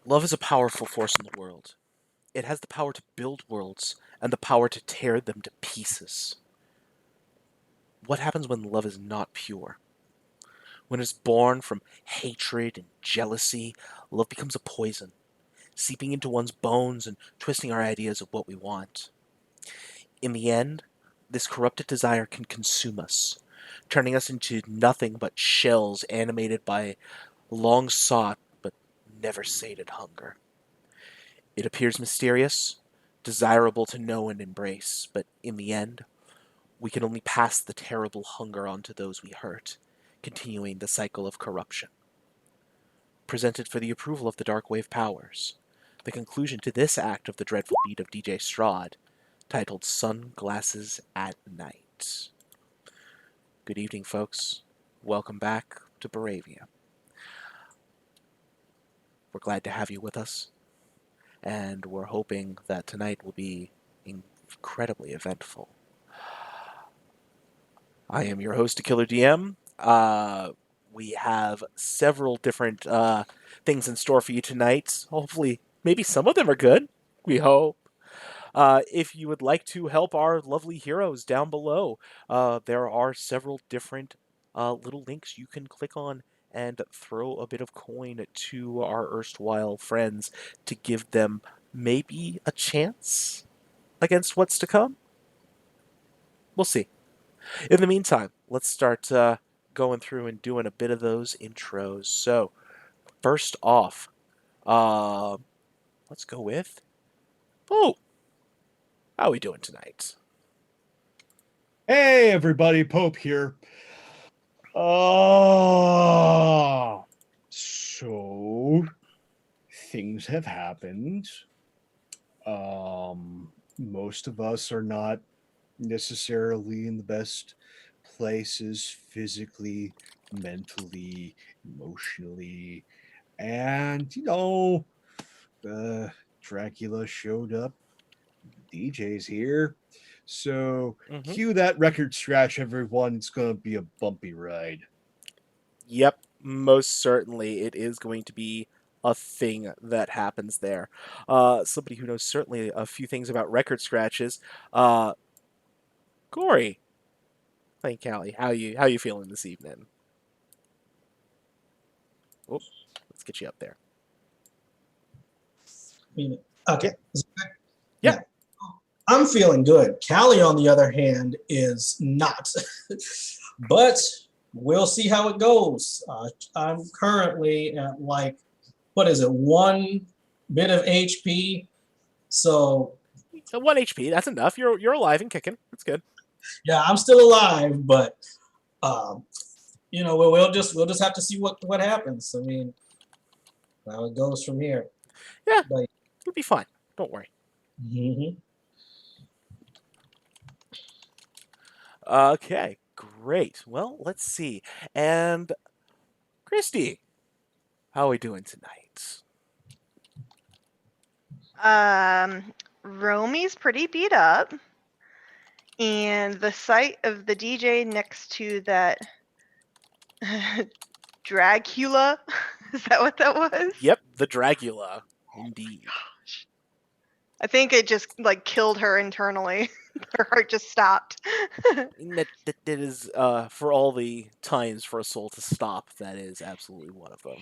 Love is a powerful force in the world. It has the power to build worlds and the power to tear them to pieces. What happens when love is not pure? When it's born from hatred and jealousy, love becomes a poison, seeping into one's bones and twisting our ideas of what we want. In the end, this corrupted desire can consume us, turning us into nothing but shells animated by long sought but never sated hunger. It appears mysterious, desirable to know and embrace, but in the end, we can only pass the terrible hunger on to those we hurt, continuing the cycle of corruption. Presented for the approval of the Dark Wave powers, the conclusion to this act of the dreadful deed of DJ Strahd, titled Sunglasses at Night. Good evening, folks. Welcome back to Baravia. We're glad to have you with us, and we're hoping that tonight will be incredibly eventful. I am your host, Killer DM. We have several different things in store for you tonight. Hopefully, maybe some of them are good. We hope. If you would like to help our lovely heroes down below, there are several different little links you can click on and throw a bit of coin to our erstwhile friends to give them maybe a chance against what's to come. We'll see. In the meantime, let's start going through and doing a bit of those intros. So, first off, uh, let's go with. Oh, how are we doing tonight? Hey everybody, Pope here. So things have happened. Most of us are not necessarily in the best places physically, mentally, emotionally, and Dracula showed up. DJ's here. So Mm-hmm. cue that record scratch, everyone. It's going to be a bumpy ride. Yep, most certainly it is going to be a thing that happens there. Somebody who knows certainly a few things about record scratches. Uh, Corey, hey Callie, how you feeling this evening? Oh, let's get you up there. Okay. Yeah. I'm feeling good. Callie, on the other hand, is not. But we'll see how it goes. I'm currently at one bit of HP. So So 1 HP, that's enough. You're alive and kicking. That's good. yeah, I'm still alive, but um, we'll just have to see what happens. I mean, how it goes from here. Yeah, But you'll be fine. Don't worry. mhm. Okay, great. Well, let's see. And Christy, how are we doing tonight? Romy's pretty beat up, and the sight of the DJ next to that Dracula, is that what that was? Yep, the Dracula, indeed. Gosh. I think it just killed her internally. Her heart just stopped. That is for all the times for a soul to stop. That is absolutely one of them.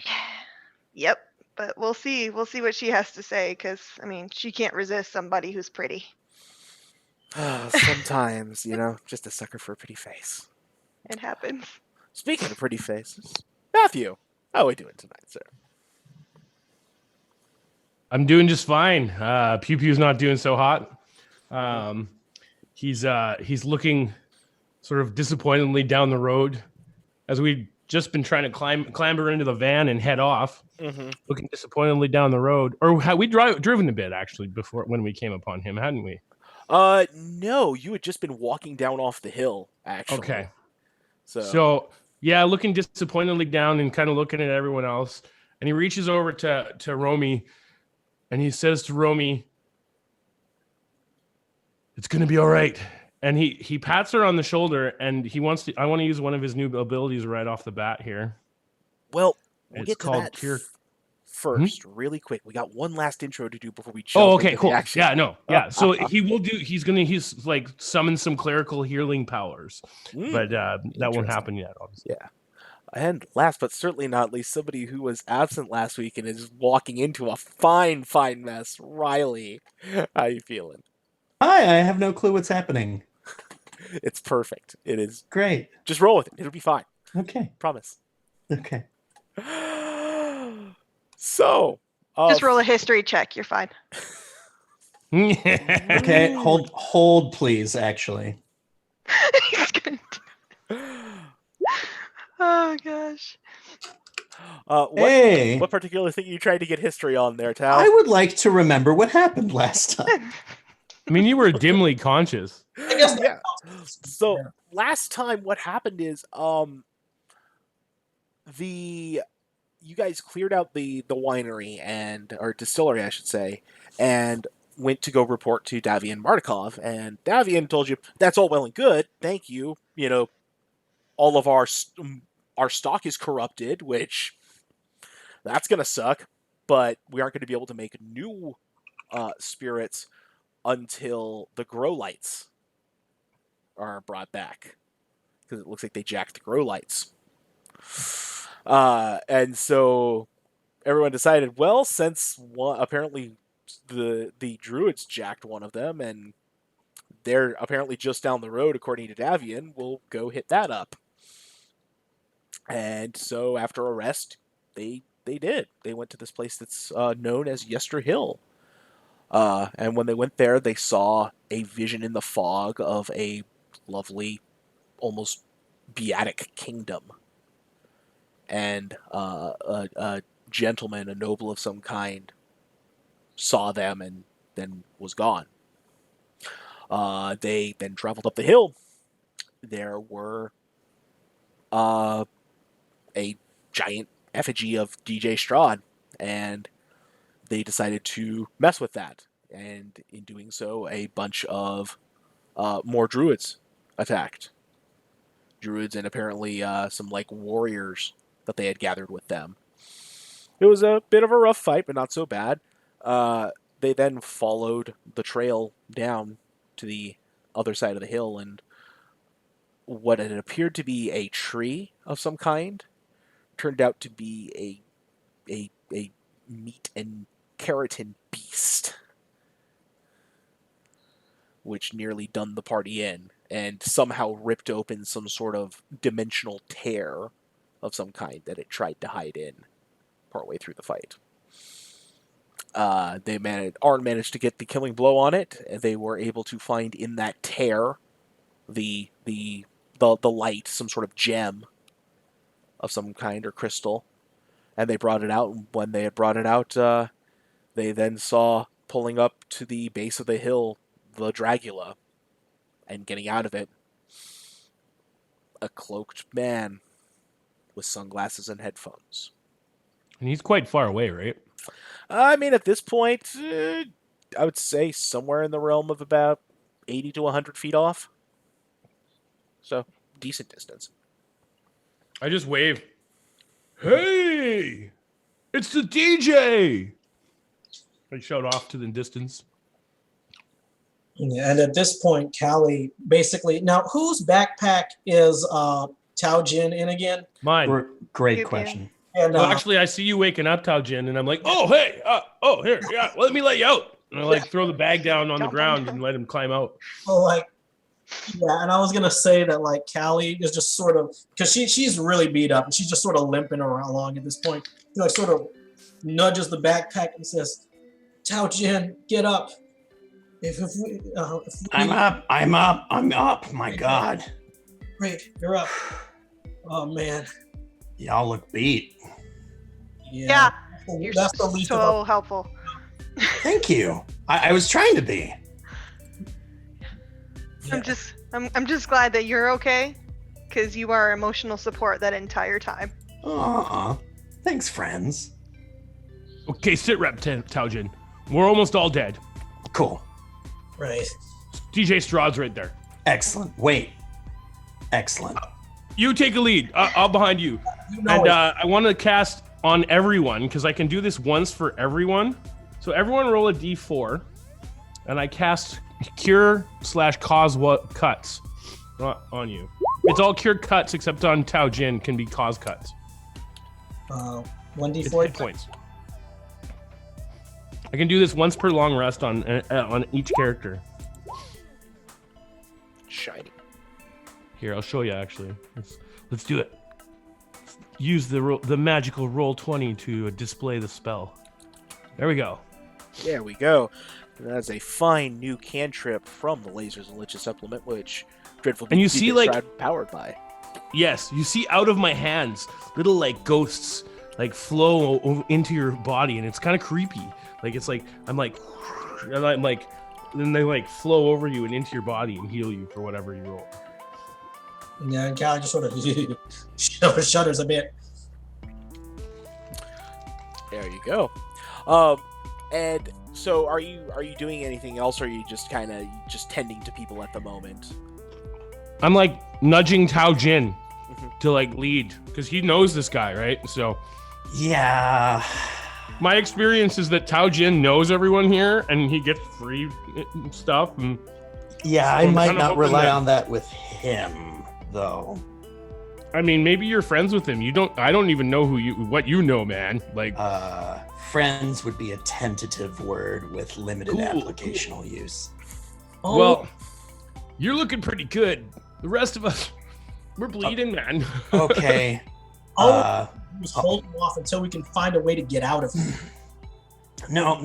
Yep, but we'll see. We'll see what she has to say, because I mean, she can't resist somebody who's pretty. Sometimes, just a sucker for a pretty face. It happens. Speaking of pretty faces, Matthew, how are we doing tonight, sir? I'm doing just fine. Pew Pew's not doing so hot. He's looking sort of disappointedly down the road as we've just been trying to clamber into the van and head off. Mm-hmm. Looking disappointedly down the road, or had we driven a bit actually before when we came upon him, hadn't we? No, you had just been walking down off the hill, actually. Okay. So yeah, looking disappointedly down and kind of looking at everyone else, and he reaches over to Romy, and he says to Romy, "It's gonna be all right." And he pats her on the shoulder, and I want to use one of his new abilities right off the bat here. Well, it's called Cure. first, really quick, we got one last intro to do before we jump Oh, okay, into the cool. action. Yeah, no, yeah. So he's like summon some clerical healing powers, but that won't Interesting. happen yet, obviously. Yeah. And last but certainly not least, somebody who was absent last week and is walking into a fine mess. Riley, how you feeling? Hi, I have no clue what's happening. It's perfect. It is. Great. Just roll with it. It'll be fine. Okay. Promise. Okay. So. Just roll a history check. You're fine. Okay. Hold, please. Actually. He's gonna oh gosh. Hey. What particular thing you tried to get history on there, Tao? I would like to remember what happened last time. I mean, you were dimly conscious. I guess Yeah. So last time, what happened is, you guys cleared out the winery or distillery, I should say, and went to go report to Davian Martikov, and Davian told you that's all well and good. Thank you. You know, all of our stock is corrupted, which that's gonna suck. But we aren't going to be able to make new spirits until the grow lights are brought back, because it looks like they jacked the grow lights. And so everyone decided, well, since apparently the druids jacked one of them, and they're apparently just down the road, according to Davian, we'll go hit that up. And so after a rest, they did. They went to this place that's known as Yester Hill. And when they went there, they saw a vision in the fog of a lovely, almost beatic kingdom. And a gentleman, a noble of some kind, saw them and then was gone. They then traveled up the hill. There were a giant effigy of DJ Strahd, and they decided to mess with that. And in doing so, a bunch of more druids attacked. Druids and apparently some warriors that they had gathered with them. It was a bit of a rough fight, but not so bad. They then followed the trail down to the other side of the hill, and what had appeared to be a tree of some kind turned out to be a meat and keratin beast, which nearly done the party in, and somehow ripped open some sort of dimensional tear of some kind that it tried to hide in partway through the fight. Arn managed to get the killing blow on it, and they were able to find in that tear the light, some sort of gem of some kind or crystal, and they brought it out. And when they had brought it out, they then saw pulling up to the base of the hill the Dragula, and getting out of it, a cloaked man with sunglasses and headphones. And he's quite far away, right? I mean, at this point, I would say somewhere in the realm of about 80 to 100 feet off. So, decent distance. I just wave. Hey, it's the DJ. I shout off to the distance. And at this point, Callie basically, now whose backpack is Tao Jin in again? Mine. Great Pew, pew. question. And Well, actually, I see you waking up, Tao Jin, and I'm like, oh, hey, here, yeah, let me let you out. And I throw the bag down on the ground and let him climb out. so yeah, and I was gonna say that Callie is just sort of, because she's really beat up and she's just sort of limping along at this point. She sort of nudges the backpack and says, "Tao Jin, get up. If we, I'm up. My God. Great, you're up. Oh man, Y'all look beat. Yeah, you're that's the least of so our. helpful. Thank you. I was trying to be. I'm just glad that you're okay, because you are emotional support that entire time. Aw. Thanks, friends. Okay, sit rep, Tao Jin. We're almost all dead. Cool. Right. DJ Strahd's right there. Excellent. Wait. Excellent. You take a lead. I'll behind you. You know And it. I want to cast on everyone, because I can do this once for everyone. So everyone roll a d4, and I cast cure/cause cuts on you. It's all cure cuts except on Tao Jin can be cause cuts. 1d4 It's hit points. I can do this once per long rest on each character. Shiny. Here, I'll show you actually. Let's do it. Use the magical roll 20 to display the spell. There we go. There we go. That's a fine new cantrip from the Lasers and Liches supplement, which Dreadful And you Beast see, Secret like- Strahd powered by. Yes, you see out of my hands little like ghosts like flow into your body, and it's kind of creepy. Like it's like I'm like, then they like flow over you and into your body and heal you for whatever you roll. Yeah, and Callie just sort of shudders a bit. There you go. And so are you doing anything else, or are you just kind of just tending to people at the moment? I'm like nudging Tao Jin Mhm. to like lead because he knows this guy, right? So Yeah. my experience is that Tao Jin knows everyone here and he gets free stuff. And Yeah, I So I'm might kinda not hoping rely that- on that with him, though. I mean, maybe you're friends with him. I don't even know what you know, man. Like, Friends would be a tentative word with limited Cool, applicational use. Oh, well, you're looking pretty good. The rest of us, we're bleeding, man. Okay. oh, he was holding off until we can find a way to get out of here. No,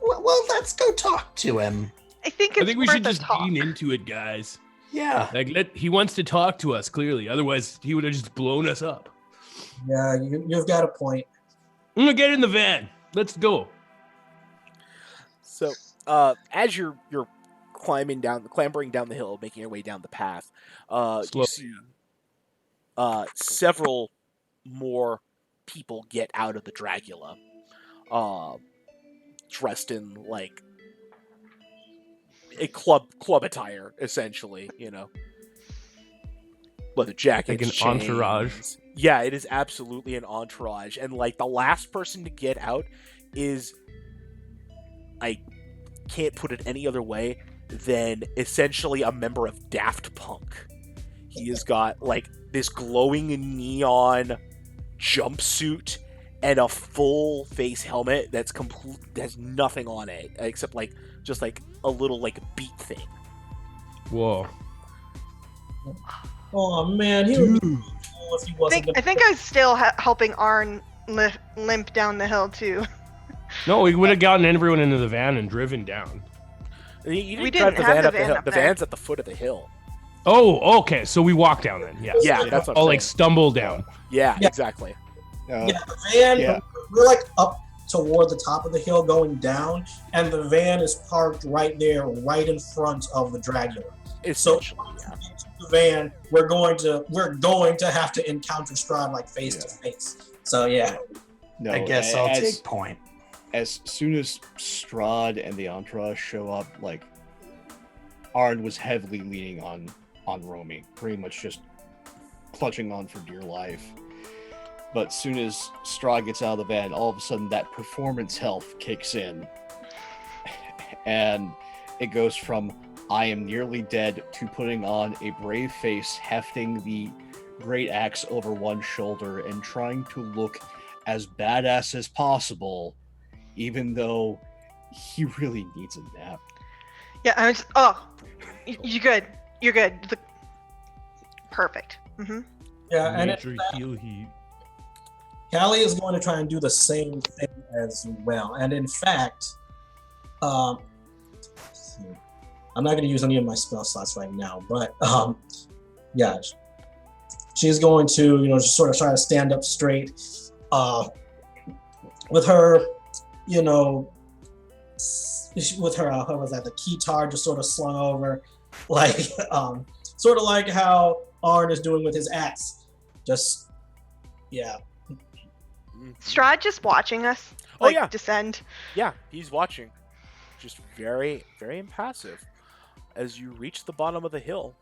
well, let's go talk to him. I think I it's think we worth should a just talk. lean into it, guys. Yeah. Like, he wants to talk to us clearly. Otherwise, he would have just blown us up. Yeah, you've got a point. I'm gonna get in the van. Let's go. So, as you're clambering down the hill, making your way down the path, you Slowly. see several more people get out of the Dragula, dressed in like a club attire, essentially. You know, leather jackets, Like an chains. entourage. Yeah, it is absolutely an entourage, and like the last person to get out is, I can't put it any other way than essentially a member of Daft Punk. He has got like this glowing neon jumpsuit and a full face helmet that's has nothing on it except like just like a little like beat thing. Whoa. Oh man, he would be cool if he wasn't. I think I was still helping Arn limp down the hill too. No, we would have gotten everyone into the van and driven down. You We drive didn't have the up the van hill. up The there. van's at the foot of the hill. Oh, okay. So we walk down then. Yeah. Yeah, that's what I'm I'll like saying. stumble down. Yeah, Yeah. exactly. Yeah, the van. Yeah. We're like up toward the top of the hill, going down, and the van is parked right there, right in front of the Dragula. So Essentially, yeah. into the van, we're going to have to encounter Strahd like face to face. So yeah, No, I guess I'll as, take point. as soon as Strahd and the entourage show up, like Arn was heavily leaning on Romy, pretty much just clutching on for dear life. But as soon as Strahd gets out of the van, all of a sudden that performance health kicks in, and it goes from "I am nearly dead" to putting on a brave face, hefting the great axe over one shoulder, and trying to look as badass as possible, even though he really needs a nap. Yeah, I was. Oh, you're good. You're good. Perfect. Mm-hmm. yeah, and Major heal heat. Callie is going to try and do the same thing as well. And in fact, let's see. I'm not going to use any of my spell slots right now, but yeah, she's going to, just sort of try to stand up straight with her, with her, what was that, the keytar just sort of slung over, like, sort of like how Arn is doing with his axe. Just, yeah. Strahd just watching us. Oh, yeah. Descend. Yeah, he's watching. Just very, very impassive. As you reach the bottom of the hill,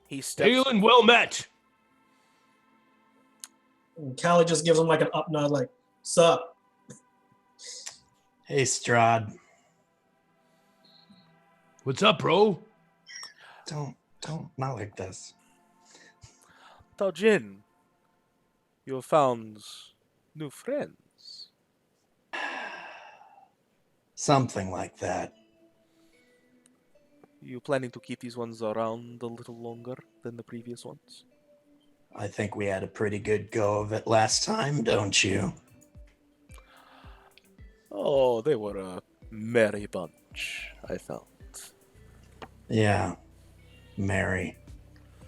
he steps. Hail and well met. And Callie just gives him like an up nod, like, sup? Hey, Strahd. What's up, bro? Don't, not like this. Tao Jin, you have found new friends. Something like that. You planning to keep these ones around a little longer than the previous ones? I think we had a pretty good go of it last time, don't you? Oh, they were a merry bunch, I felt. Yeah. Mary.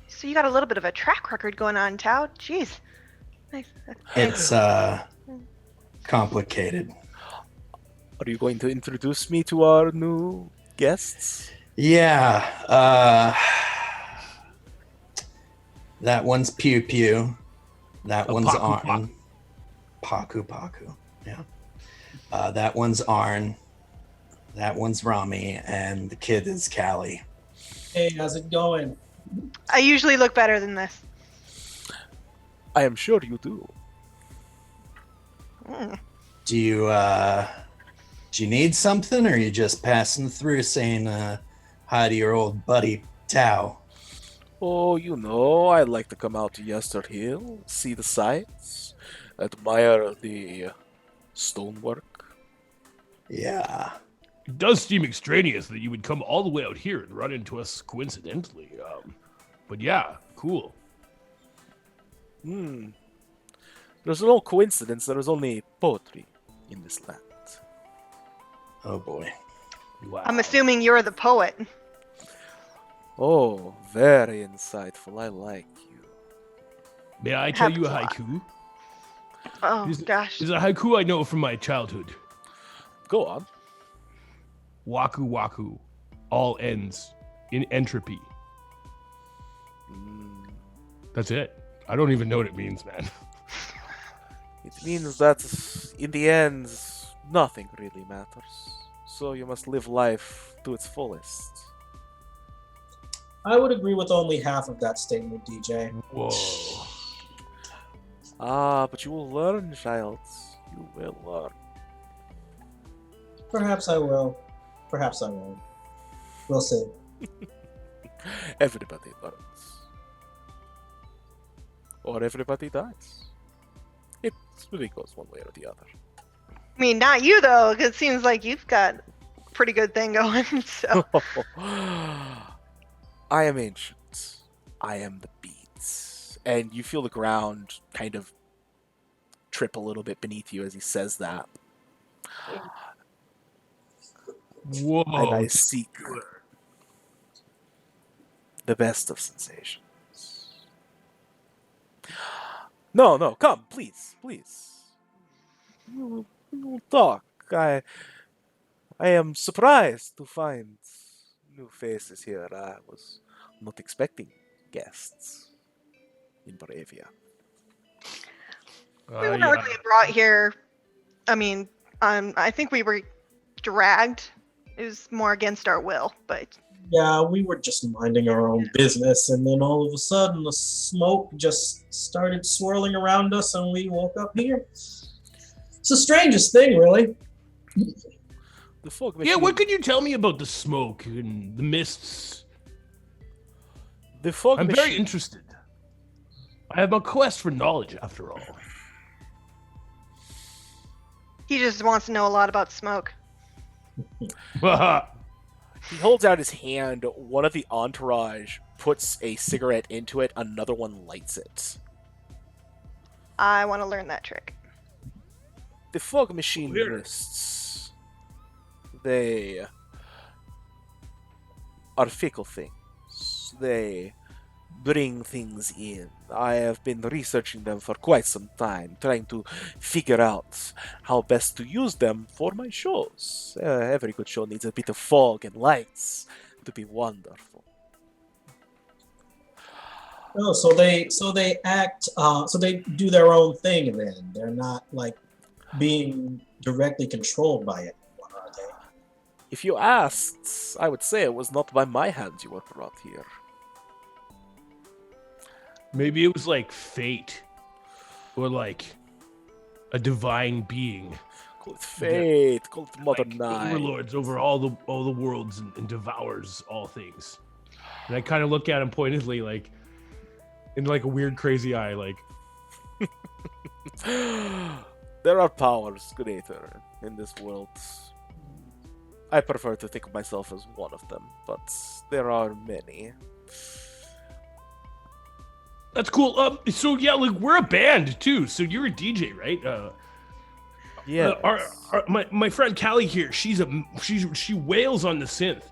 So you got a little bit of a track record going on, Tao. Jeez. Nice. It's, complicated. Are you going to introduce me to our new guests? Yeah, that one's Pew Pew. That one's Paku Arn. Paku. Yeah. That one's Arn. That one's Rami. And the kid is Callie. Hey, how's it going? I usually look better than this. I am sure you do. Mm. Do you need something, or are you just passing through saying hi to your old buddy Tao? Oh, you know, I like to come out to Yester Hill, see the sights, admire the stonework. Yeah. It does seem extraneous that you would come all the way out here and run into us coincidentally. But yeah, cool. There's no coincidence, there is only poetry in this land. Oh boy. Wow. I'm assuming you're the poet. Oh, very insightful. I like you. May I tell you a Happens a haiku? Oh, Is- gosh. It's a haiku I know from my childhood. Go on. Waku waku, all ends in entropy. That's it. I don't even know what it means, man. It means that in the end, nothing really matters. So you must live life to its fullest. I would agree with only half of that statement, DJ. Whoa. Ah, but you will learn, child. You will learn. Perhaps I will. Perhaps I won't. We'll see. Everybody learns. Or everybody dies. It really goes one way or the other. I mean, not you, though, 'cause it seems like you've got a pretty good thing going, so. I am ancient. I am the beats. And you feel the ground kind of trip a little bit beneath you as he says that. Whoa. And I seek the best of sensations. No, come, please. We will talk. I am surprised to find new faces here. I was not expecting guests in Bravia. We weren't really brought here. I mean, I think we were dragged. It was more against our will, but Yeah, we were just minding our own business, and then all of a sudden the smoke just started swirling around us, and we woke up here. It's the strangest thing, really. The fog Yeah, machine. what could you tell me about the smoke and the mists? The fog I'm machine. very interested. I have a quest for knowledge, after all. he just wants to know a lot about smoke. He holds out his hand. One of the entourage puts a cigarette into it. Another one lights it. I want to learn that trick. The fog machine Weird. mists. They are fickle things. They bring things in. I have been researching them for quite some time, trying to figure out how best to use them for my shows. Every good show needs a bit of fog and lights to be wonderful. Oh, so they act. So they do their own thing. Then they're not like being directly controlled by it, are they? If you asked, I would say it was not by my hands you were brought here. Maybe it was like fate. or like a divine being. Call it fate. Call it Mother Like Night. overlords over all the worlds and devours all things. And I kind of look at him pointedly, like in like a weird, crazy eye, like. There are powers greater in this world. I prefer to think of myself as one of them, but there are many. That's cool. So yeah, like we're a band too. So you're a DJ, right? Yeah. My friend Callie here. She wails on the synth.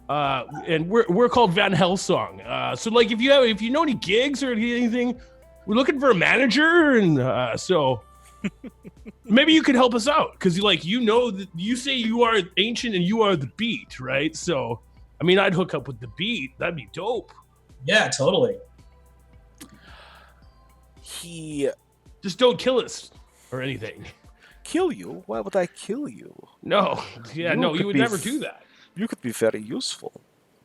And we're called Van Helsong. So like if you know any gigs or anything, we're looking for a manager, and so maybe you could help us out because you say you are ancient and you are the beat, right? So I mean, I'd hook up with the beat. That'd be dope. Yeah, totally. He Just don't kill us or anything. kill you? Why would I kill you? No, yeah, You no, could you would be never do that. You could be very useful.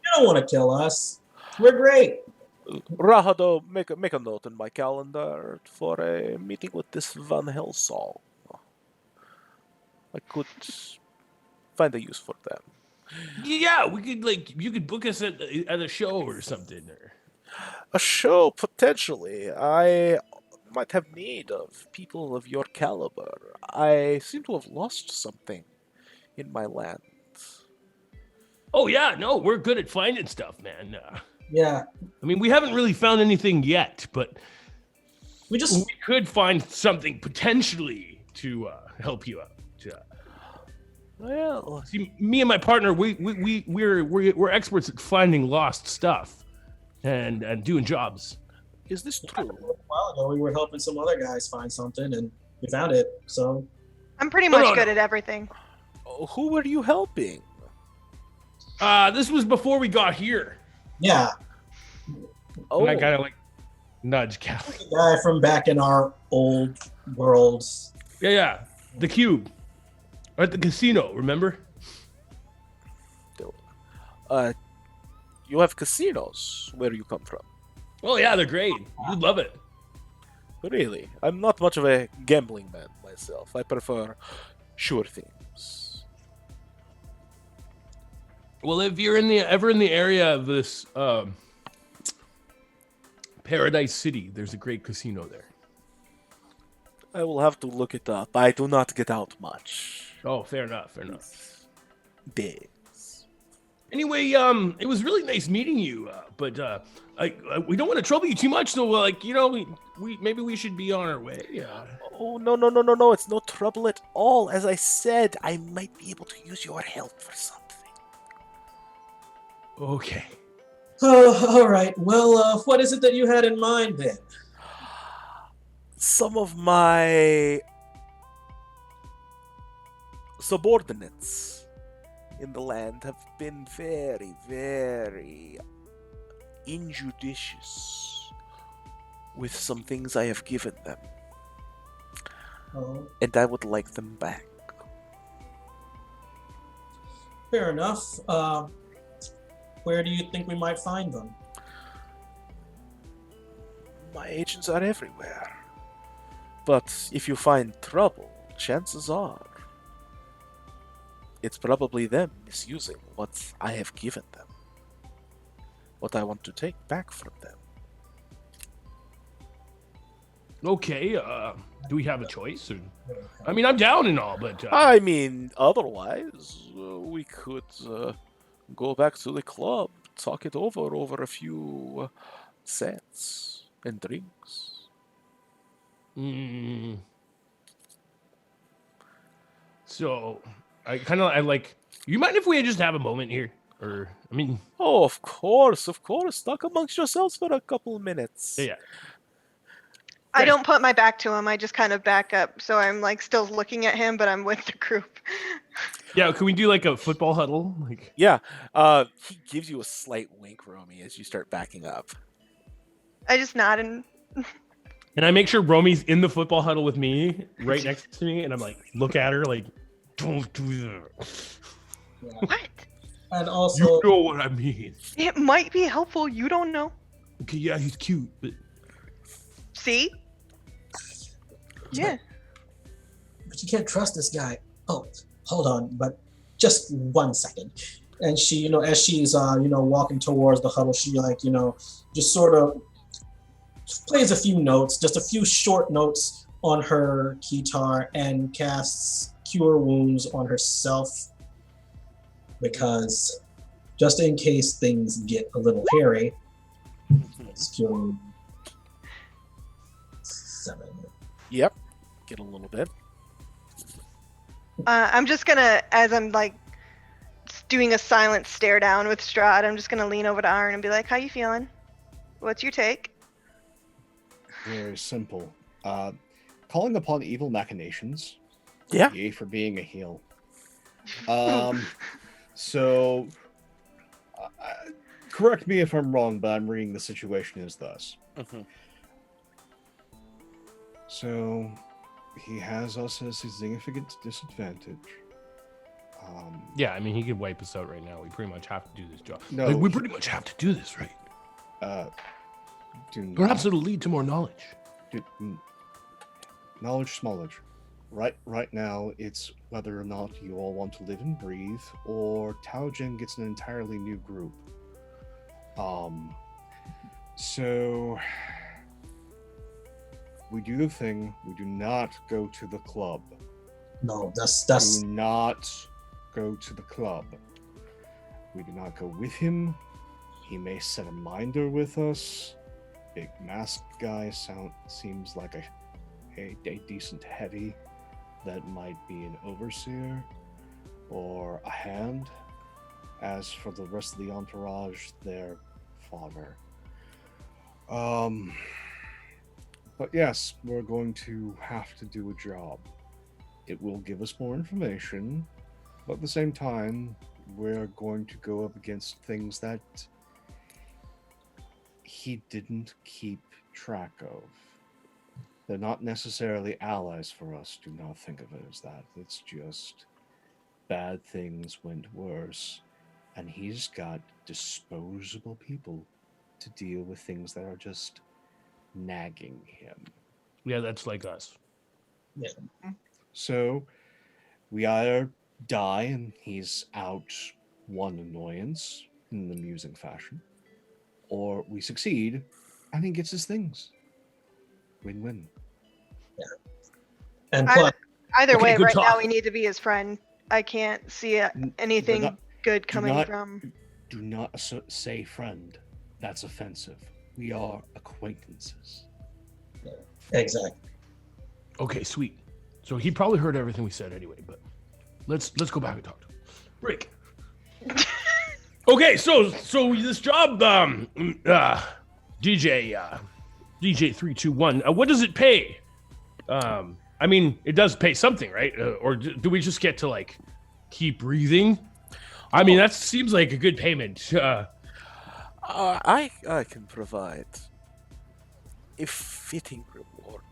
You don't want to kill us. We're great. Rahado, make a note in my calendar for a meeting with this Van Helsong. I could find a use for them. Yeah, we could you could book us at a show or something. Or... A show, potentially. I might have need of people of your caliber. I seem to have lost something in my land. Oh yeah, no, we're good at finding stuff, man. Yeah. I mean, we haven't really found anything yet, but We just we could find something potentially to help you out. Well, See, me and my partner, we're experts at finding lost stuff and doing jobs. is this true? a while ago we were helping some other guys find something and we found it. So I'm pretty No, much no, good no. at everything. Who were you helping? This was before we got here. yeah, Oh, And I kind of like nudge Callie. the guy from back in our old worlds. Yeah, the cube at the casino. Remember? you have casinos where you come from. Oh yeah, they're great. You'd love it. Really? I'm not much of a gambling man myself. I prefer sure things. Well, if you're ever in the area of this Paradise City, there's a great casino there. I will have to look it up. I do not get out much. Oh, fair enough. Fair enough. Days. Anyway, it was really nice meeting you. But we don't want to trouble you too much, so we maybe we should be on our way. Oh, no. It's no trouble at all. As I said, I might be able to use your help for something. Okay. All right. Well, what is it that you had in mind then? Some of my subordinates in the land have been very, very injudicious with some things I have given them, Oh, and I would like them back. fair enough. Where do you think we might find them? My agents are everywhere. But if you find trouble, chances are it's probably them misusing what I have given them. What I want to take back from them. Okay. Do we have a choice? Or... I mean, I'm down and all, but I mean, otherwise, we could go back to the club, talk it over a few sets and drinks. So, I like. You mind if we just have a moment here? Or, I mean, Oh, of course. Talk amongst yourselves for a couple of minutes. yeah. I don't put my back to him. I just kind of back up. So I'm like still looking at him, but I'm with the group. Yeah, can we do like a football huddle? Like, Yeah, he gives you a slight wink, Romy, as you start backing up. I just nod and and I make sure Romy's in the football huddle with me, right next to me, and I'm like, look at her, like, don't do that. what? And also, You know what I mean? It might be helpful. You don't know. Okay, yeah, he's cute, but See? Yeah. But you can't trust this guy. Oh, hold on, but just 1 second. And she, as she's, walking towards the huddle, she just sort of plays a few notes, just a few short notes on her guitar and casts Cure Wounds on herself because just in case things get a little hairy, it's Cure Wounds 7. Yep. Get a little bit. I'm just gonna, as I'm like doing a silent stare down with Strahd, I'm just gonna lean over to Arn and be like, "How you feeling? What's your take?" Very simple. Calling upon evil machinations. Yeah. Yay for being a heel. So, correct me if I'm wrong, but I'm reading the situation as thus. Mm-hmm. So, he has us at a significant disadvantage. Yeah, I mean, he could wipe us out right now. We pretty much have to do this job. No, Like, we pretty much have to do this, right? Do not, Perhaps it'll lead to more knowledge. knowledge, smallage. Right now, it's whether or not you all want to live and breathe, or Taogen gets an entirely new group. So we do the thing. We do not go to the club. No, that's Do not go to the club. We do not go with him. He may set a minder with us. Big masked guy seems like a decent heavy that might be an overseer or a hand. As for the rest of the entourage, they're fodder. But yes, we're going to have to do a job. It will give us more information, but at the same time, we're going to go up against things that he didn't keep track of. They're not necessarily allies for us. Do not think of it as that. It's just bad things went worse, and he's got disposable people to deal with things that are just nagging him. Yeah, that's like us. So we either die and he's out one annoyance in an amusing fashion, or we succeed and he gets his things. Win-win. and plus, Either Okay, way, good right now talk. we need to be his friend. I can't see anything not- good coming not- from. Do not say friend. That's offensive. We are acquaintances. exactly. Okay, sweet. So he probably heard everything we said anyway, but let's go back and talk to him. Rick. Okay, so this job, DJ 321. What does it pay? I mean, it does pay something, right? Or do we just get to like keep breathing? I mean, that seems like a good payment. I can provide a fitting reward.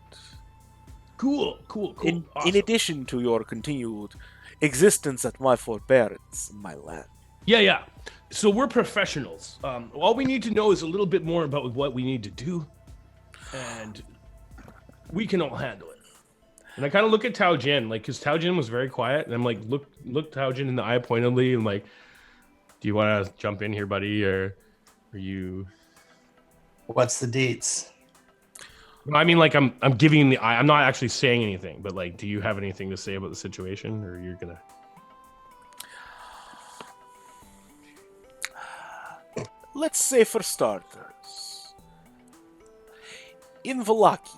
Cool. In Awesome. addition to your continued existence at my forbearance, my land. Yeah. So we're professionals. All we need to know is a little bit more about what we need to do, and we can all handle it. And I kind of look at Tao Jin, like, because Tao Jin was very quiet, and I'm like, look Tao Jin in the eye pointedly, and like, do you want to jump in here, buddy, or are you? What's the deets? I mean, like, I'm giving him the eye. I'm not actually saying anything, but like, do you have anything to say about the situation, or you're gonna? Let's say for starters, in Vlaki,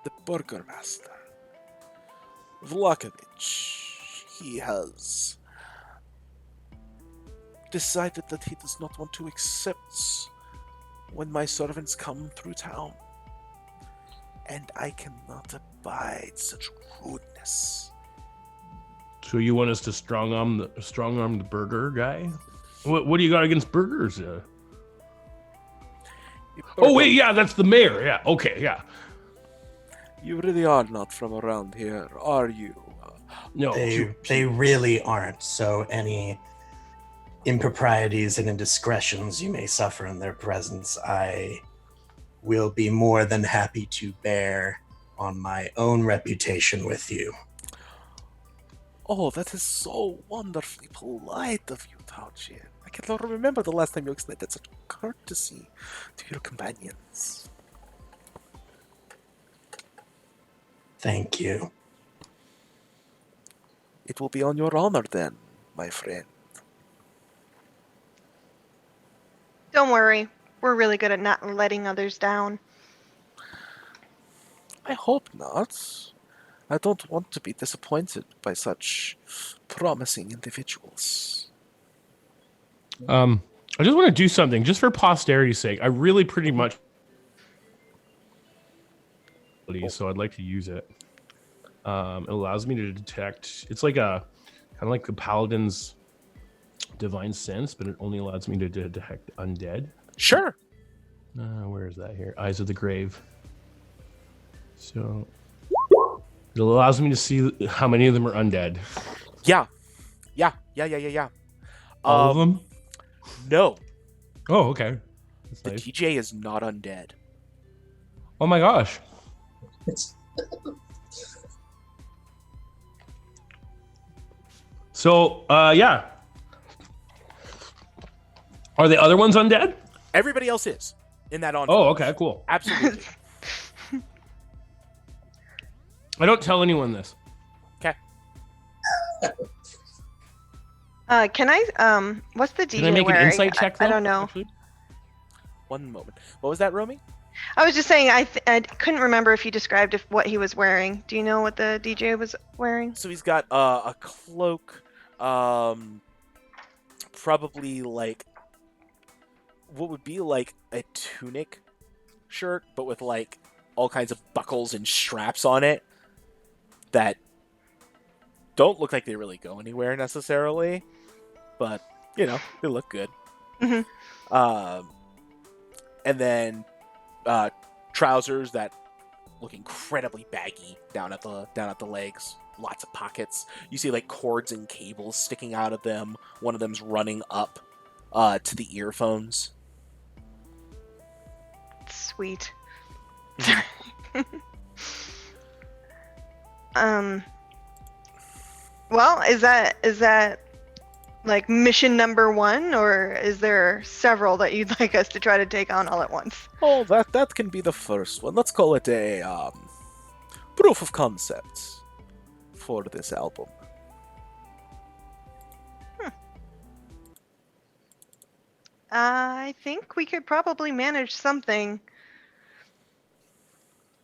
the burgomaster, Vlakovich, he has decided that he does not want to accept when my servants come through town. And I cannot abide such rudeness. So you want us to strong arm the burger guy? What do you got against burgers? Oh wait, yeah, that's the mayor. Yeah, okay, yeah. You really are not from around here, are you? No, They really aren't. So any improprieties and indiscretions you may suffer in their presence, I will be more than happy to bear on my own reputation with you. Oh, that is so wonderfully polite of you, Taojian. I cannot remember the last time you extended such courtesy to your companions. Thank you. It will be on your honor then, my friend. Don't worry. We're really good at not letting others down. I hope not. I don't want to be disappointed by such promising individuals. I just want to do something just for posterity's sake. I really pretty much, so I'd like to use it. It allows me to detect. It's like a kind of like the paladin's divine sense, but it only allows me to detect undead. Sure. Where is that here? Eyes of the Grave. So it allows me to see how many of them are undead. Yeah. All of them? No. Oh, okay. That's The nice. DJ is not undead. Oh my gosh. So, yeah. Are the other ones undead? Everybody else is in that entourage. Oh, okay, cool. Absolutely. I don't tell anyone this. Okay. Can I? What's the DJ Can I make wearing? an insight check? I though, don't know. actually? One moment. What was that, Romy? I was just saying I couldn't remember if you described what he was wearing. Do you know what the DJ was wearing? So he's got a cloak, probably like what would be like a tunic shirt, but with like all kinds of buckles and straps on it that don't look like they really go anywhere necessarily, but you know, they look good. Mhm. And then trousers that look incredibly baggy down at the legs. Lots of pockets. You see like cords and cables sticking out of them. One of them's running up to the earphones. Sweet. Well, is that like mission number 1, or is there several that you'd like us to try to take on all at once? Oh, that can be the first one. Let's call it a proof of concept for this album. I think we could probably manage something.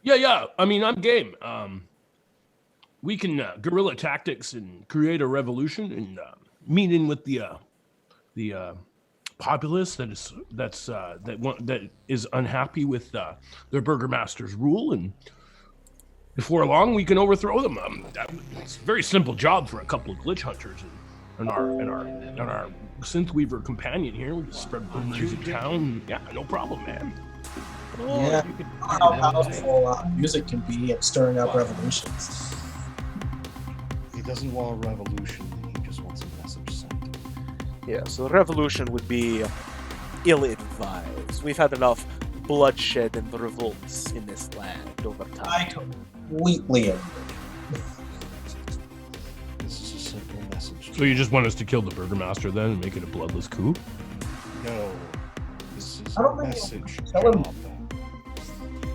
Yeah. I mean, I'm game. We can guerrilla tactics and create a revolution and meet in with the populace that is unhappy with their burgomaster's rule, and before long we can overthrow them. It's a very simple job for a couple of glitch hunters and our synthweaver companion here. We can spread the news in town. Yeah, no problem, man. Yeah, how powerful music can be at stirring up revolutions. He doesn't want a revolution. He just wants a message sent. Yeah, so the revolution would be ill-advised. We've had enough bloodshed and revolts in this land over time. I completely agree. This is a simple message. So you just want us to kill the burgomaster then and make it a bloodless coup? No. This is I a don't think message tell him. job.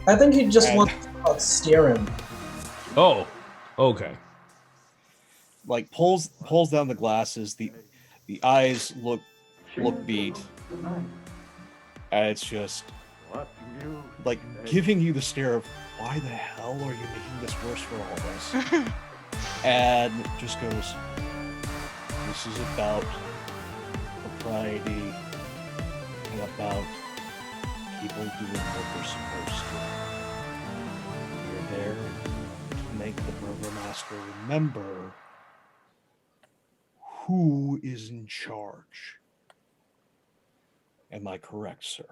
I think he just And- wants to scare him. Oh, okay. Like pulls down the glasses. The eyes look beat, and it's just like giving you the stare of why the hell are you making this worse for all of us? And just goes, this is about propriety and about people doing what they're supposed to. You're there to make the burgomaster remember who is in charge. Am I correct, sir?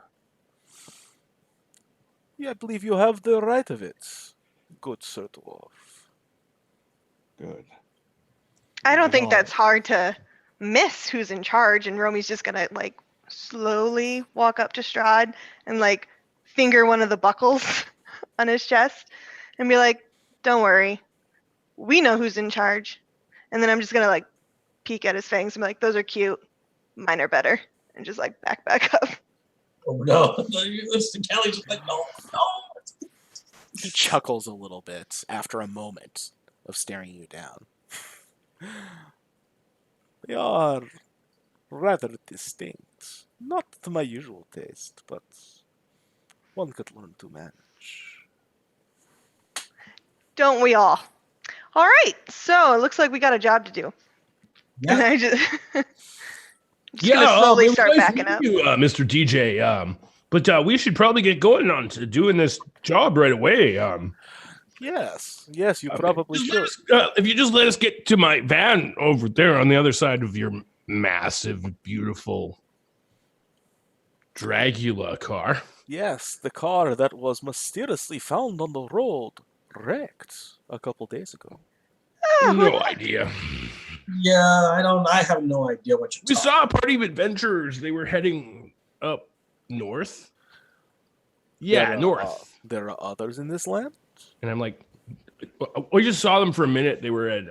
Yeah, I believe you have the right of it, good Sir Dwarf. Good. I don't think Moving on. that's hard to miss who's in charge, and Romy's just gonna like slowly walk up to Strahd and like finger one of the buckles on his chest and be like, "Don't worry, we know who's in charge." And then I'm just gonna like peek at his fangs and be like, "Those are cute. Mine are better," and just like back up. Oh no! Listen, Kelly's just like, no. He chuckles a little bit after a moment of staring you down. They are rather distinct. Not to my usual taste, but one could learn to manage. Don't we all? All right, so it looks like we got a job to do. And Yeah. I just, gonna slowly start backing up. You, Mr. DJ. But we should probably get going on to doing this job right away. Yes, you probably just should. let us- if you just let us get to my van over there on the other side of your massive, beautiful Dragula car. Yes, the car that was mysteriously found on the road, wrecked a couple days ago. No idea. Yeah, I have no idea what you're We talking. saw a party of adventurers. They were heading up north. Yeah, There are, north. There are others in this land? And I'm like, we just saw them for a minute. They were at.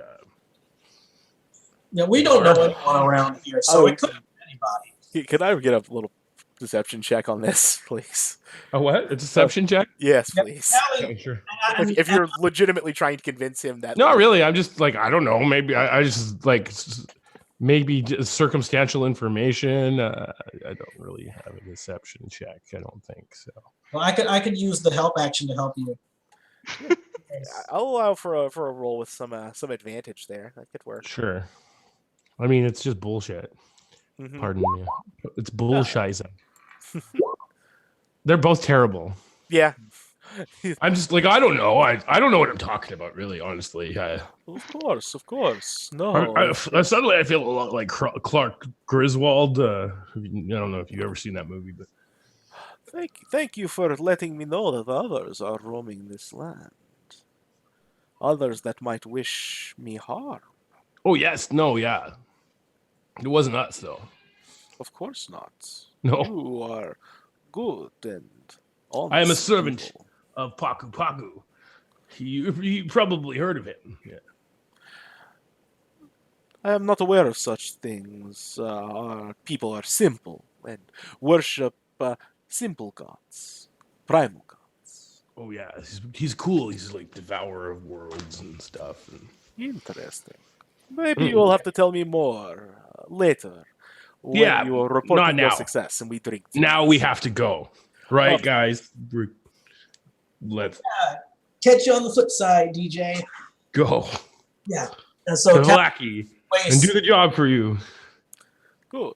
Yeah, we don't know anyone around here, so it could be anybody. Can I get a little deception check on this, please? A what? A deception check? Yes, Yep. please. Kelly, Sure. If you're legitimately trying to convince him that... No, really. I'm just like, I don't know. Maybe I just like maybe just circumstantial information. I don't really have a deception check. I don't think so. well, I could use the help action to help you. I'll allow for a roll with some advantage there. That could work. Sure. I mean, it's just bullshit. Mhm. Pardon me. It's bullshit. They're both terrible. Yeah. I'm just like, I don't know. I don't know what I'm talking about, really, honestly. Of course. No. Suddenly I feel a lot like Clark Griswold. I don't know if you've ever seen that movie, but Thank you for letting me know that others are roaming this land. Others that might wish me harm. oh yes, no, yeah, it wasn't us though. Of course not. No. You are good and honest. I am a servant people. of Paku Paku. You probably heard of him. Yeah. I am not aware of such things. Our people are simple and worship simple gods, primal gods. Oh yeah, he's cool. He's like devourer of worlds and stuff. And... Interesting. Maybe you will have to tell me more later. When Yeah, you are reporting not your now. success and we drink. Now we have to go, right, Okay. guys? Let's Catch you on the flip side, DJ. go. Yeah. And so Kelly Kalaki, and do the job for you. Good.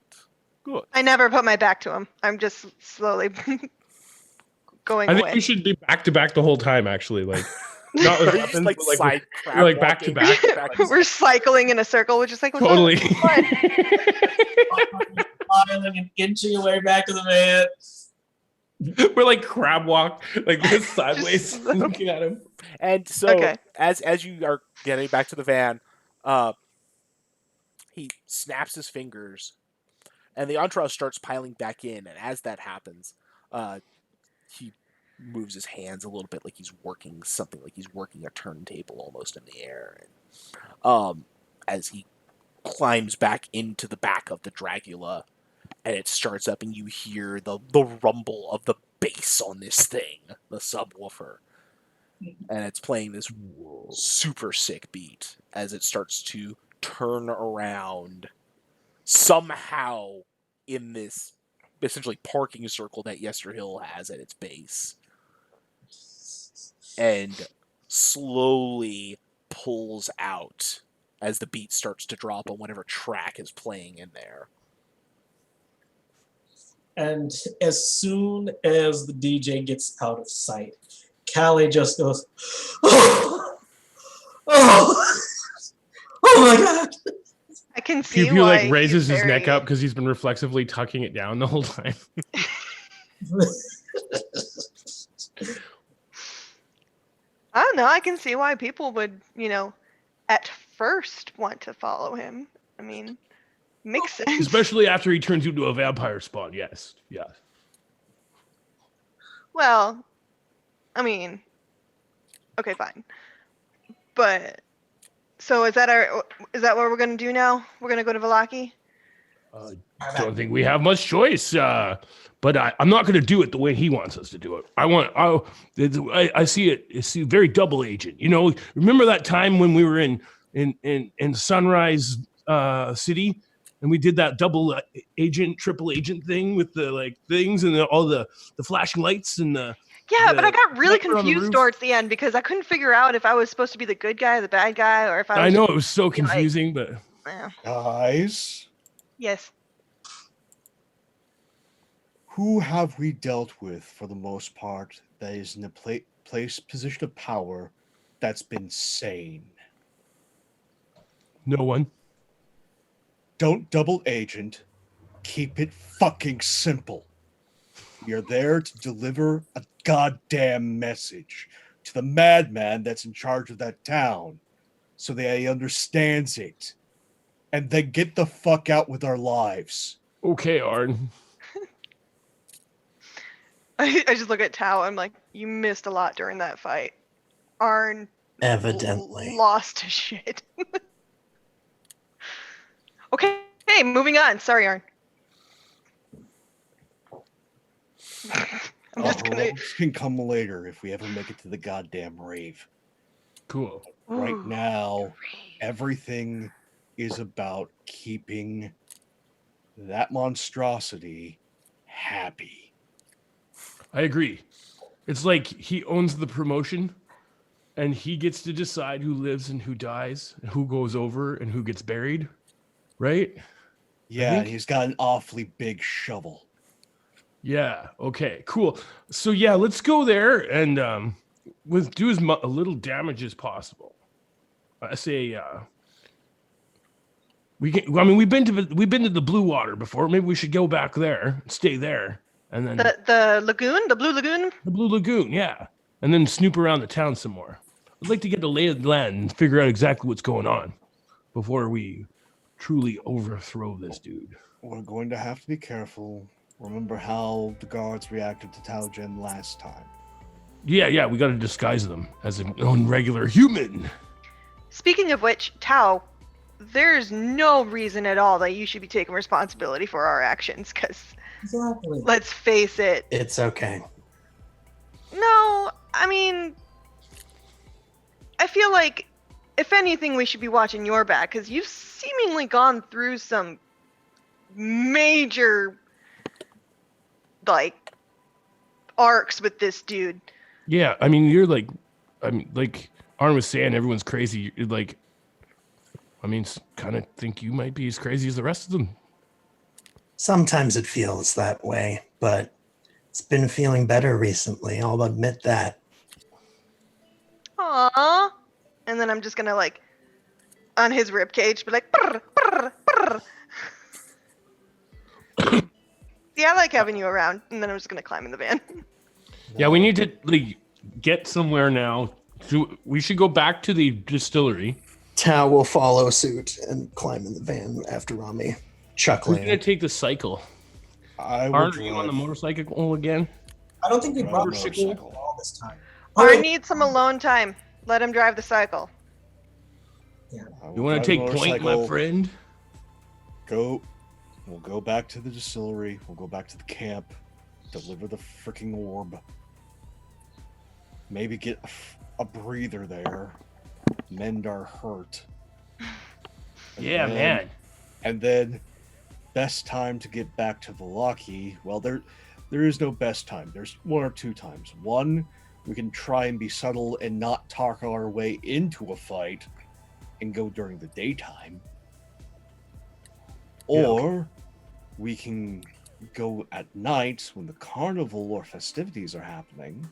I never put my back to him. I'm just slowly going I think away. we should be back to back the whole time. Actually, like not with Are you just, weapons, like, but, like, side we're like back to walking? back. We're cycling in a circle. We're just like, what's up? Totally. smiling and inching away back to the van. We're like crab walk, like this sideways, Just- looking at him. And so, Okay. as you are getting back to the van, he snaps his fingers, and the entourage starts piling back in. And as that happens, he moves his hands a little bit, like he's working something, like he's working a turntable almost in the air. And as he climbs back into the back of the Dragula, and it starts up, and you hear the rumble of the bass on this thing, the subwoofer. And it's playing this super sick beat as it starts to turn around somehow in this essentially parking circle that Yester Hill has at its base, and slowly pulls out as the beat starts to drop on whatever track is playing in there. And as soon as the DJ gets out of sight, Callie just goes, oh, oh, oh my God. I can see Pew Pew why like raises he's his neck very- up because he's been reflexively tucking it down the whole time. I don't know. I can see why people would, at first want to follow him. I mean, makes sense. Especially after he turns you into a vampire spawn. Yes. Yeah. Well, I mean, Okay, fine. But so is that what we're gonna do now? We're gonna go to Vallaki? Don't think we have much choice. But I'm not going to do it the way he wants us to do it. I see it. I see very double agent. You know, remember that time when we were in Sunrise City, and we did that double agent, triple agent thing with the like things and all the flashing lights and the. Yeah, but I got really sniper on the confused roof. towards the end because I couldn't figure out if I was supposed to be the good guy, the bad guy, or if I was. I know just- it was so be like- confusing, but Yeah. Guys, Yes. who have we dealt with for the most part that is in a position of power that's been sane? no one. Don't double agent. Keep it fucking simple. We are there to deliver a goddamn message to the madman that's in charge of that town so that he understands it. And then get the fuck out with our lives. Okay, Arn. I just look at Tao. I'm like, you missed a lot during that fight. Arn Evidently. lost his shit. Okay, moving on. Sorry, Arn. I'm just Our gonna. rogues can come later if we ever make it to the goddamn rave. Cool. Right Ooh, now, everything is about keeping that monstrosity happy. I agree. It's like he owns the promotion and he gets to decide who lives and who dies, and who goes over and who gets buried, right? Yeah, and think- he's got an awfully big shovel. Yeah. Okay. Cool. So yeah, let's go there and do as little damage as possible. I say we can. I mean, we've been to the Blue Water before. Maybe we should go back there, stay there, and then the lagoon, the Blue Lagoon. the Blue Lagoon. Yeah, and then snoop around the town some more. I'd like to get the lay of the land and figure out exactly what's going on before we truly overthrow this dude. We're going to have to be careful. Remember how the guards reacted to Taujen last time. Yeah, we got to disguise them as an regular human. Speaking of which, Tao, there's no reason at all that you should be taking responsibility for our actions. Because Exactly. let's face it. It's okay. No, I mean, I feel like if anything, we should be watching your back because you've seemingly gone through some major like arcs with this dude. Yeah, I mean, like Arn was saying, everyone's crazy. Like, I mean, kind of think you might be as crazy as the rest of them. Sometimes it feels that way, but it's been feeling better recently. I'll admit that. Aww. And then I'm just gonna like on his rib cage, be like, brr, brr, brr. See, I like having you around, and then I'm just gonna climb in the van. Yeah, we need to like get somewhere now. We should go back to the distillery. Tao will follow suit and climb in the van after Rami, Who's chuckling. gonna take the cycle? I will Aren't you on the drive- motorcycle again? I don't think we drive brought motorcycle. motorcycle all this time. I need some alone time. Let him drive the cycle. I will You want drive to the take point, my motorcycle, friend? We'll go back to the distillery. We'll go back to the camp. Deliver the freaking orb. Maybe get a breather there. Mend our hurt. And Yeah, then- man. And then, best time to get back to Vallaki. Well, there is no best time. There's one or two times. One, we can try and be subtle and not talk our way into a fight, and go during the daytime. Yeah, Or we can go at night when the carnival or festivities are happening,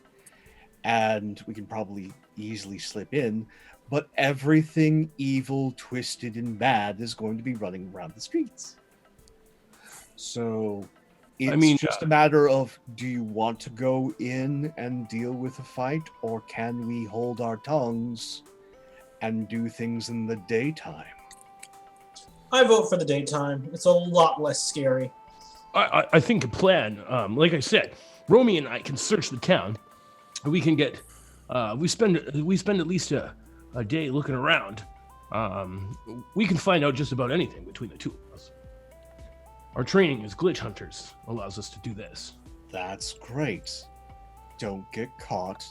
and we can probably easily slip in. But everything evil, twisted, and bad is going to be running around the streets. So it's just a matter of, do you want to go in and deal with a fight, or can we hold our tongues and do things in the daytime? I vote for the daytime. It's a lot less scary. I think a plan. Like I said, Romy and I can search the town. And we can get We spend at least a day looking around. We can find out just about anything between the two of us. Our training as glitch hunters allows us to do this. That's great. Don't get caught.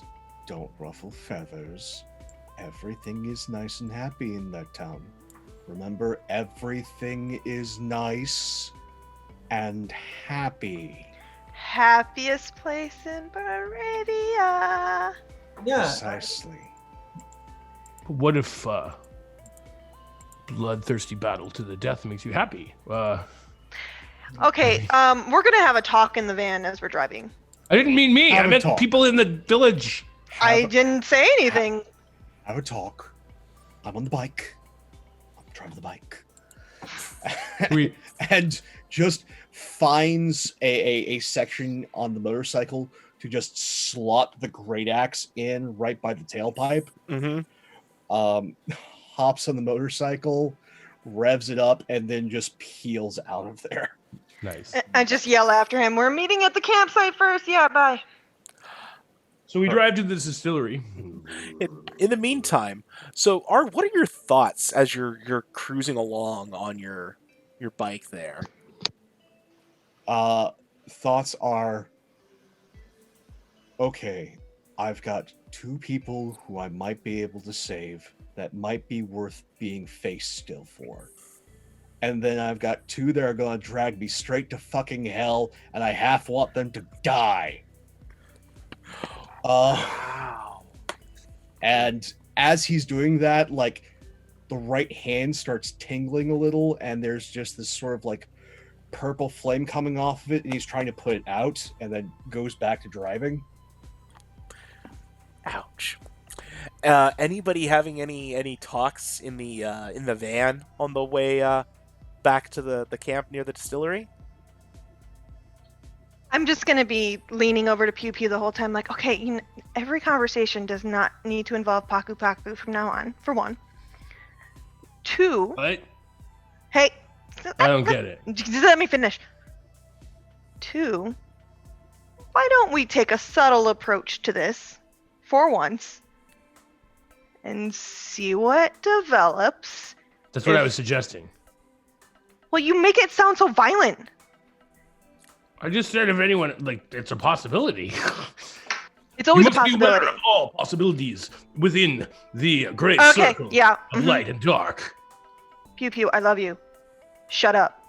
Don't ruffle feathers. Everything is nice and happy in that town. Remember, everything is nice and happy. Happiest place in Baravia. Yeah. Precisely. But what if bloodthirsty battle to the death makes you happy? Okay, we're gonna have a talk in the van as we're driving. I didn't mean me. Have I a meant talk. people in the village. I didn't say anything. Have a talk. I'm on the bike. I'm driving the bike. We- And just finds a section on the motorcycle to just slot the great axe in right by the tailpipe. Mm-hmm. Hops on the motorcycle, revs it up, and then just peels out of there. Nice. I just yell after him. We're meeting at the campsite first. Yeah, bye. So we drive to the distillery. In the meantime, so Art, what are your thoughts as you're cruising along on your bike there? Thoughts are, okay, I've got 2 people who I might be able to save that might be worth being face still for. And then I've got 2 that are going to drag me straight to fucking hell, and I half want them to die. Wow. And as he's doing that, like, the right hand starts tingling a little, and there's just this sort of like purple flame coming off of it, and he's trying to put it out, and then goes back to driving. Ouch. Anybody having any talks in the van on the way back to the camp near the distillery? I'm just gonna be leaning over to Pew Pew the whole time, like, okay, every conversation does not need to involve Paku Paku from now on. For 1, 2. What? Hey, I don't get it. just let me finish. 2. Why don't we take a subtle approach to this for once and see what develops? That's what I was suggesting. Well, you make it sound so violent. I just said if anyone, like, it's a possibility. It's always You a must be aware possibility. of all possibilities within the great Okay, circle yeah. of light and dark. Pew Pew, I love you. Shut up.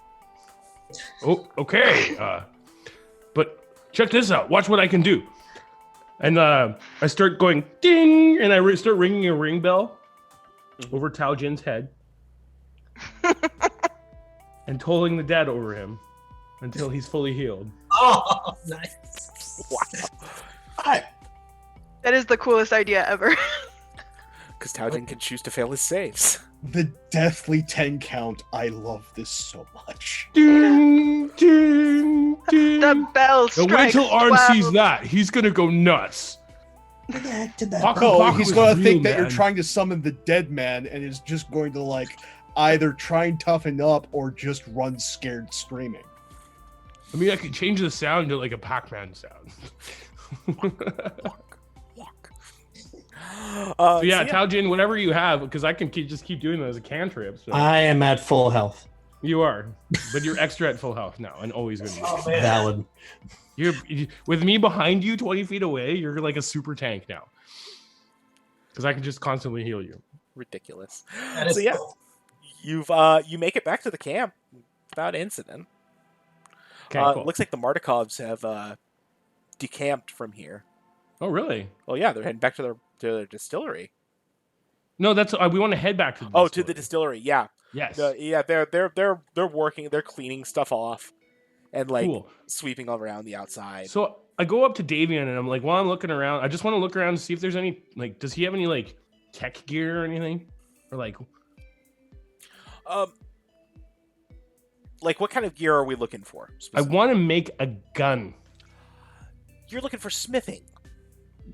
Oh, okay. But check this out. Watch what I can do. And I start going ding, and I start ringing a ring bell over Tao Jin's head, and tolling the dead over him until he's fully healed. Oh, nice. Wow. That is the coolest idea ever. Because Taojin can choose to fail his saves. The deathly 10 count. I love this so much. Ding, ding, ding. The bell Now strikes wait till Arn 12. sees that. He's gonna go nuts. Back to that. Paco No, Paco he's is going to real, think that you're man. trying to summon the dead man and is just going to, like, either try and toughen up or just run scared screaming. I mean, I could change the sound to like a Pac-Man sound. Walk. So yeah, Tao Jin, whatever you have, because I can just keep doing that as a cantrip. So. I am at full health. You are, but you're extra at full health now, and always going to be. Oh, man. Valid. With me behind you, 20 feet away. You're like a super tank now, because I can just constantly heal you. Ridiculous. That is So yeah, cool. you make it back to the camp without incident. Okay, cool. Looks like the Mardikovs have decamped from here. Oh, really? Oh yeah, they're heading back to their distillery. No, that's we want to head back to. Oh, to the distillery. Yeah, Yes. yeah. They're working. They're cleaning stuff off, and like Cool. sweeping around the outside. So I go up to Davian and I'm like, while I'm looking around, I just want to look around and see if there's any like, does he have any like tech gear or anything, or like, Like what kind of gear are we looking for? I specifically? want to make a gun. You're looking for smithing.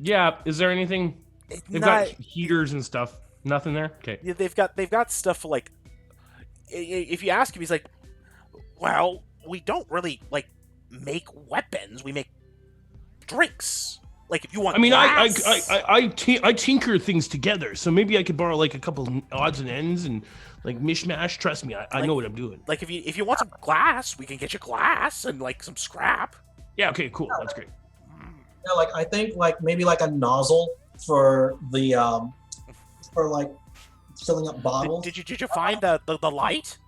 Yeah. Is there anything? They've got heaters and stuff. Nothing there. Okay. Yeah, they've got stuff for like. If you ask him, he's like, "Well, we don't really like make weapons. We make drinks. Like if you want I mean, glass, I tinker things together, so maybe I could borrow like a couple odds and ends and like mishmash. Trust me, I know what I'm doing. like if you want some glass, we can get you glass and like some scrap. Yeah, okay, cool. That's great. Yeah, like I think like maybe like a nozzle for the for like filling up bottles. Did you find the light?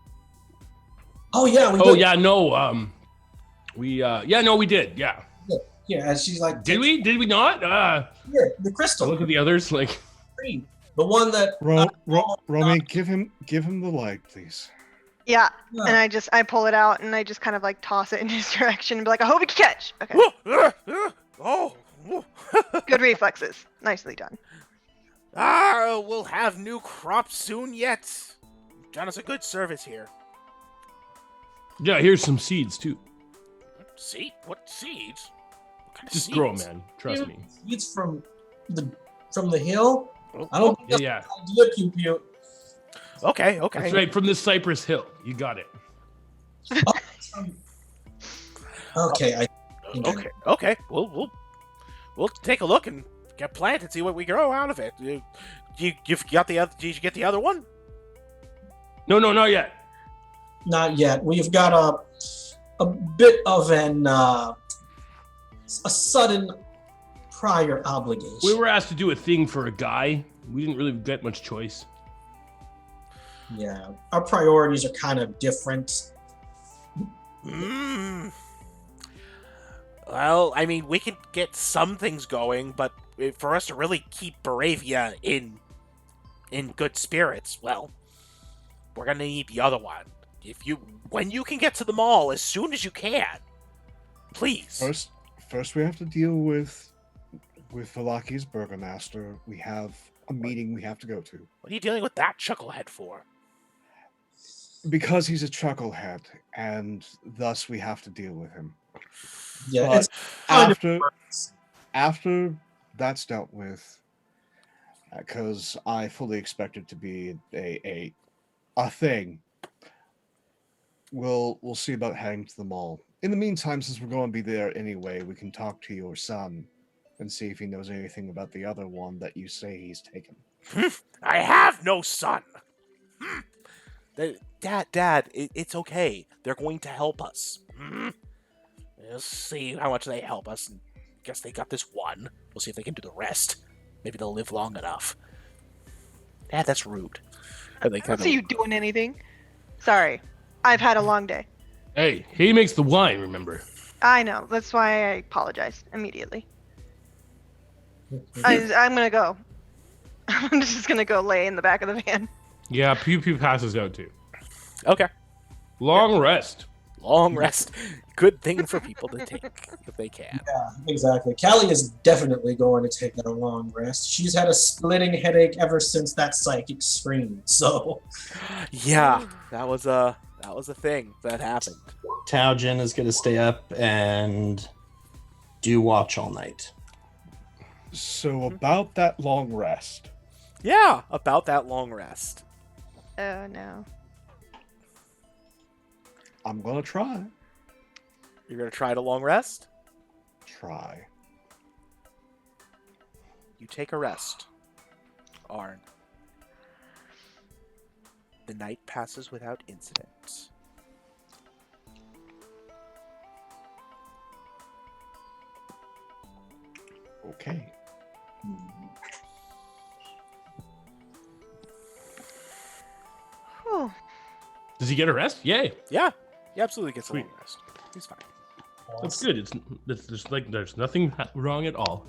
Oh yeah, we Oh did. yeah, no, we did. Yeah, Yeah, and she's like, did we? Did we not? Here, the crystal. Look at the others. Like, green. The one that Romy, give him the light, please. Yeah, Yeah. and I pull it out and I just kind of like toss it in his direction and be like, I hope you can catch. Okay, Oh, good reflexes. Nicely done. we'll have new crops soon yet. Done us a good service here. yeah, here's some seeds too. Seed? What seeds? What kind of Just seeds? grow 'em, man. Trust me. Seeds from the hill. Oh, I don't think Yeah, that's yeah. a good Pew Pew. Okay. That's right. From the Cypress Hill. You got it. Okay, I think Okay. We'll take a look and get planted and see what we grow out of it. You've got the other? Did you get the other one? No, not yet. not yet. We've got a bit of an a sudden prior obligation. We were asked to do a thing for a guy. We didn't really get much choice. Yeah, our priorities are kind of different. Well, I mean, we could get some things going, but for us to really keep Baravia in good spirits, well, we're gonna need the other one. When you can get to the mall as soon as you can, please. First we have to deal with Valaki's burgomaster. We have a meeting we have to go to. What are you dealing with that chucklehead for? Because he's a chucklehead, and thus we have to deal with him. Yeah, But it's kind of after that's dealt with, because I fully expect it to be a thing. We'll see about heading to the mall. In the meantime, since we're going to be there anyway, we can talk to your son and see if he knows anything about the other one that you say he's taken. I have no son. Dad, it's okay. They're going to help us. We'll see how much they help us. And guess they got this one. We'll see if they can do the rest. Maybe they'll live long enough. Dad, that's rude. I don't see you doing anything. Sorry, I've had a long day. Hey, he makes the wine, remember? I know. That's why I apologize immediately. I'm gonna go. I'm just gonna go lay in the back of the van. Yeah, Pew Pew passes out too. Okay. Long rest. Long rest. Good thing for people to take if they can. Yeah, exactly. Callie is definitely going to take a long rest. She's had a splitting headache ever since that psychic scream. So, Yeah, that was a thing that happened. Taojin is going to stay up and do watch all night. So about that long rest. Yeah, about that long rest. Oh no. I'm gonna try. You're gonna try to long rest? Try. You take a rest, Arn. The night passes without incident. Okay. Whew. Does he get a rest? Yay. Yeah, he absolutely gets a Sweet. long rest. He's fine. That's good. There's nothing wrong at all.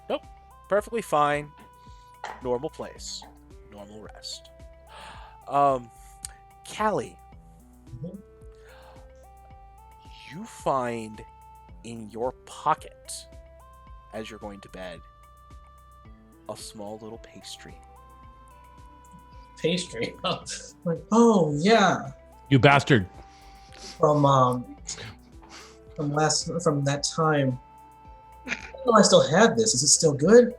Nope, perfectly fine. Normal place, normal rest. Callie, Mhm. you find in your pocket as you're going to bed a small little pastry. pastry. Like, oh yeah, You bastard. from that time. Oh, I still have this. Is it still good?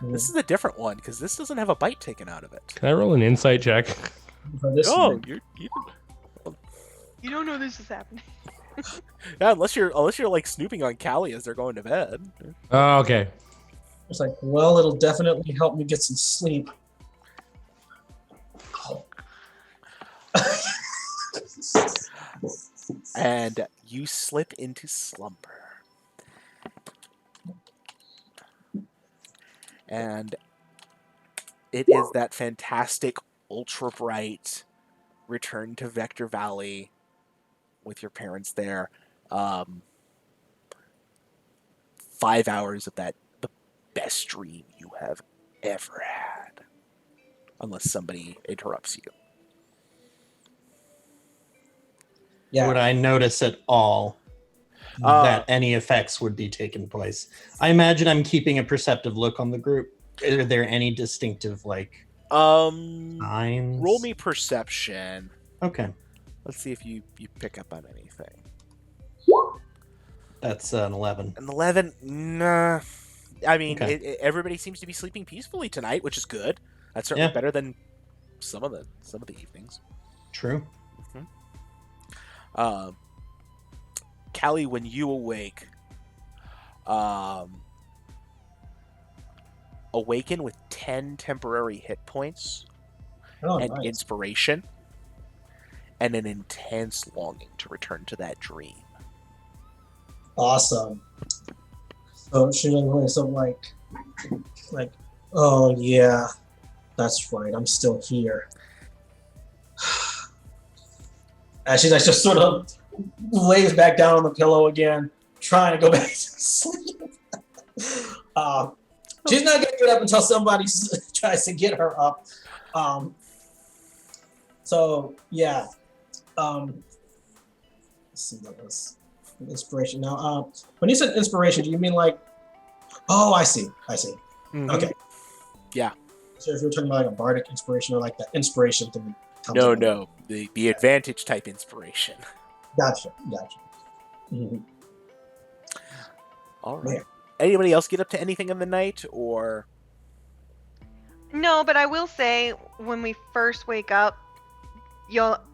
This is a different one because this doesn't have a bite taken out of it. Can I roll an insight check? For this Oh, one. you You don't know this is happening. Yeah, unless you're like snooping on Callie as they're going to bed. Oh, okay. It's like, well, it'll definitely help me get some sleep. And you slip into slumber. And it is that fantastic, ultra bright return to Vector Valley with your parents there. 5 hours of the best dream you have ever had. Unless somebody interrupts you. Yeah. Would I notice at all that any effects would be taking place? I imagine I'm keeping a perceptive look on the group. Are there any distinctive signs? Roll me perception. Okay, Let's see if you pick up on anything. that's an 11. An 11? Nah. I mean, Okay. everybody seems to be sleeping peacefully tonight, which is good. That's certainly Yeah. better than some of the evenings. True. Callie, when you awake, awaken with 10 temporary hit points Oh, and nice. inspiration, and an intense longing to return to that dream. Awesome. So she's like, oh yeah, that's right. I'm still here. And she's like just sort of lays back down on the pillow again, trying to go back to sleep. She's not gonna get up until somebody tries to get her up. So yeah. Let's see what was inspiration now. When you said inspiration, do you mean like? Oh, I see. Mhm. Okay. Yeah. So if you're talking about like a bardic inspiration or like that inspiration thing. No, the advantage type inspiration. Gotcha. Mhm. All right. Yeah. Anybody else get up to anything in the night, or? No, but I will say when we first wake up,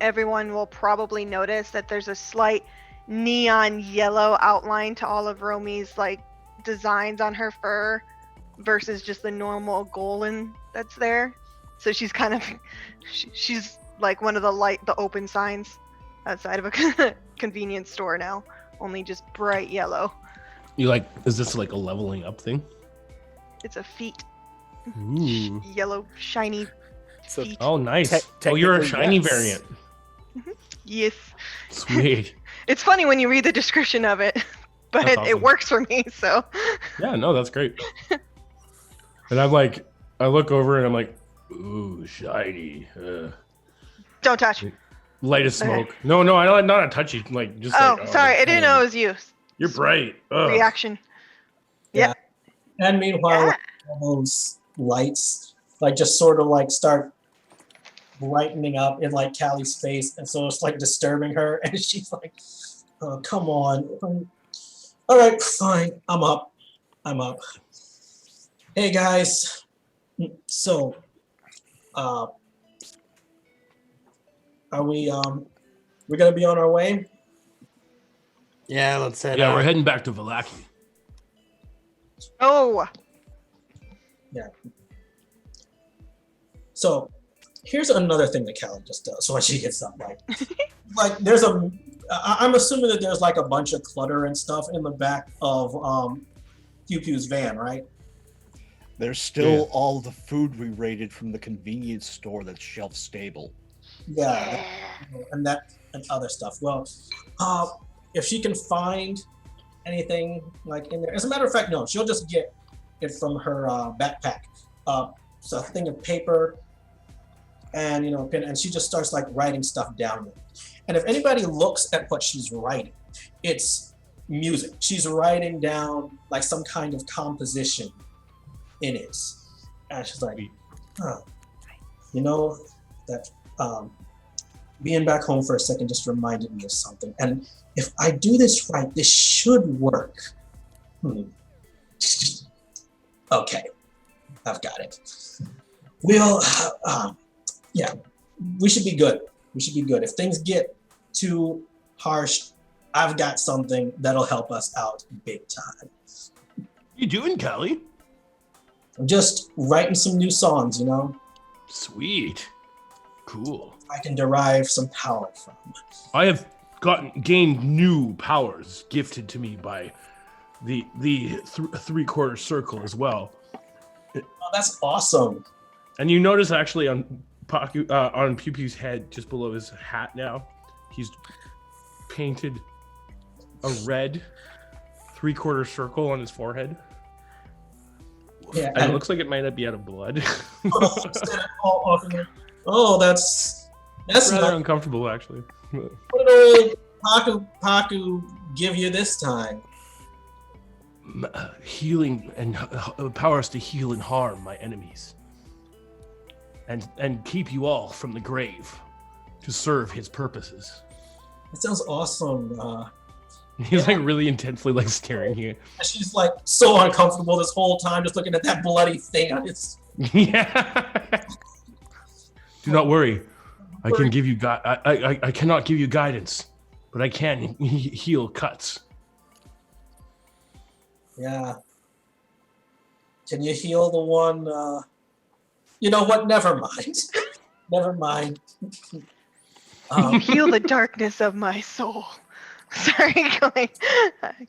everyone will probably notice that there's a slight neon yellow outline to all of Romy's like designs on her fur versus just the normal golden that's there. So she's kind of she's like one of the open signs outside of a convenience store now, only just bright yellow. You like? Is this like a leveling up thing? It's a feet, Ooh. yellow shiny So feet. Oh, nice. Te- Oh, you're a technically, shiny yes. variant. Yes. Sweet. It's funny when you read the description of it, but That's it awesome. works for me, so. Yeah, no, that's great. And I'm like, I look over and I'm like, ooh, shiny. Don't touch. Light as smoke. No, I don't not touch you. Like just. Oh, like, sorry, I didn't know man, it was you. You're bright. Ugh. Reaction. And meanwhile, Yeah. like, all those lights like just sort of like start brightening up in like Callie's face, and so it's like disturbing her, and she's like, "Oh, come on. All right, fine. I'm up. Hey guys. So, are we we're gonna be on our way? Yeah, let's head Yeah, out. we're heading back to Valaki. Oh, So here's another thing that Callie just does when she gets up. Like there's I'm assuming that there's like a bunch of clutter and stuff in the back of Pew Pew's van, right? There's still Yeah. all the food we raided from the convenience store that's shelf stable. Yeah, and other stuff. Well, if she can find anything like in there, as a matter of fact, no, she'll just get it from her backpack. So a thing of paper, and a pen, and she just starts like writing stuff down. And if anybody looks at what she's writing, it's music. She's writing down like some kind of composition in it, and she's like, that being back home for a second just reminded me of something. And if I do this right, this should work. Okay, I've got it. We'll, yeah, we should be good. If things get too harsh, I've got something that'll help us out big time. You doing, Callie? I'm just writing some new songs, you know, Sweet. Cool. I can derive some power from. I have gained new powers gifted to me by the three-quarter circle as well. Oh, that's awesome. And you notice actually on Pew Pew's head, just below his hat now, he's painted a red three-quarter circle on his forehead. Yeah, And it looks like it might not be out of blood. oh, that's rather not, uncomfortable, actually. what did old Paku give you this time? Healing and powers to heal and harm my enemies, and keep you all from the grave, to serve his purposes. That sounds awesome. He's like really intensely like staring at you. She's like so uncomfortable this whole time, just looking at that bloody thing on his. Yeah. Do not worry. I can give you I cannot give you guidance, but I can heal cuts. Yeah. Can you heal the one? You know what? Never mind. Never mind. You heal the darkness of my soul. Sorry, I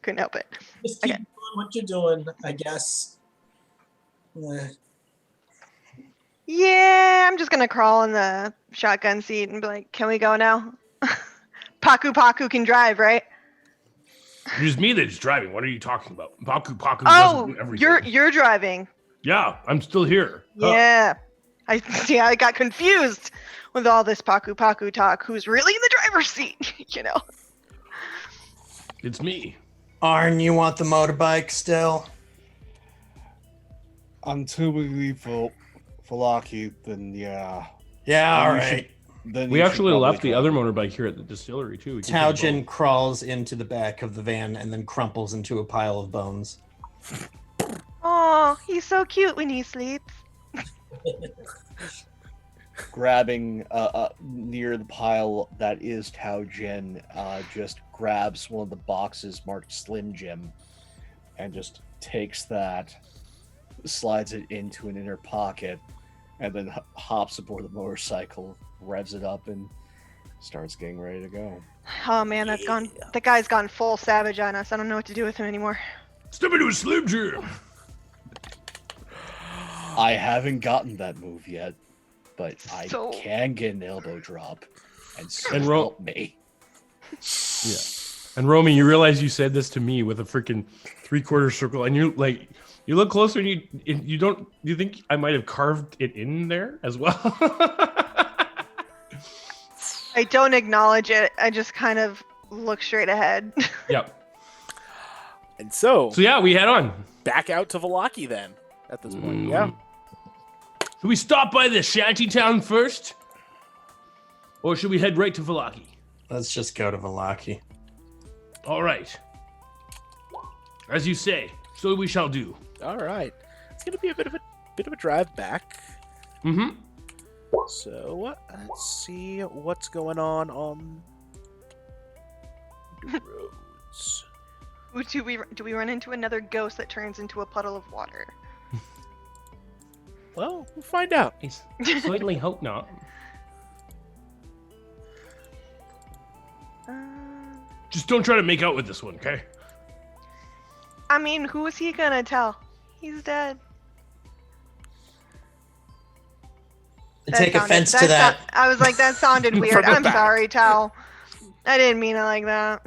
couldn't help it. Just keep Okay. doing what you're doing, I guess. Yeah, I'm just gonna crawl in the shotgun seat and be like, "Can we go now?" Paku can drive, right? It's me that's driving. What are you talking about? Paku Oh, doesn't do everything. you're driving. Yeah, I'm still here. Huh. Yeah. I got confused with all this Paku talk. Who's really in the driver's seat? You know. It's me. Arn, you want the motorbike still? Until we leave for Valaki, then yeah. Yeah, all We right. should- then We you should actually probably left the drive. other motorbike here at the distillery too. We can take Taujin both. crawls into the back of the van and then crumples into a pile of bones. Oh, he's so cute when he sleeps. Grabbing near the pile that is Taujin, just grabs one of the boxes marked Slim Jim and just takes that, slides it into an inner pocket, and then hops aboard the motorcycle, revs it up, and starts getting ready to go. Oh man, that guy's gone full savage on us. I don't know what to do with him anymore. Step into a Slim Jim. I haven't gotten that move yet, but I So- can get an elbow drop, and so And help me. Yeah. And Romy, you realize you said this to me with a freaking three-quarter circle, and you look closer and you think I might have carved it in there as well? I don't acknowledge it. I just kind of look straight ahead. Yep. And so Yeah, we head on. back out to Valaki then. At this point, yeah. Should we stop by the shanty town first? Or should we head right to Valaki? Let's just go to Valaki. All right. As you say, so we shall do. All right. It's gonna be a bit of a drive back. Mm-hmm. So let's see what's going on the roads. Do we run into another ghost that turns into a puddle of water? Well, we'll find out. I certainly hope not. Just don't try to make out with this one, okay? I mean, who is he gonna tell? He's dead. I take offense to that. I was like, that sounded weird. From the I'm back. sorry, Tal. I didn't mean it like that.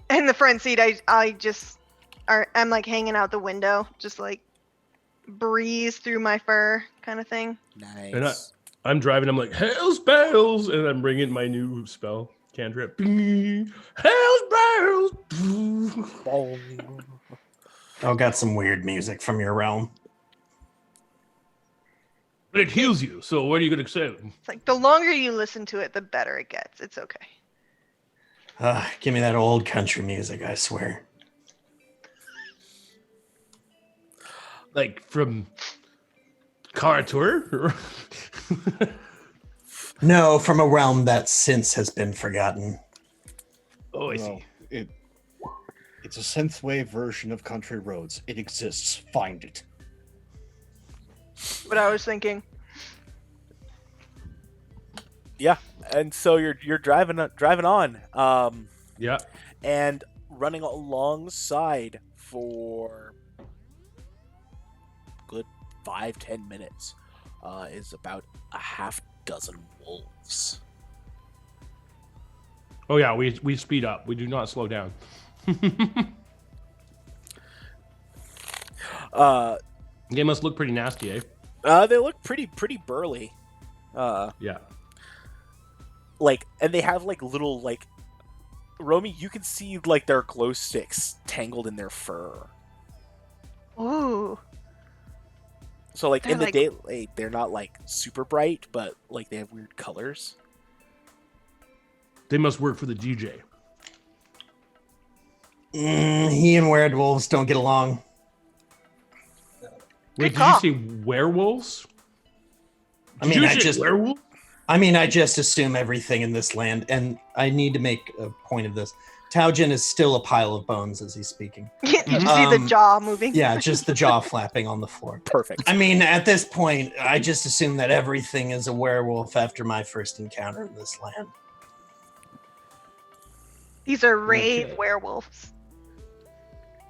In the front seat, I'm like hanging out the window, just like breeze through my fur kind of thing. Nice. I'm driving, I'm like, Hell's bells! And I'm bringing my new spell, cantrip. Hell's bells! Oh, got some weird music from your realm. But it heals you, so what are you going to say? It's like the longer you listen to it, the better it gets. It's okay. Give me that old country music, I swear. Like from Car Tour? No, from a realm that since has been forgotten. Oh, I Well, see. It's a synthwave version of Country Roads. It exists. Find it. What I was thinking. Yeah, and so you're driving on, Yeah. and running alongside for good 5-10 minutes is about a half dozen wolves. Oh yeah, we speed up. We do not slow down. They must look pretty nasty, eh? They look pretty burly. Yeah. And they have little Romy, you can see their glow sticks tangled in their fur. Ooh. So They're in the daylight, they're not super bright, but they have weird colors. They must work for the DJ. He and werewolves don't get along. Wait, Good call. did you say werewolves? I mean, werewolf? I just assume everything in this land, and I need to make a point of this. Taujin is still a pile of bones as he's speaking. Did you see the jaw moving? Yeah, just the jaw flapping on the floor. Perfect. I mean, at this point, I just assume that everything is a werewolf after my first encounter in this land. These are rave Okay. werewolves.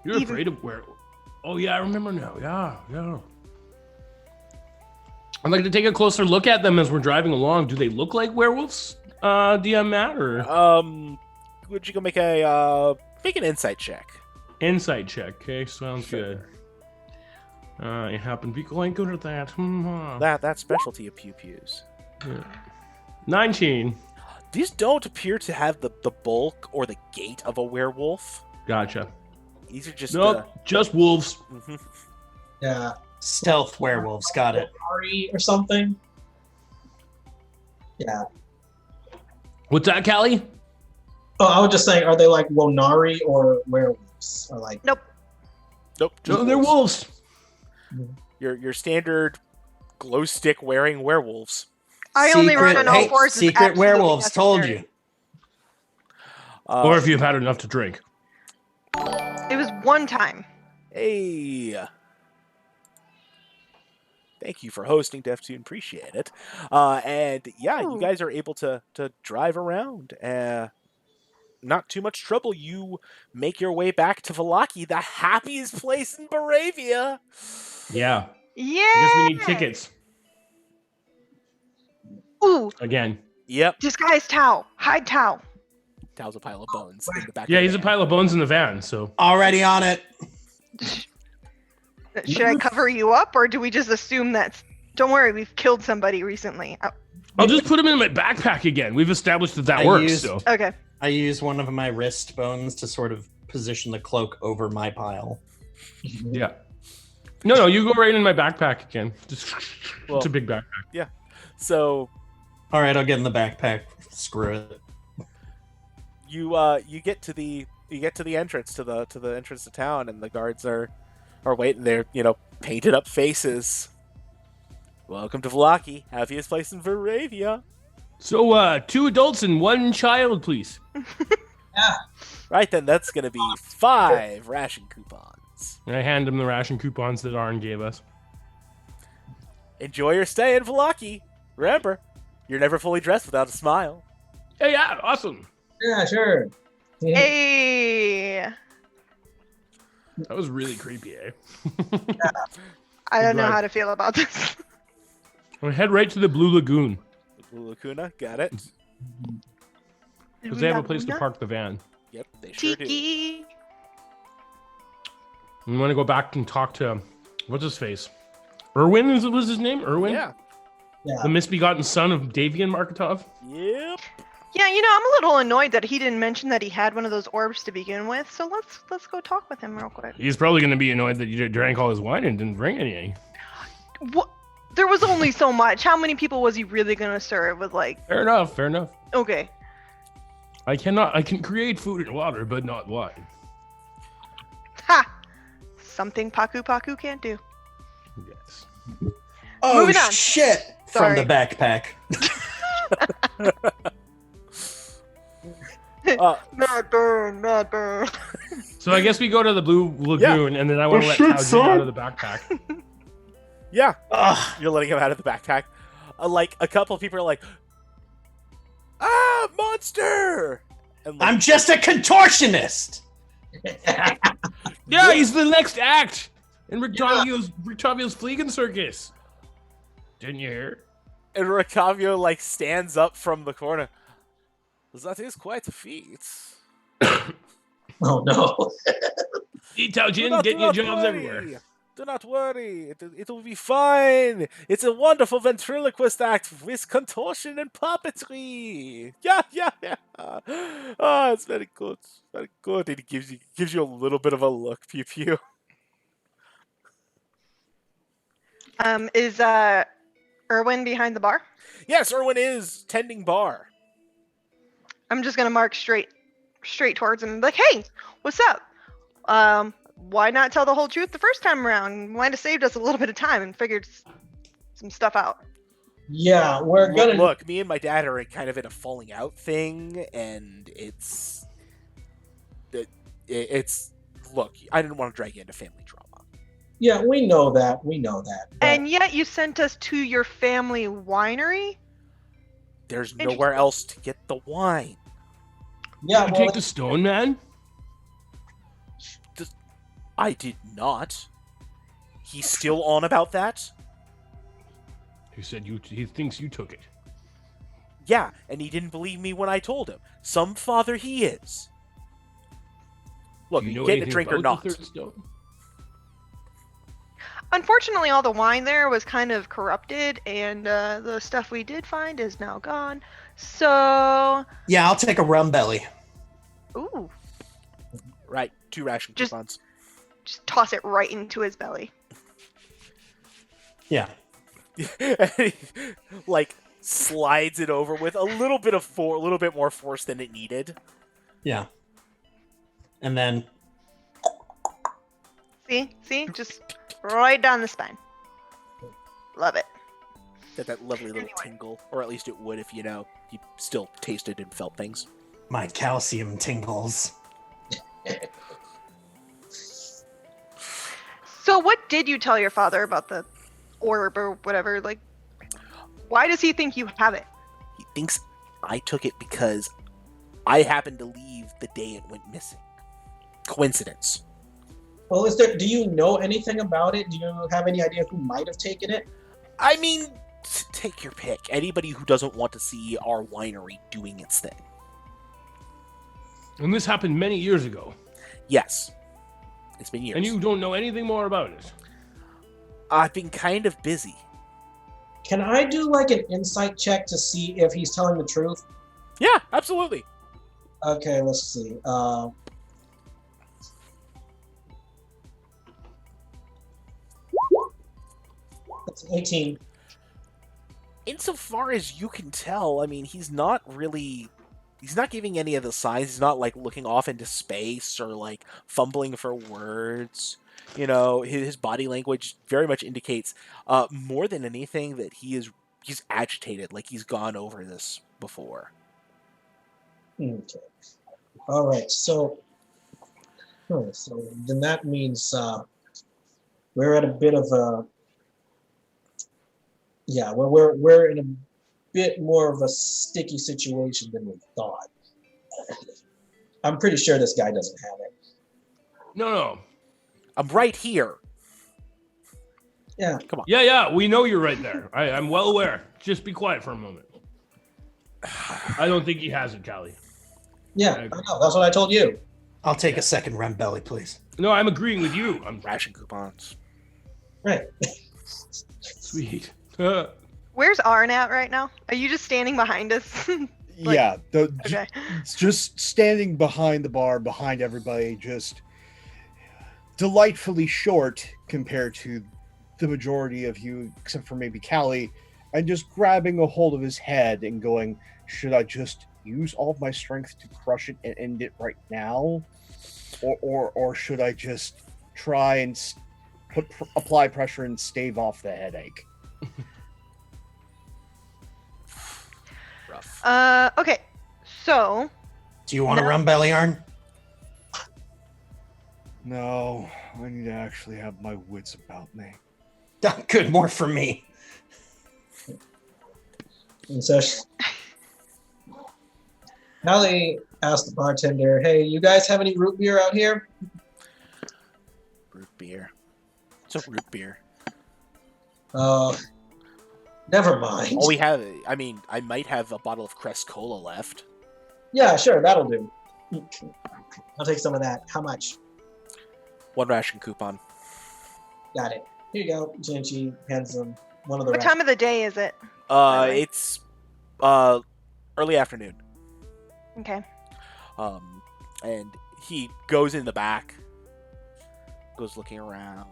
You're Even- afraid of werewolves. Oh yeah, I remember now. Yeah. I'd like to take a closer look at them as we're driving along. Do they look like werewolves? DM Matt, or Would you go make an insight check? insight check? Okay, sounds Sure. good. I happen to be quite good at that. That specialty of pew pews. 19. These don't appear to have the bulk or the gait of a werewolf. Gotcha. These are just Nope, just wolves. mhm. Yeah. Stealth werewolves, got it. Ari or something. Yeah. What's that, Callie? Oh, I was just saying, are they like Wonari or werewolves? Or like Nope. Nope. just No, they're wolves. Your standard glow stick wearing werewolves. I only run on all fours. It's Secret absolutely werewolves, told necessary. you. Or if you've had enough to drink. It was one time. Hey. Thank you for hosting, Deftune. Appreciate it. And yeah, you Ooh. guys are able to drive around. Not too much trouble. You make your way back to Vallaki, the happiest place in Baravia. Yeah. Yeah. I guess we need tickets. Ooh, Again. Yep. disguise Tao. Hide Tao. Tao's a pile of bones in the back. Yeah, of he's the a van. pile of bones in the van, so. Already on it. Should I cover you up, or do we just assume that's? Don't worry, we've killed somebody recently. Oh, I'll just put him in my backpack again. We've established that I works, used- so. okay. I use one of my wrist bones to sort of position the cloak over my pile. Yeah. No, you go right in my backpack again. Just, Well- it's a big backpack. So All right, I'll get in the backpack. Screw it. you get to the entrance to the entrance to town, and the guards are waiting there. Painted up faces. Welcome to Vallaki, happiest place in Varavia. So, 2 adults and 1 child, please. Right then, that's gonna be 5 ration coupons. And I hand him the ration coupons that Arn gave us. Enjoy your stay in Vallaki. Remember, you're never fully dressed without a smile. Hey, yeah, awesome. yeah, sure. Yeah. Hey. That was really creepy, eh? I don't know Right. how to feel about this. We'll head right to the Blue Lagoon, Blue Lacuna, got it. because they have a place to park the van. Yep, they sure do. Tiki. We want to go back and talk to, what's his face? Erwin was his name? Erwin? Yeah. The misbegotten son of Davian Marketov? Yep. Yeah, I'm a little annoyed that he didn't mention that he had one of those orbs to begin with. So let's go talk with him real quick. He's probably going to be annoyed that you drank all his wine and didn't bring any. What? There was only so much. How many people was he really gonna serve? With Fair enough, fair enough. okay. I can create food and water, but not wine. Ha! Something Paku Paku can't do. Yes. Oh, Moving on. shit! Sorry. From the backpack. Not burn, not burn. So I guess we go to the Blue Lagoon, and then I want to let shit, Tao Jin son. out of the backpack. Yeah, Ugh. you're letting him out of the backpack. Like a couple of people are like, "Ah, monster!" And like, I'm just a contortionist. Yeah, he's the next act in Rictavio's Fleegan Circus. Didn't you hear? and Rictavio like stands up from the corner. That is quite a feat. Oh no. Tao Jin, getting your jobs everywhere. Do not worry. It will be fine. It's a wonderful ventriloquist act with contortion and puppetry. Yeah. Oh, it's very good. Very good. And he gives you a little bit of a look, Pew Pew. Is Erwin behind the bar? Yes, Erwin is tending bar. I'm just gonna mark straight towards him. Like, hey, what's up? Why not tell the whole truth the first time around? Might have saved us a little bit of time and figured some stuff out. Yeah, we're gonna Look, me and my dad are kind of in a falling out thing, and it's look, I didn't want to drag you into family drama. Yeah, we know that. We know that. But And yet you sent us to your family winery? There's nowhere else to get the wine. yeah, You well, take the stone, man? I did not. He's still on about that? He said he thinks you took it. Yeah, and he didn't believe me when I told him. Some father he is. Look, Do you know get a anything drink or about not. the third stone? Unfortunately, all the wine there was kind of corrupted, and the stuff we did find is now gone. So, Yeah, I'll take a rum belly. ooh, Right, 2 ration Just- coupons. just toss it right into his belly. Yeah. And he, like, slides it over with a little bit more force than it needed. Yeah. And then See, just right down the spine. Love it. Get that lovely little Anyway. tingle, or at least it would if you still tasted and felt things. my calcium tingles. So, what did you tell your father about the orb or whatever? Like, why does he think you have it? He thinks I took it because I happened to leave the day it went missing. Coincidence. well, do you know anything about it? Do you have any idea who might have taken it? I mean, take your pick. Anybody who doesn't want to see our winery doing its thing. And this happened many years ago. Yes. It's been years. And you don't know anything more about it. I've been kind of busy. Can I do like an insight check to see if he's telling the truth? Yeah, absolutely. Okay, let's see. That's 18. Insofar as you can tell, I mean, he's not giving any of the signs. He's not like looking off into space or like fumbling for words. You know, his body language very much indicates more than anything that he's agitated, like he's gone over this before. Okay. All right. So then that means we're at a bit of a we're in a bit more of a sticky situation than we thought. I'm pretty sure this guy doesn't have it. No. I'm right here. Yeah. Come on. Yeah, we know you're right there. I'm well aware. Just be quiet for a moment. I don't think he has it, Callie. Yeah, I know. That's what I told you. I'll take a second rum belly, please. No, I'm agreeing with you. I'm Ration coupons. Right. sweet. Where's Arn at right now? Are you just standing behind us? Like- Yeah, Okay. just standing behind the bar, behind everybody, just delightfully short compared to the majority of you, except for maybe Callie, and just grabbing a hold of his head and going, should I just use all of my strength to crush it and end it right now? Or should I just try and apply pressure and stave off the headache? stuff. Okay. So, Do you want to No. run, Bellyarn? No, I need to actually have my wits about me. Good, more for me. And so Callie asked the bartender, "Hey, you guys have any root beer out here?" Root beer. It's a root beer. Never mind. All we have, I mean, I might have a bottle of Crest Cola left. Yeah, sure, that'll do. I'll take some of that. How much? 1 ration coupon. Got it. Here you go. Jinchi hands him one of the what time of the day is it? Really? It's early afternoon. Okay. And he goes in the back, goes looking around.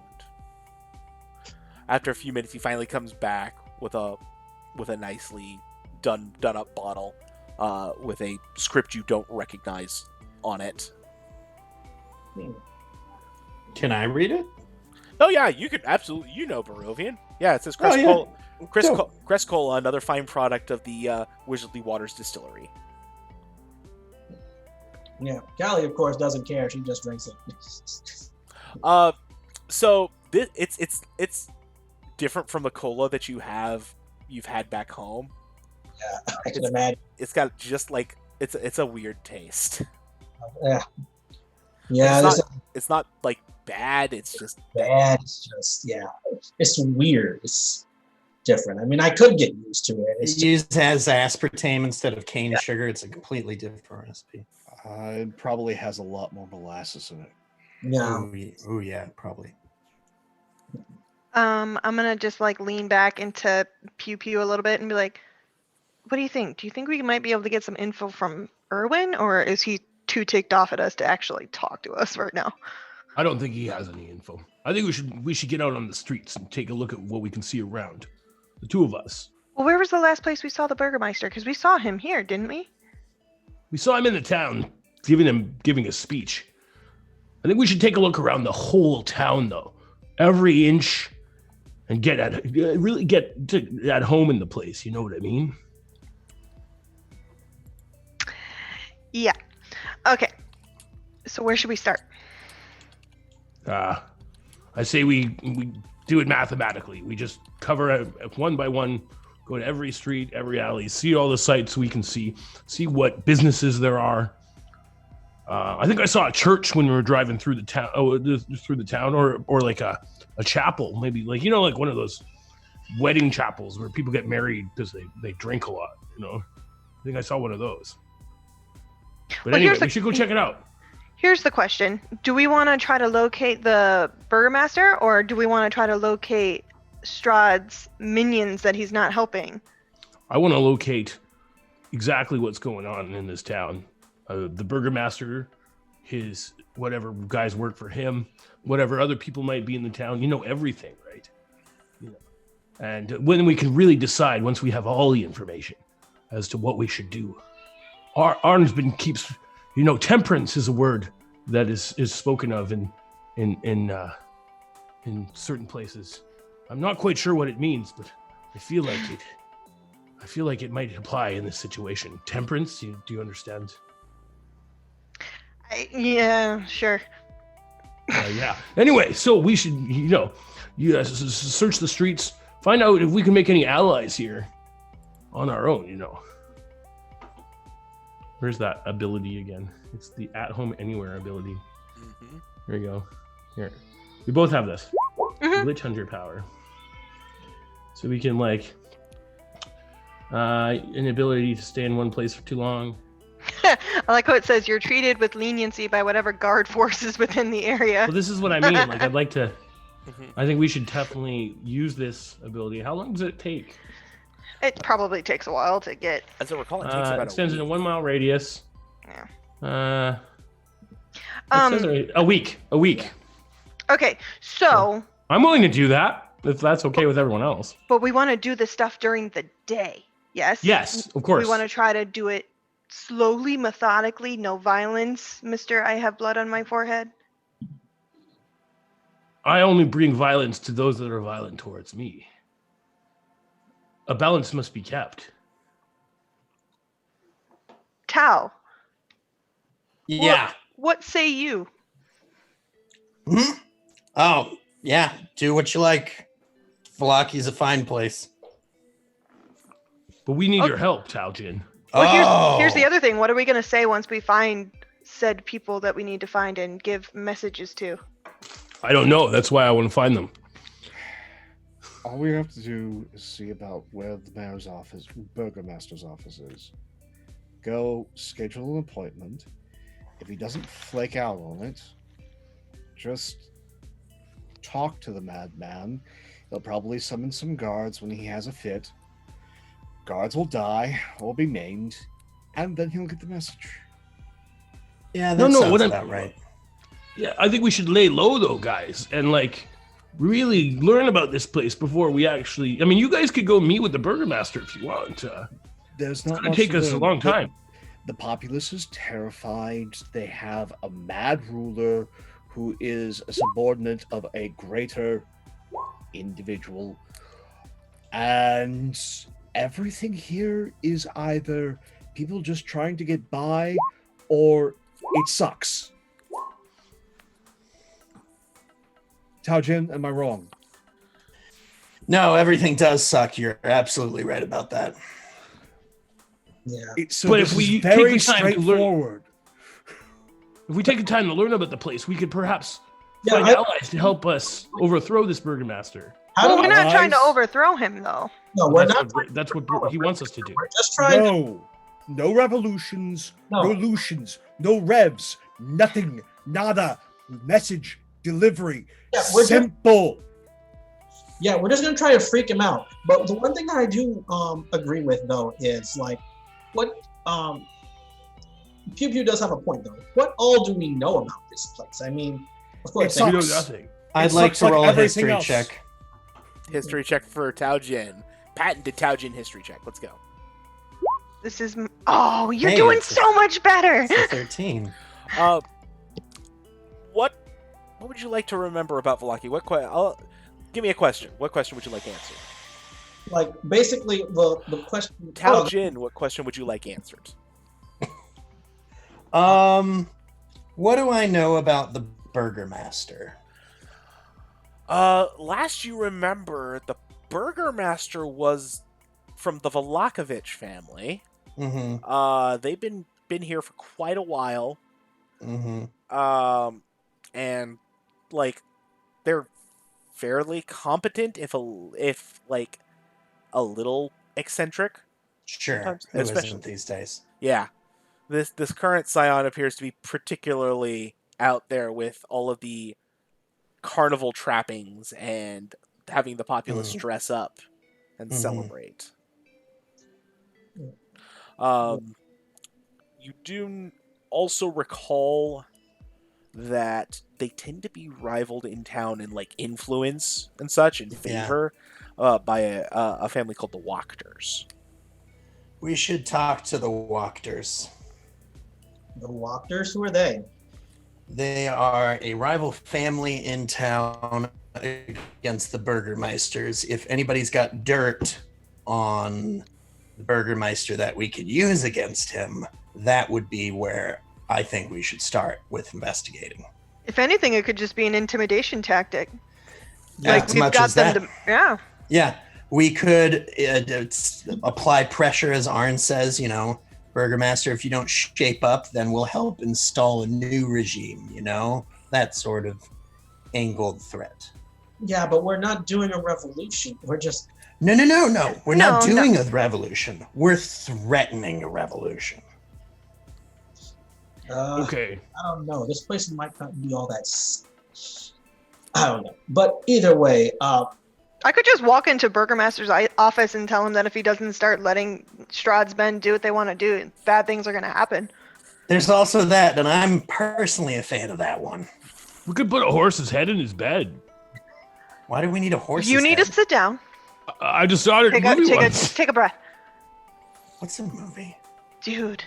After a few minutes, he finally comes back with a nicely done up bottle, with a script you don't recognize on it. Can I read it? Oh yeah, you could absolutely, Barovian. Yeah, it says Crest yeah. Cola. Dope. Crest Cola, another fine product of the Wizardly Waters distillery. Yeah, Callie, of course, doesn't care. She just drinks it. So it's different from the cola that you've had back home. Yeah, I can imagine. It's got just like it's a weird taste. Yeah. Yeah, It's not like bad. It's just bad. It's just, yeah. It's weird. It's different. I mean, I could get used to it. It's It used as aspartame instead of cane sugar. It's a completely different recipe. It probably has a lot more molasses in it. yeah. Oh yeah, probably. I'm gonna just like lean back into Pew Pew a little bit and be like, "What do you think? Do you think we might be able to get some info from Erwin, or is he too ticked off at us to actually talk to us right now?" I don't think he has any info. I think we should get out on the streets and take a look at what we can see around. The two of us. Well, where was the last place we saw the Burgermeister? Because we saw him here, didn't we? We saw him in the town giving a speech. I think we should take a look around the whole town, though, every inch, and really get at home in the place. You know what I mean? Yeah. Okay. So where should we start? I say we do it mathematically. We just cover it one by one, go to every street, every alley, see all the sights we can see what businesses there are. I think I saw a church when we were driving through the town. Or like a chapel, maybe like like one of those wedding chapels where people get married because they drink a lot. I think I saw one of those. But anyway, we should go check it out. Here's the question. Do we want to try to locate the Burgermaster, or do we want to try to locate Strahd's minions that he's not helping? I want to locate exactly what's going on in this town. The Burgermaster, his whatever guys work for him, whatever other people might be in the town. Everything, right? And when we can really decide, once we have all the information as to what we should do. Arnsman keeps, temperance is a word that is spoken of in certain places. I'm not quite sure what it means, but I feel like it might apply in this situation. Temperance, do you understand? Yeah, sure. Yeah. Anyway, so we should, search the streets, find out if we can make any allies here on our own, Where's that ability again? It's the at-home anywhere ability. Mm-hmm. Here you go. Here. We both have this. Mhm. Glitch Hunter power. So we can an ability to stay in one place for too long. I like how it says you're treated with leniency by whatever guard forces within the area. Well, this is what I mean. I'd like to. Mm-hmm. I think we should definitely use this ability. How long does it take? It probably takes a while to get. As I recall, it takes about extends a in a week. 1 mile radius. Yeah. It says a week. A week. Okay, so. I'm willing to do that if that's okay with everyone else. But we want to do this stuff during the day. Yes. Yes, of course. We want to try to do it slowly, methodically, no violence, Mr. I have blood on my forehead. I only bring violence to those that are violent towards me. A balance must be kept. Tao, Yeah. what say you? Hmm? Oh, yeah. Do what you like. Valaki's a fine place. But we need Oh. your help, Taojin. Well, here's Oh. the other thing. What are we gonna say once we find said people that we need to find and give messages to? I don't know. That's why I want to find them. All we have to do is see about where the mayor's office, burgomaster's office is. Go schedule an appointment. If he doesn't flake out on it, just talk to the madman. He'll probably summon some guards when he has a fit. Guards will die or be maimed, and then he'll get the message. Yeah, No, that no, sounds what about right. Yeah, I think we should lay low though, guys, and like really learn about this place before we actually. I mean, you guys could go meet with the burgomaster if you want. There's It's not gonna much take to us a do. long time. The populace is terrified. They have a mad ruler who is a subordinate of a greater individual. And everything here is either people just trying to get by or it sucks. Taojin, am I wrong? No, everything does suck. You're absolutely right about that. Yeah. So But this if we is take very the time to learn- straightforward. If we take the time to learn about the place, we could perhaps Yeah, find I- allies to help us overthrow this burgomaster. How Well, do we're we, not trying to Allies? overthrow him, though. no, we're That's not. what he wants us to do. We're just trying to. No revolutions, No. no lutions, no revs, nothing, nada. Message delivery, Yeah, we're just- simple. Yeah, we're just gonna try to freak him out. But the one thing I do agree with though is like, what Pew Pew does have a point though. What all do we know about this place? I mean, of course, It they- We know sucks. nothing. I'd It like sucks to like roll a everything history else. check. History check for Taojin. Patented Taojin history check. Let's go. This is. Oh, you're Hey, doing it's a- so much better. It's a 13. What would you like to remember about Valaki? Give me a question. What question would you like answered? like basically the question. Taojin, what question would you like answered? What do I know about the burgomaster? Last you remember, the burgomaster was from the Valakovich family. Mm-hmm. They've been here for quite a while. Mm-hmm. And like they're fairly competent, if like a little eccentric. Sure. Sometimes, Who especially- isn't these days? Yeah, this current scion appears to be particularly out there with all of the carnival trappings and having the populace dress up and Mhm. celebrate. You do also recall that they tend to be rivaled in town in like influence and such, in favor, by a family called the Wachters. We should talk to the Wachters. The Wachters, who are they? They are a rival family in town against the Burgermeisters. If anybody's got dirt on the Burgermeister that we could use against him, that would be where I think we should start with investigating. If anything, it could just be an intimidation tactic. As we've much got as them that. to. Yeah. Yeah, we could apply pressure, as Arn says, you know, Burgermaster, if you don't shape up, then we'll help install a new regime, you know, that sort of angled threat. Yeah, but we're not doing a revolution. We're just. No. We're not No, doing a revolution. We're threatening a revolution. Okay. I don't know. This place might not be all that. I don't know. But either way, I could just walk into Burgermaster's office and tell him that if he doesn't start letting Strahd's men do what they want to do, bad things are going to happen. There's also that, and I'm personally a fan of that one. We could put a horse's head in his bed. Why do we need a horse? You need to sit down. I just saw it in a movie once. Take a breath. What's a movie? Dude,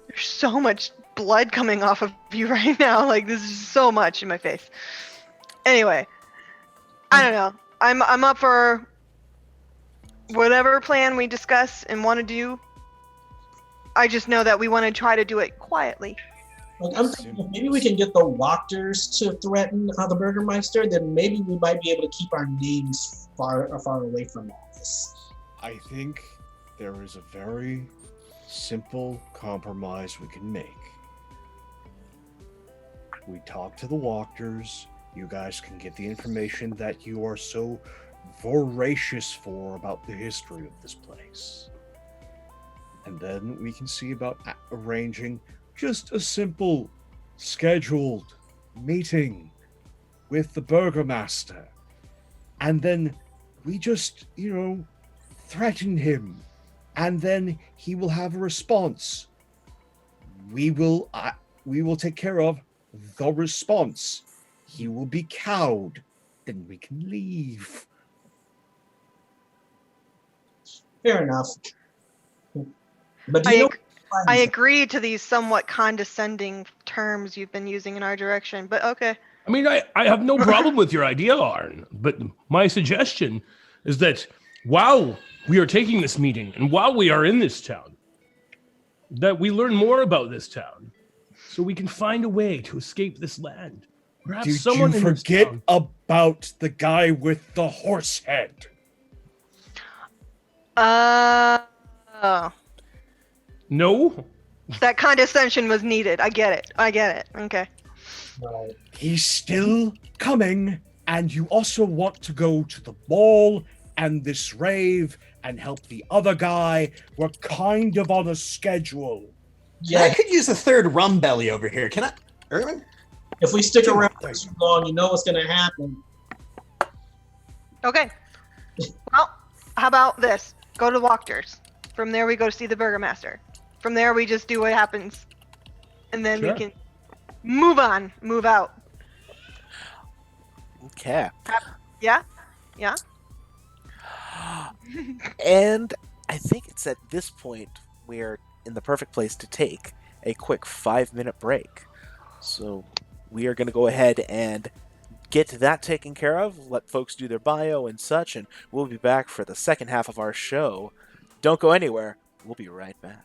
there's so much blood coming off of you right now. Like, this is so much in my face. Anyway, I don't know. I'm up for whatever plan we discuss and want to do. I just know that we want to try to do it quietly. Like, I'm thinking if maybe we can get the Wachters to threaten the Burgermeister, then maybe we might be able to keep our names far away from all this. I think there is a very simple compromise we can make. We talk to the Wachters. You guys can get the information that you are so voracious for about the history of this place. And then we can see about arranging just a simple scheduled meeting with the Burgomaster. And then we just, threaten him. And then he will have a response. We will take care of the response. He will be cowed. Then we can leave. Fair enough. But do you know I agree to these somewhat condescending terms you've been using in our direction, but okay. I mean, I have no problem with your idea, Arn, but my suggestion is that while we are taking this meeting and while we are in this town, that we learn more about this town so we can find a way to escape this land. Perhaps Did someone you in this forget town... about the guy with the horse head? No? That condescension was needed. I get it. Okay. He's still coming, and you also want to go to the ball and this rave and help the other guy. We're kind of on a schedule. Yeah, I could use a third rum belly over here. Can I, Erwin? if we stick around for too long, you know what's going to happen. Okay. Well, how about this? Go to Wachters. From there, we go to see the Burgomaster. From there, we just do what happens. And then Sure. we can move on, move out. Okay. Yeah? Yeah? And I think it's at this point we're in the perfect place to take a quick 5-minute break. So we are going to go ahead and get that taken care of, let folks do their bio and such, and we'll be back for the second half of our show. Don't go anywhere. We'll be right back.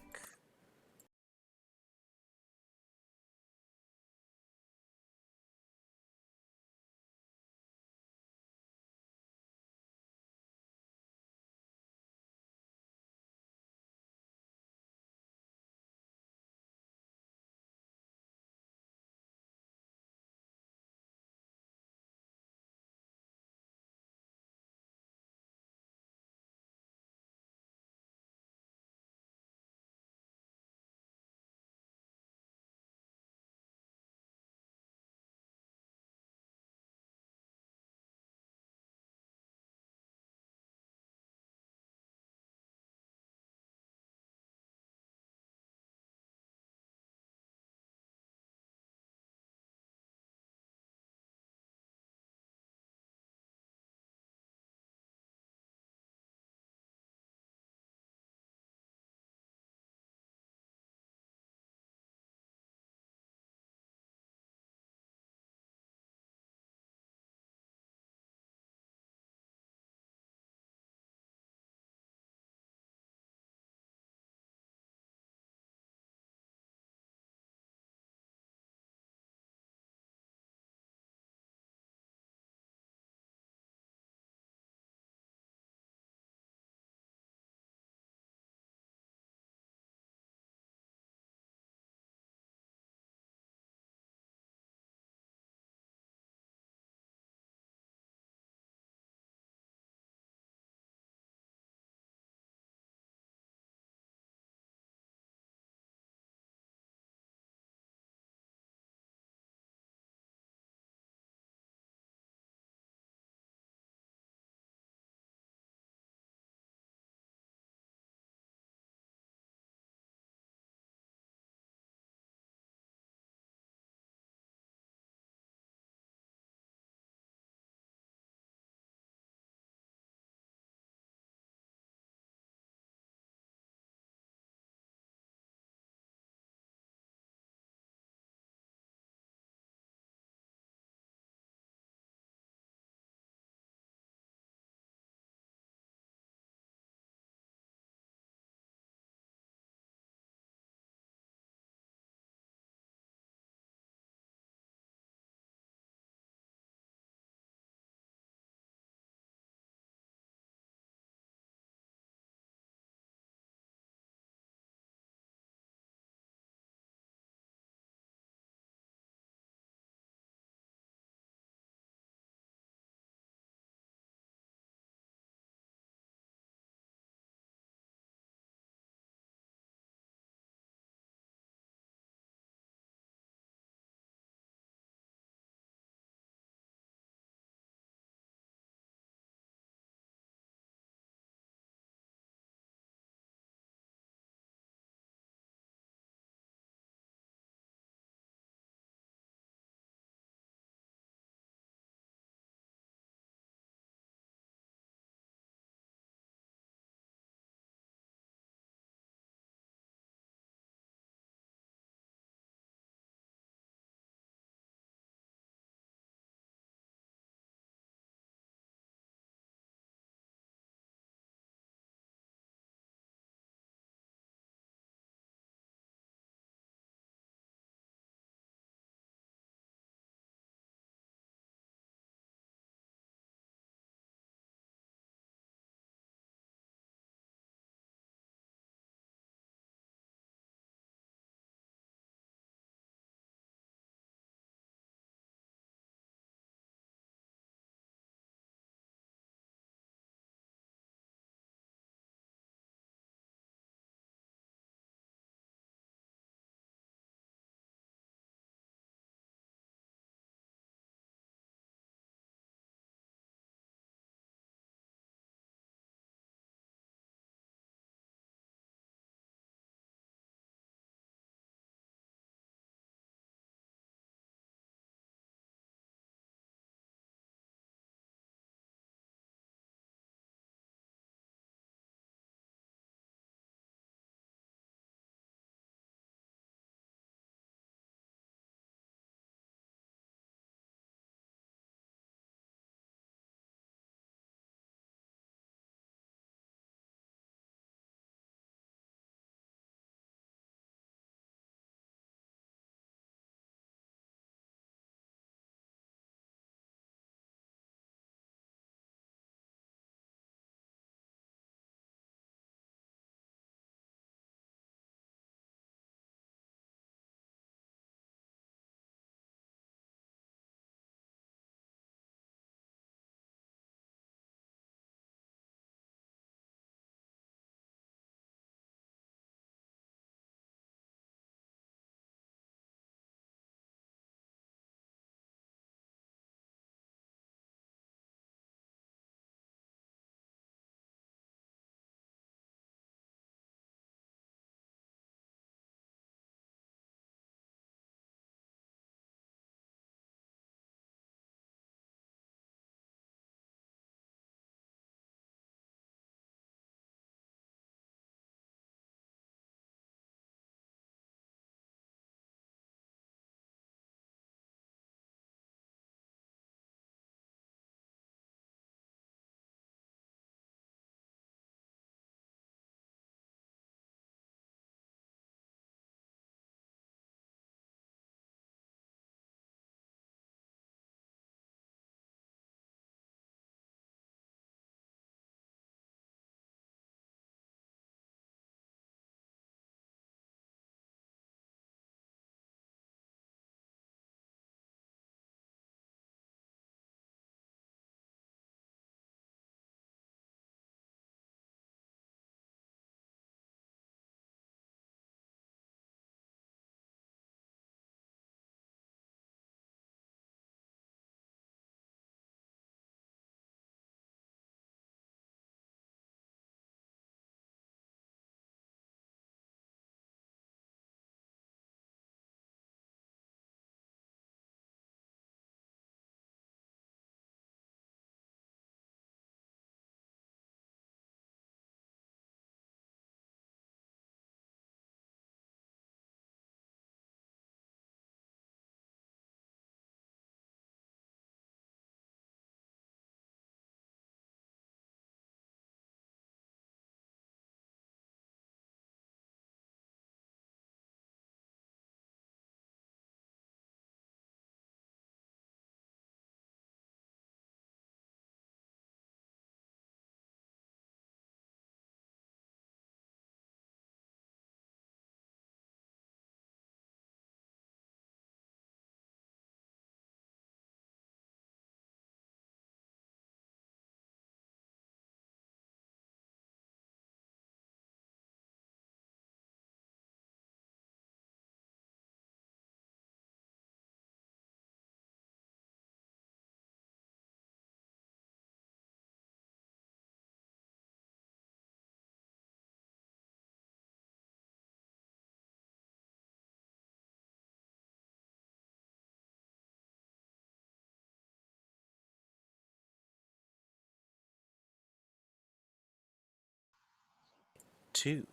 2.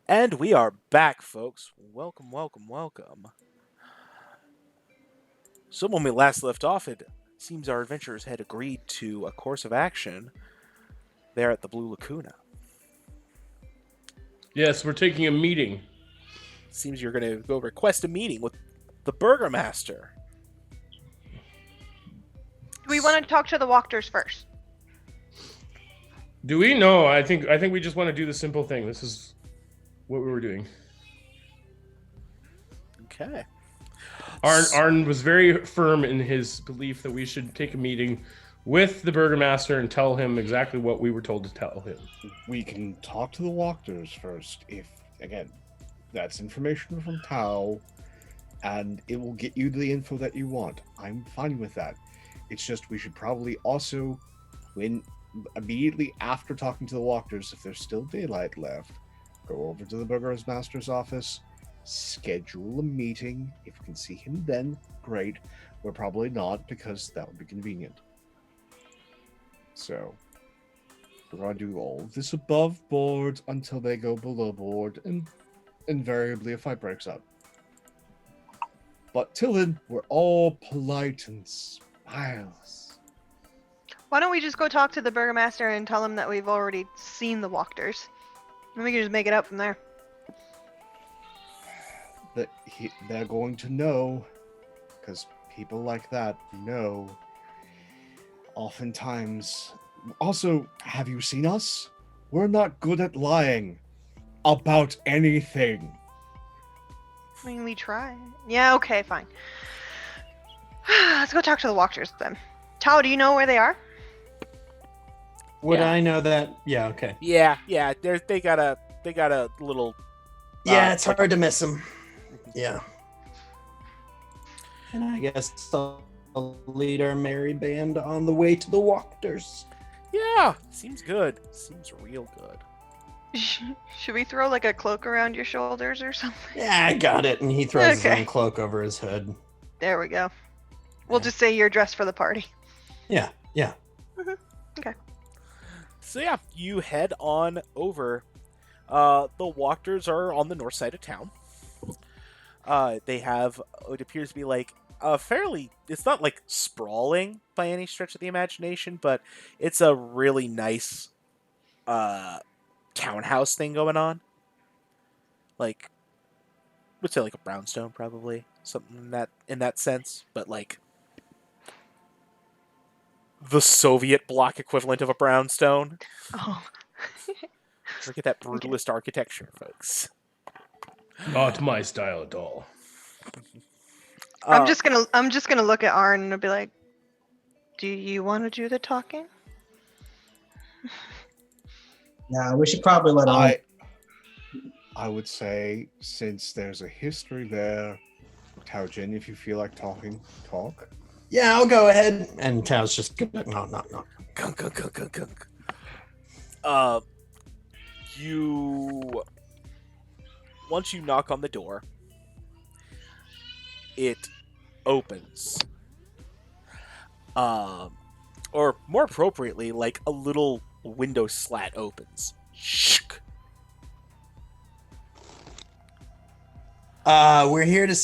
And we are back, folks. Welcome, welcome, welcome. So when we last left off, it seems our adventurers had agreed to a course of action there at the Blue Lacuna. Yes, we're taking a meeting. Seems you're going to go request a meeting with the Burgermaster. Do we want to talk to the walkers first? Do we? No, I think we just want to do the simple thing. This is what we were doing. Okay. Arn was very firm in his belief that we should take a meeting with the Burgermaster and tell him exactly what we were told to tell him. We can talk to the walkers first if, again, that's information from Tao, and it will get you the info that you want. I'm fine with that. It's just we should probably also, when immediately after talking to the walkers, if there's still daylight left, go over to the Burgermaster's office, schedule a meeting. If we can see him then, great. We're probably not, because that would be convenient. So, we're going to do all of this above board until they go below board, and invariably a fight breaks out. But till then, we're all polite and smiles. Why don't we just go talk to the Burgermaster and tell him that we've already seen the walkers? And we can just make it up from there. They're going to know, because people like that know. Oftentimes. Also, have you seen us? We're not good at lying about anything. I mean, we try. Yeah, okay, fine. Let's go talk to the walkers then. Tao, do you know where they are? Would Yeah. I know that? Yeah, okay. Yeah. They got a little. Yeah, it's hard to miss them. Yeah. And I guess I'll lead our merry band on the way to the walkers. Yeah, seems good. Seems real good. Should we throw like a cloak around your shoulders or something? Yeah, I got it. And he throws his Okay. own cloak over his hood. There we go. We'll just say you're dressed for the party. Yeah. So yeah, you head on over. The walkers are on the north side of town. They have what appears to be like a fairly. It's not like sprawling by any stretch of the imagination, but it's a really nice townhouse thing going on. Like, would say like a brownstone, probably something in that sense, but like the Soviet bloc equivalent of a brownstone. Oh. Look at that brutalist architecture, folks. Not my style at all. I'm just gonna look at Arn and be like, "Do you want to do the talking?" Yeah, we should probably let on. I would say, since there's a history there, Taojin, if you feel like talking, talk. Yeah, I'll go ahead. And Tao's just gonna no. Gunk, gunk, gunk, gunk, gunk. You once you knock on the door, it opens. Or more appropriately, like a little window slat opens. Shk. We're here to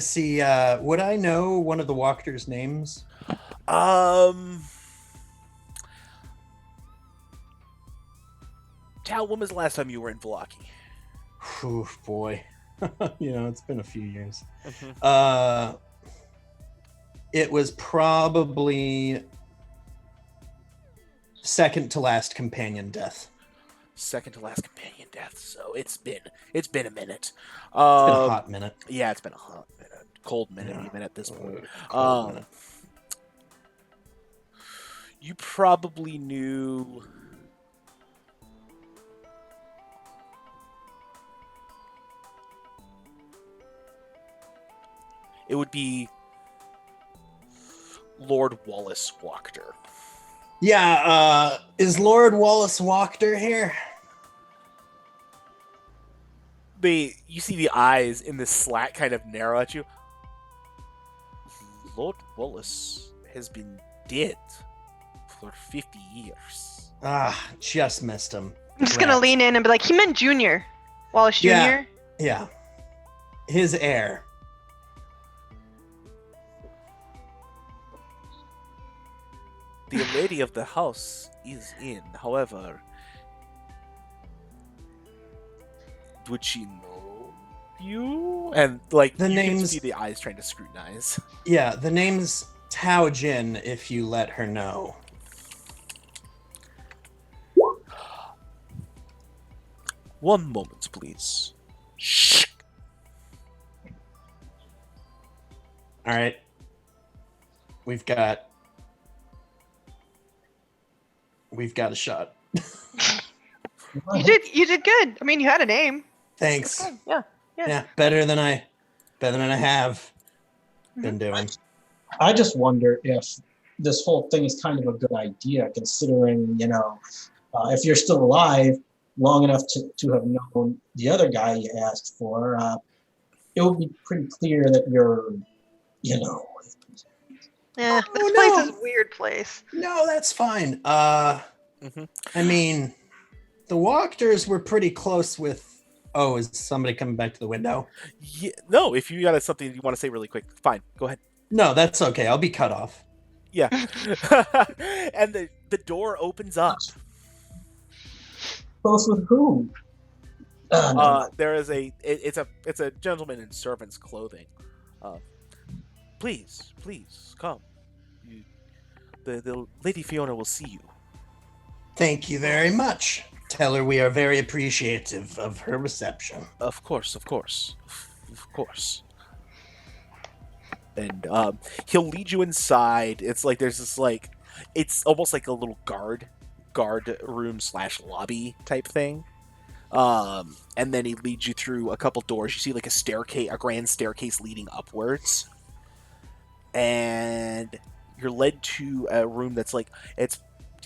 see would I know one of the walkers' names? Tal, when was the last time you were in Velaki? Oof, boy. It's been a few years. Mm-hmm. It was probably second to last companion death. Second to last companion death, so it's been a minute. It's been a hot minute. Yeah, it's been a hot minute. Cold minute even at this point. Cold minute. You probably knew it would be Lord Wallace Wachter. Yeah, is Lord Wallace Wachter here? You see the eyes in this slat kind of narrow at you. Lord Wallace has been dead for 50 years. Just missed him. I'm just gonna Rats. lean in and be like, he meant Junior. Wallace Junior. Yeah. His heir. The lady of the house is in. However, would she know you? And like The you can name's- see the eyes trying to scrutinize. Yeah, the name's Tao Jin, if you let her know. One moment, please. Shh. All right. We've got a shot. You did good. I mean, you had a name. Thanks. Okay, yeah. Yeah, better than I have been doing. I just wonder if this whole thing is kind of a good idea, considering, if you're still alive long enough to have known the other guy you asked for, it would be pretty clear that you're, Yeah, Oh, this no. place is a weird place. No, that's fine. Mhm. I mean, the walkers were pretty close with. Oh, is somebody coming back to the window? Yeah, no, if you got something you want to say really quick, fine, go ahead. No, that's okay. I'll be cut off. Yeah. And the door opens up. close with who? There is it's a gentleman in servant's clothing. Please come. The Lady Fiona will see you. Thank you very much. Tell her we are very appreciative of her reception. Of course. And he'll lead you inside. It's like there's this it's almost like a little guard room / lobby type thing. And then he leads you through a couple doors. You see like a grand staircase leading upwards. And you're led to a room that's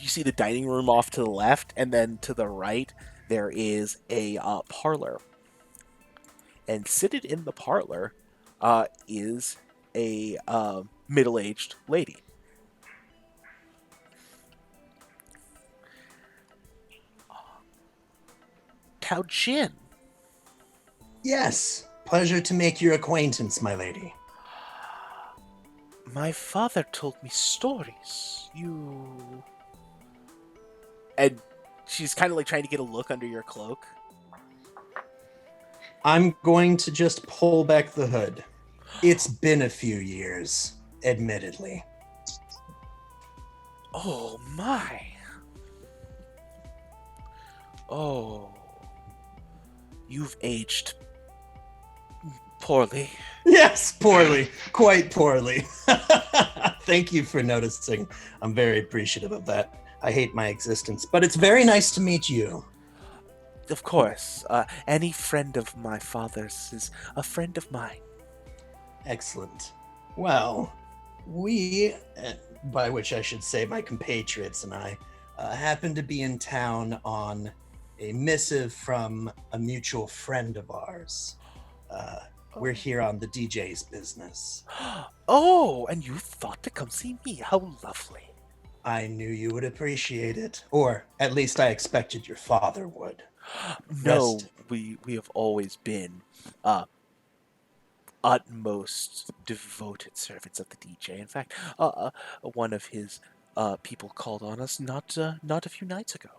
you see the dining room off to the left, and then to the right there is a parlor. And seated in the parlor is a middle-aged lady. Tao Jin. Yes, pleasure to make your acquaintance, my lady. My father told me stories. And she's kind of trying to get a look under your cloak. I'm going to just pull back the hood. It's been a few years, admittedly. Oh my. Oh. You've aged poorly. Yes, poorly. Quite poorly. Thank you for noticing. I'm very appreciative of that. I hate my existence, but it's very nice to meet you. Of course. Any friend of my father's is a friend of mine. Excellent. Well, we, by which I should say my compatriots and I, happen to be in town on a missive from a mutual friend of ours. We're here on the DJ's business. Oh, and you thought to come see me. How lovely. I knew you would appreciate it, or at least I expected your father would. No, Rest. we have always been utmost devoted servants of the DJ. In fact, one of his people called on us not a few nights ago.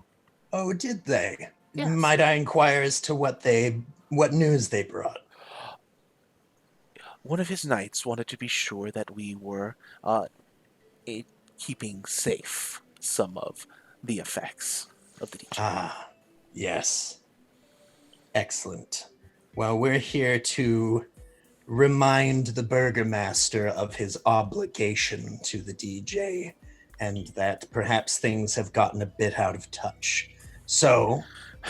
Oh, did they? Yes. Might I inquire as to what news they brought? One of his knights wanted to be sure that we were keeping safe some of the effects of the DJ. Ah, yes. Excellent. Well, we're here to remind the burgomaster of his obligation to the DJ and that perhaps things have gotten a bit out of touch. So,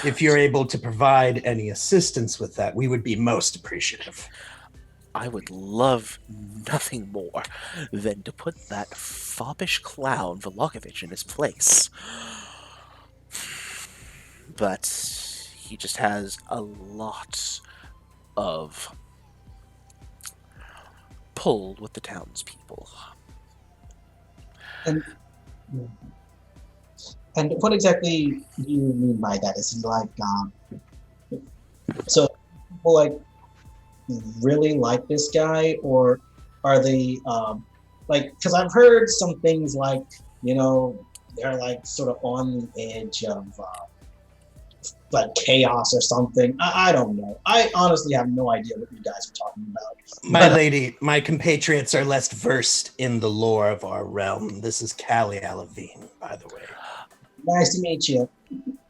if you're able to provide any assistance with that, we would be most appreciative. I would love nothing more than to put that foppish clown Volokovich in his place. But he just has a lot of pull with the townspeople. And And what exactly do you mean by that? Is he like, so people like really like this guy, or are they like? Because I've heard some things like, they're like sort of on the edge of like chaos or something. I don't know. I honestly have no idea what you guys are talking about. My lady, my compatriots are less versed in the lore of our realm. This is Callie Alavine, by the way. Nice to meet you.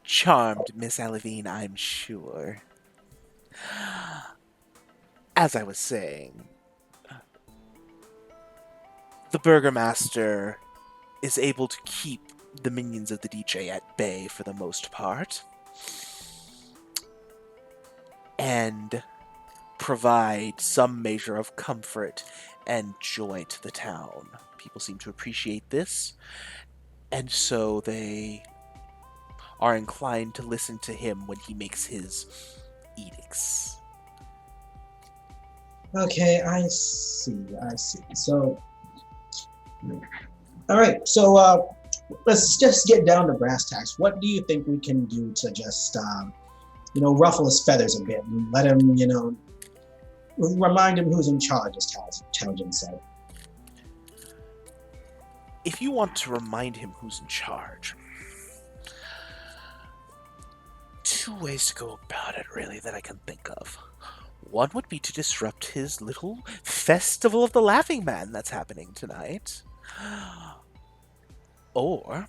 Charmed, Miss Alavine, I'm sure. As I was saying, the Burgermaster is able to keep the minions of the DJ at bay for the most part, and provide some measure of comfort and joy to the town. People seem to appreciate this, and so they are inclined to listen to him when he makes his edicts. Okay, I see. So, all right. So, let's just get down to brass tacks. What do you think we can do to just, ruffle his feathers a bit and let him, remind him who's in charge, as Taljan said. If you want to remind him who's in charge, two ways to go about it, really, that I can think of. One would be to disrupt his little festival of the Laughing Man that's happening tonight. Or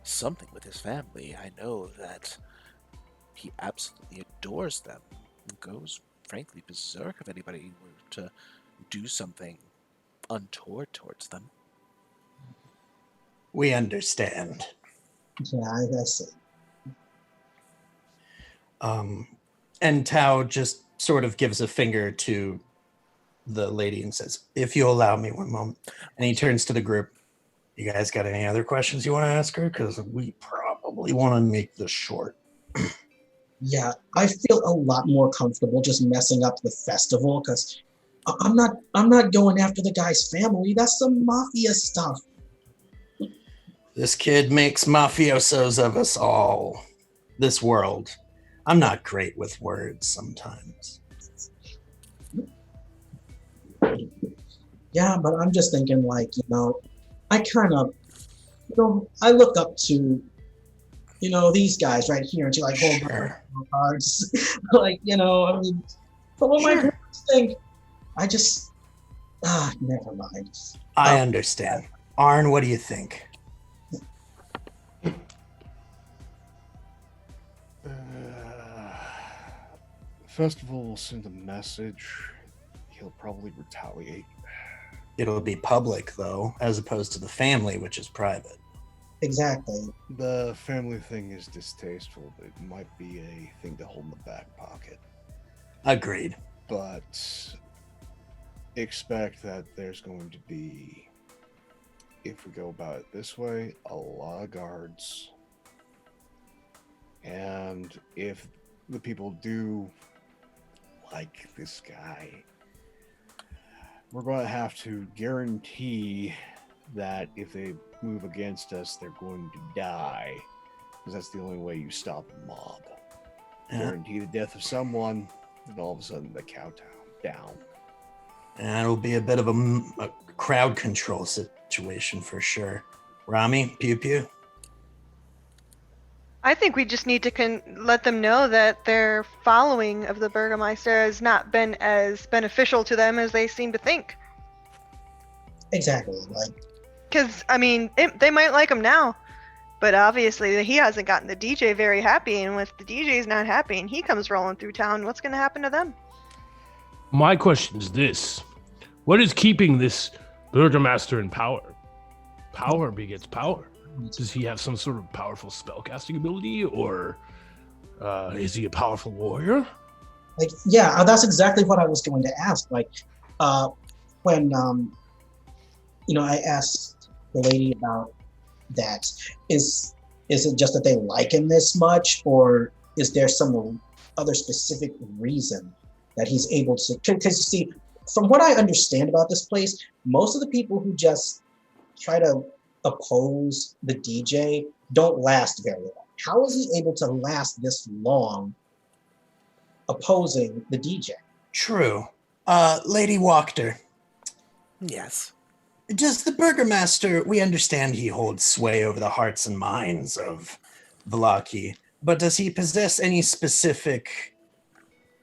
something with his family. I know that he absolutely adores them and goes, frankly, berserk if anybody were to do something untoward towards them. We understand. Yeah, I see. And Tao just sort of gives a finger to the lady and says, if you allow me one moment. And he turns to the group. You guys got any other questions you want to ask her? Because we probably want to make this short. Yeah, I feel a lot more comfortable just messing up the festival because I'm not going after the guy's family. That's some mafia stuff. This kid makes mafiosos of us all. This world. I'm not great with words sometimes. Yeah, but I'm just thinking I kind of, I look up to, these guys right here and you like hold my cards. I mean, but what my parents think, I just, never mind. I understand. Arn, what do you think? Festival will send a message. He'll probably retaliate. It'll be public, though, as opposed to the family, which is private. Exactly. The family thing is distasteful, but it might be a thing to hold in the back pocket. Agreed. But expect that there's going to be, if we go about it this way, a lot of guards. And if the people do like this guy, we're going to have to guarantee that if they move against us, they're going to die. Because that's the only way you stop a mob. Guarantee the death of someone, and all of a sudden the cow down. And it'll be a bit of a crowd control situation for sure. Rami, pew pew. I think we just need to let them know that their following of the Burgermeister has not been as beneficial to them as they seem to think. Exactly. Because, I mean, they might like him now, but obviously he hasn't gotten the DJ very happy, and if the DJ's not happy and he comes rolling through town, what's going to happen to them? My question is this. What is keeping this Burgermaster in power? Power begets power. Does he have some sort of powerful spellcasting ability, or is he a powerful warrior? Yeah, that's exactly what I was going to ask. When I asked the lady about that, is it just that they like him this much, or is there some other specific reason that he's able to? Because you see, from what I understand about this place, most of the people who just try to oppose the DJ don't last very long. How is he able to last this long opposing the DJ? True. Lady Wachter, Yes. does the Burgermaster, we understand he holds sway over the hearts and minds of Vlaki, but does he possess any specific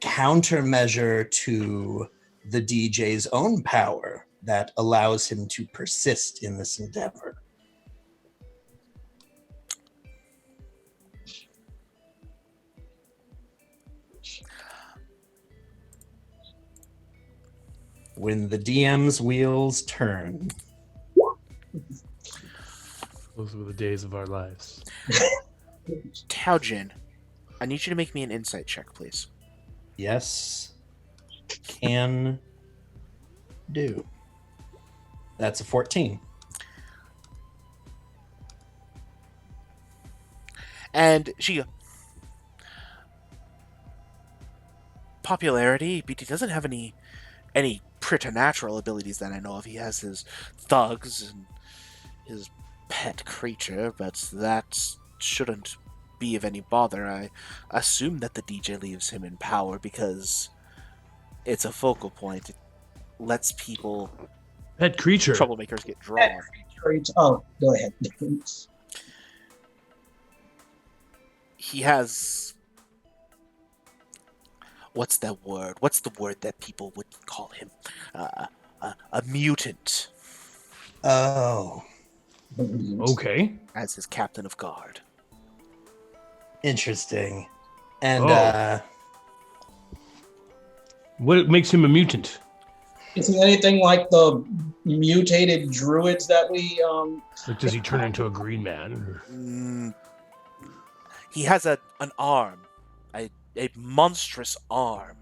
countermeasure to the DJ's own power that allows him to persist in this endeavor? When the DM's wheels turn. Those were the days of our lives. Taojin, I need you to make me an insight check, please. Yes. Can do. That's a 14. And she... Popularity, BT doesn't have any preternatural abilities that I know of. He has his thugs and his pet creature, but that shouldn't be of any bother. I assume that the DJ leaves him in power because it's a focal point. It lets people, Pet creature. troublemakers, get drawn. Oh, go ahead. He has... What's that word? What's the word that people would call him? A mutant Oh, Okay. as his captain of guard. interesting. And Oh. What makes him a mutant? Is he anything like the mutated druids that we Like, does he turn into a green man? Or... He has an arm, a monstrous arm.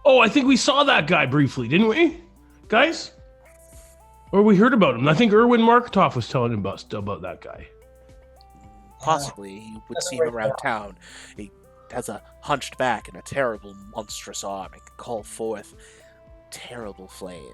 Oh, I think we saw that guy briefly, didn't we, guys? Or we heard about him. I think Erwin Marketoff was telling him about that guy. Possibly, you would That's see him right around now. town. He has a hunched back and a terrible, monstrous arm. It can call forth terrible flames.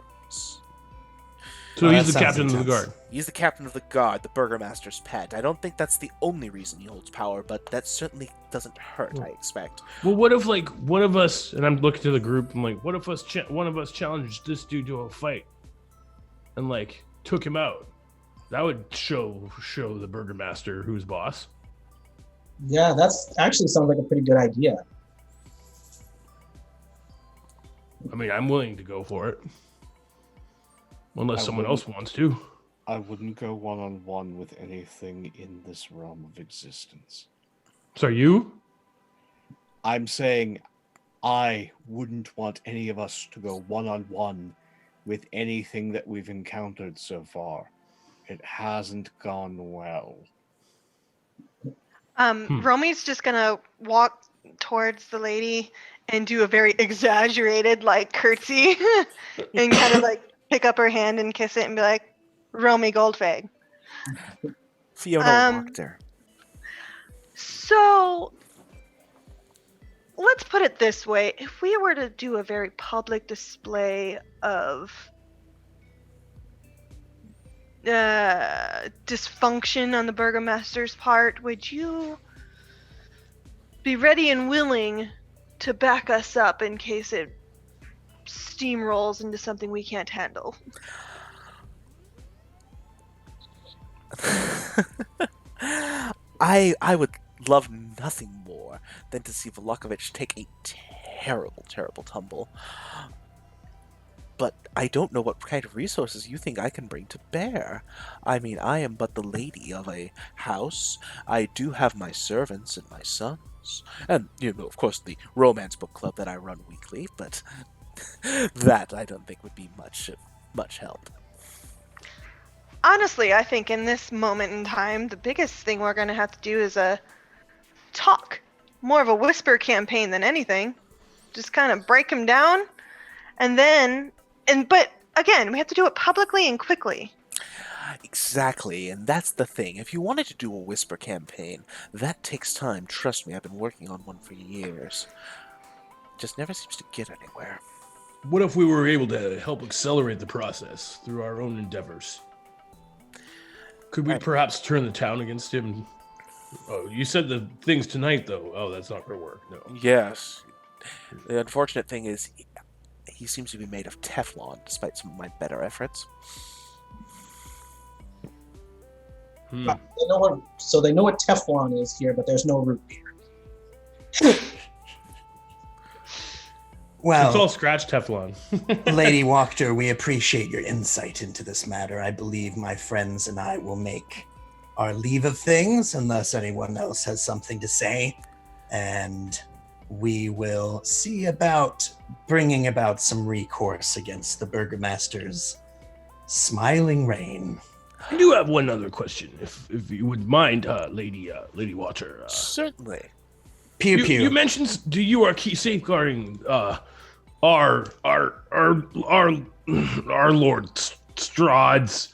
So Oh, he's that the sounds captain of the intense. guard. He's the captain of the guard, the Burgermaster's pet. I don't think that's the only reason he holds power, but that certainly doesn't hurt, I expect. Well, what if like one of us, and I'm looking to the group, I'm like, what if one of us challenged this dude to a fight, and like took him out? That would show the Burgermaster who's boss. Yeah, that's actually sounds like a pretty good idea. I mean, I'm willing to go for it, unless I someone wouldn't. else wants to. I wouldn't go one-on-one with anything in this realm of existence. So you? I'm saying I wouldn't want any of us to go one-on-one with anything that we've encountered so far. It hasn't gone well. Romy's just gonna walk towards the lady and do a very exaggerated like curtsy and kind of like pick up her hand and kiss it and be like, Romy Goldfag. Fiona Wachter. So let's put it this way. If we were to do a very public display of dysfunction on the Burgermaster's part, would you be ready and willing to back us up in case it steamrolls into something we can't handle? I would love nothing more than to see Volokovich take a terrible, terrible tumble. But I don't know what kind of resources you think I can bring to bear. I mean, I am but the lady of a house. I do have my servants and my sons. And, of course, the romance book club that I run weekly, but that I don't think would be much help. Honestly, I think in this moment in time, the biggest thing we're going to have to do is talk. More of a whisper campaign than anything. Just kind of break him down, but again, we have to do it publicly and quickly. Exactly, and that's the thing. If you wanted to do a whisper campaign, that takes time. Trust me, I've been working on one for years. Just never seems to get anywhere. What if we were able to help accelerate the process through our own endeavors? Could we Right. perhaps turn the town against him? Oh, you said the things tonight, though. Oh, that's not going to work. No. Yes. The unfortunate thing is, he seems to be made of Teflon, despite some of my better efforts. Hmm. They know what Teflon is here, but there's no root beer. Well, It's all scratch Teflon. Lady Wachter, we appreciate your insight into this matter. I believe my friends and I will make our leave of things unless anyone else has something to say. And we will see about bringing about some recourse against the Burgomaster's smiling reign. I do have one other question, if you would mind, Lady Water. Certainly. Pew pew. You mentioned you are key safeguarding our Lord Strahd's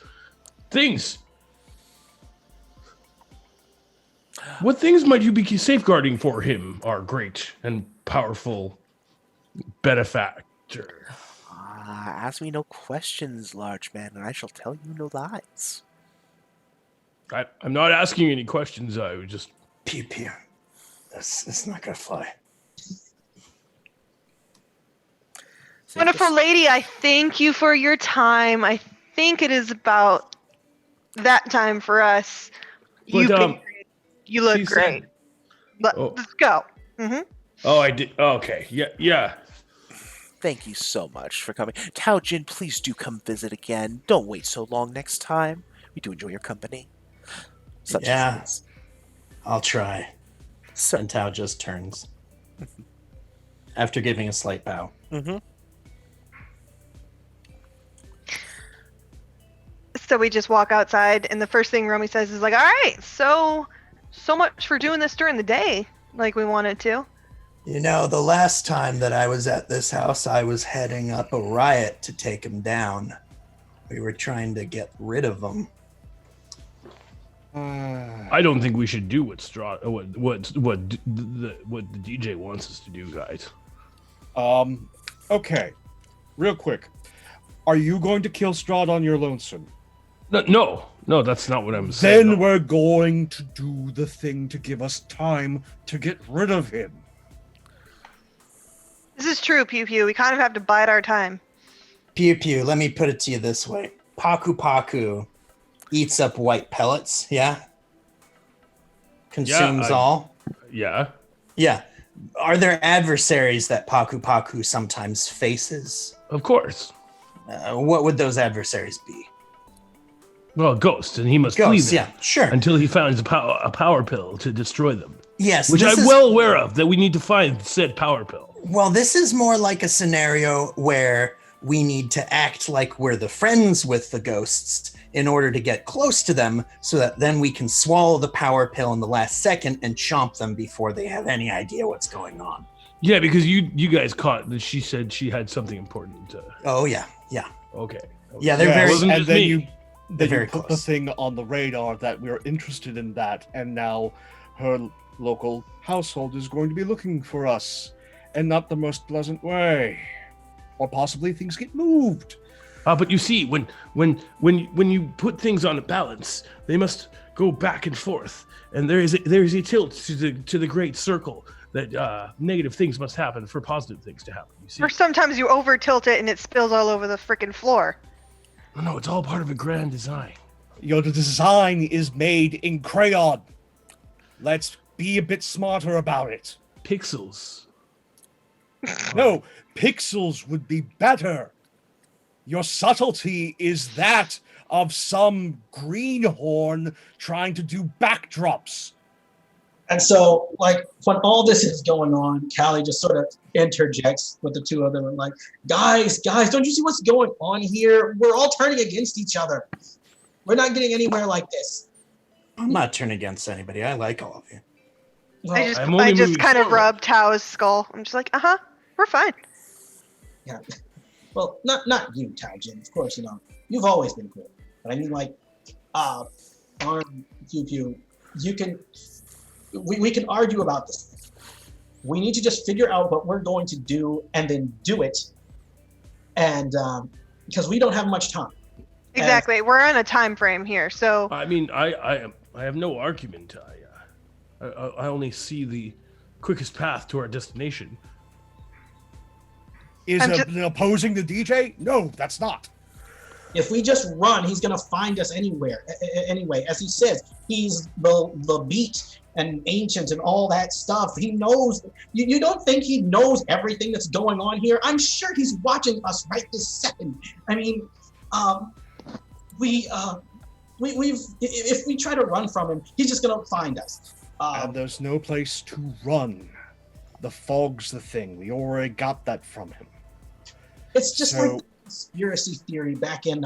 things. What things might you be safeguarding for him, our great and powerful benefactor? Ask me no questions, large man, and I shall tell you no lies. I'm not asking any questions. I would just Pew pew. It's not gonna fly. Wonderful lady, I thank you for your time. I think it is about that time for us. You've been great. You look she great. said- Oh. Let's go. Hmm. Oh, I did. Okay. Yeah. Thank you so much for coming. Tao Jin, please do come visit again. Don't wait so long next time. We do enjoy your company. Such Yeah. as this. I'll try. So, And Tao just turns. After giving a slight bow. mm-hmm. So we just walk outside, and the first thing Romy says is like, "All right, so much for doing this during the day, like we wanted to." You know, the last time that I was at this house, I was heading up a riot to take him down. We were trying to get rid of him. I don't think we should do what the DJ wants us to do, guys. Okay. Real quick. Are you going to kill Strahd on your lonesome? No, that's not what I'm saying. Then we're going to do the thing to give us time to get rid of him. This is true, Pew Pew. We kind of have to bide our time. Pew pew, let me put it to you this way. Paku Paku eats up white pellets, yeah? Consumes all? Yeah. Yeah. Are there adversaries that Paku Paku sometimes faces? Of course. What would those adversaries be? Well, ghosts, and he must flee Ghosts, them yeah, sure. until he finds a power pill to destroy them. Yes. Which this I'm is- well aware of, that we need to find said power pill. Well, this is more like a scenario where we need to act like we're the friends with the ghosts in order to get close to them so that then we can swallow the power pill in the last second and chomp them before they have any idea what's going on. Yeah, because you guys caught that she said she had something important to... Oh, yeah. Yeah. Okay. Yeah, they're It very- wasn't and just then me. you very put the close. thing on the radar that we're interested in that, and now her local household is going to be looking for us, and not the most pleasant way. Or possibly things get moved. But you see, when you put things on a balance, they must go back and forth, and there is a tilt to the great circle that negative things must happen for positive things to happen. You see? Or sometimes you over tilt it and it spills all over the freaking floor. No, it's all part of a grand design. Your design is made in crayon. Let's be a bit smarter about it. Pixels. No, pixels would be better. Your subtlety is that of some greenhorn trying to do backdrops. And so, like, when all this is going on, Callie just sort of interjects with the two of them and like, guys, don't you see what's going on here? We're all turning against each other. We're not getting anywhere like this. I'm not turning against anybody. I like all of you. Well, I just I'm only moving kind of forward. rub Tao's skull. I'm just like, we're fine. yeah. Well, not you, Taijin. Of course, you've always been cool. But I mean, like, Arm, Pew, you can, we can argue about this. We need to just figure out what we're going to do and then do it. And because we don't have much time. Exactly. We're on a time frame here, so I mean, I have no argument. I only see the quickest path to our destination. Is I'm opposing the DJ? No, that's not. If we just run, he's gonna find us anywhere. Anyway, as he says, he's the beat and ancient and all that stuff. He knows. You don't think he knows everything that's going on here? I'm sure he's watching us right this second. I mean, if we try to run from him, he's just gonna find us. And there's no place to run. The fog's the thing. We already got that from him. It's just like the conspiracy theory back in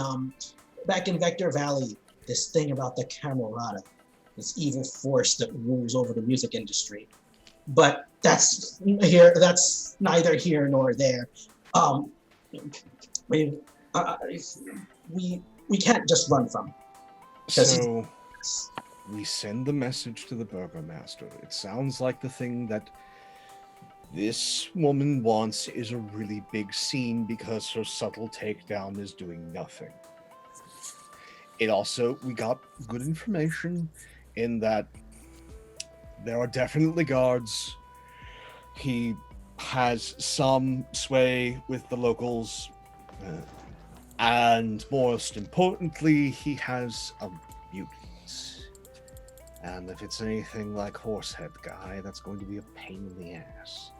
Vector Valley. This thing about the Camerata, this evil force that rules over the music industry. But that's neither here nor there. We can't just run from him. So we send the message to the Burgermaster. It sounds like the thing that this woman wants is a really big scene because her subtle takedown is doing nothing. We got good information in that there are definitely guards. He has some sway with the locals. And most importantly, he has a mutant. And if it's anything like Horsehead Guy, that's going to be a pain in the ass.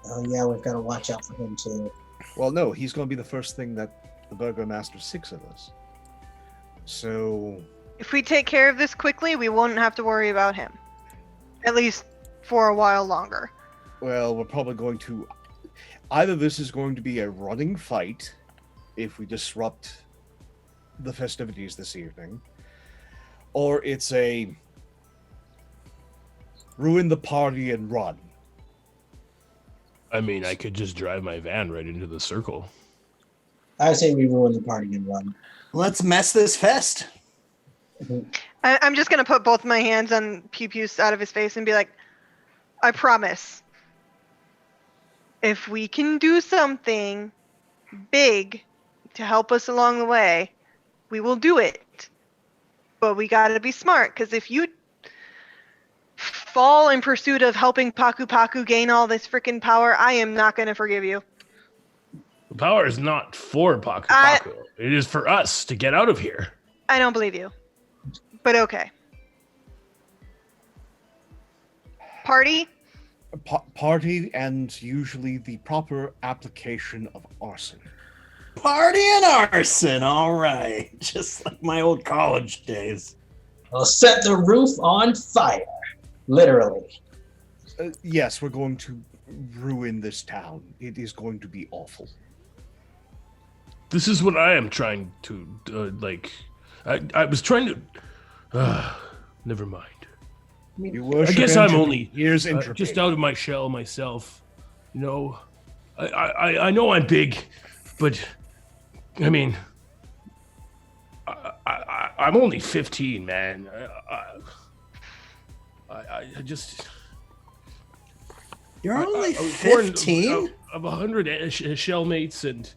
Oh yeah, we've got to watch out for him too. Well, no, he's going to be the first thing that the Burgomaster sick of us. So... if we take care of this quickly, we won't have to worry about him. At least for a while longer. Well, we're probably going to... either this is going to be a running fight, if we disrupt the festivities this evening, or it's a ruin the party and run. I mean, I could just drive my van right into the circle. I say we ruin the party and run. Let's mess this fest. I'm just going to put both my hands on Pew Pew's out of his face and be like, I promise. If we can do something big to help us along the way, we will do it. But we got to be smart, because if you fall in pursuit of helping Paku Paku gain all this freaking power, I am not going to forgive you. The power is not for Paku Paku. It is for us to get out of here. I don't believe you. But okay. Party? Party, and usually the proper application of arson. Party and arson, all right. Just like my old college days. I'll set the roof on fire. Literally. Yes, we're going to ruin this town. It is going to be awful. This is what I am trying to, I was trying to, never mind. I guess I'm only just out of my shell myself. You know, I know I'm big, but I mean, I'm only 15, man. I just... You're only I was 15? born of 100 shellmates, and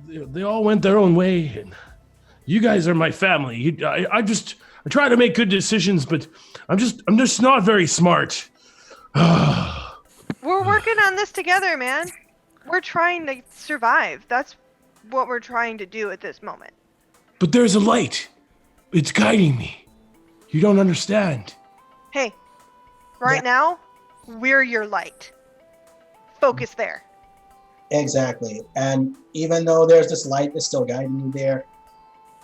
they all went their own way, and you guys are my family. I try to make good decisions, but I'm just not very smart. We're working on this together, man. We're trying to survive. That's what we're trying to do at this moment. But there's a light. It's guiding me. You don't understand. Hey, right now, we're your light. Focus there. Exactly. And even though there's this light that's still guiding you there,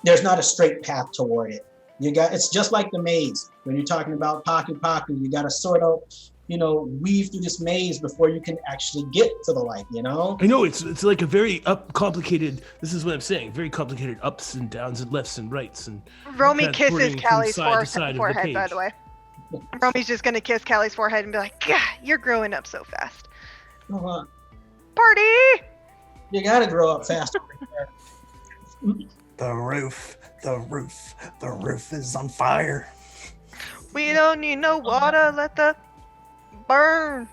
there's not a straight path toward it. It's just like the maze. When you're talking about Paku Paku, you got to sort of, weave through this maze before you can actually get to the light, I know, it's like a very complicated, this is what I'm saying, very complicated ups and downs and lefts and rights. And Romy kisses transporting from Callie's side to side of the forehead, by page. the way. Romy's just going to kiss Callie's forehead and be like, God, you're growing up so fast. Uh-huh. Party! You got to grow up faster. The roof is on fire. We don't need no water, let the burn.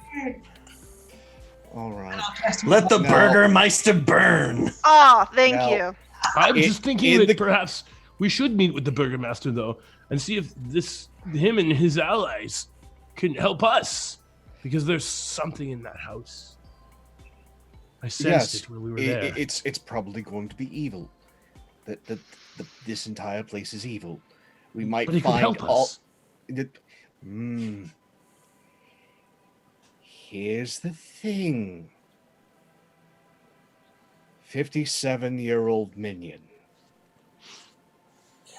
All right. Let the Burgermeister burn. Oh, thank Now- you. I'm just thinking that the- perhaps we should meet with the Burgermaster, though, and see if him and his allies can help us. Because there's something in that house. I sensed it when we were there. It's probably going to be evil. This entire place is evil. We might But he could find help all. us. Here's the thing. 57-year-old minion.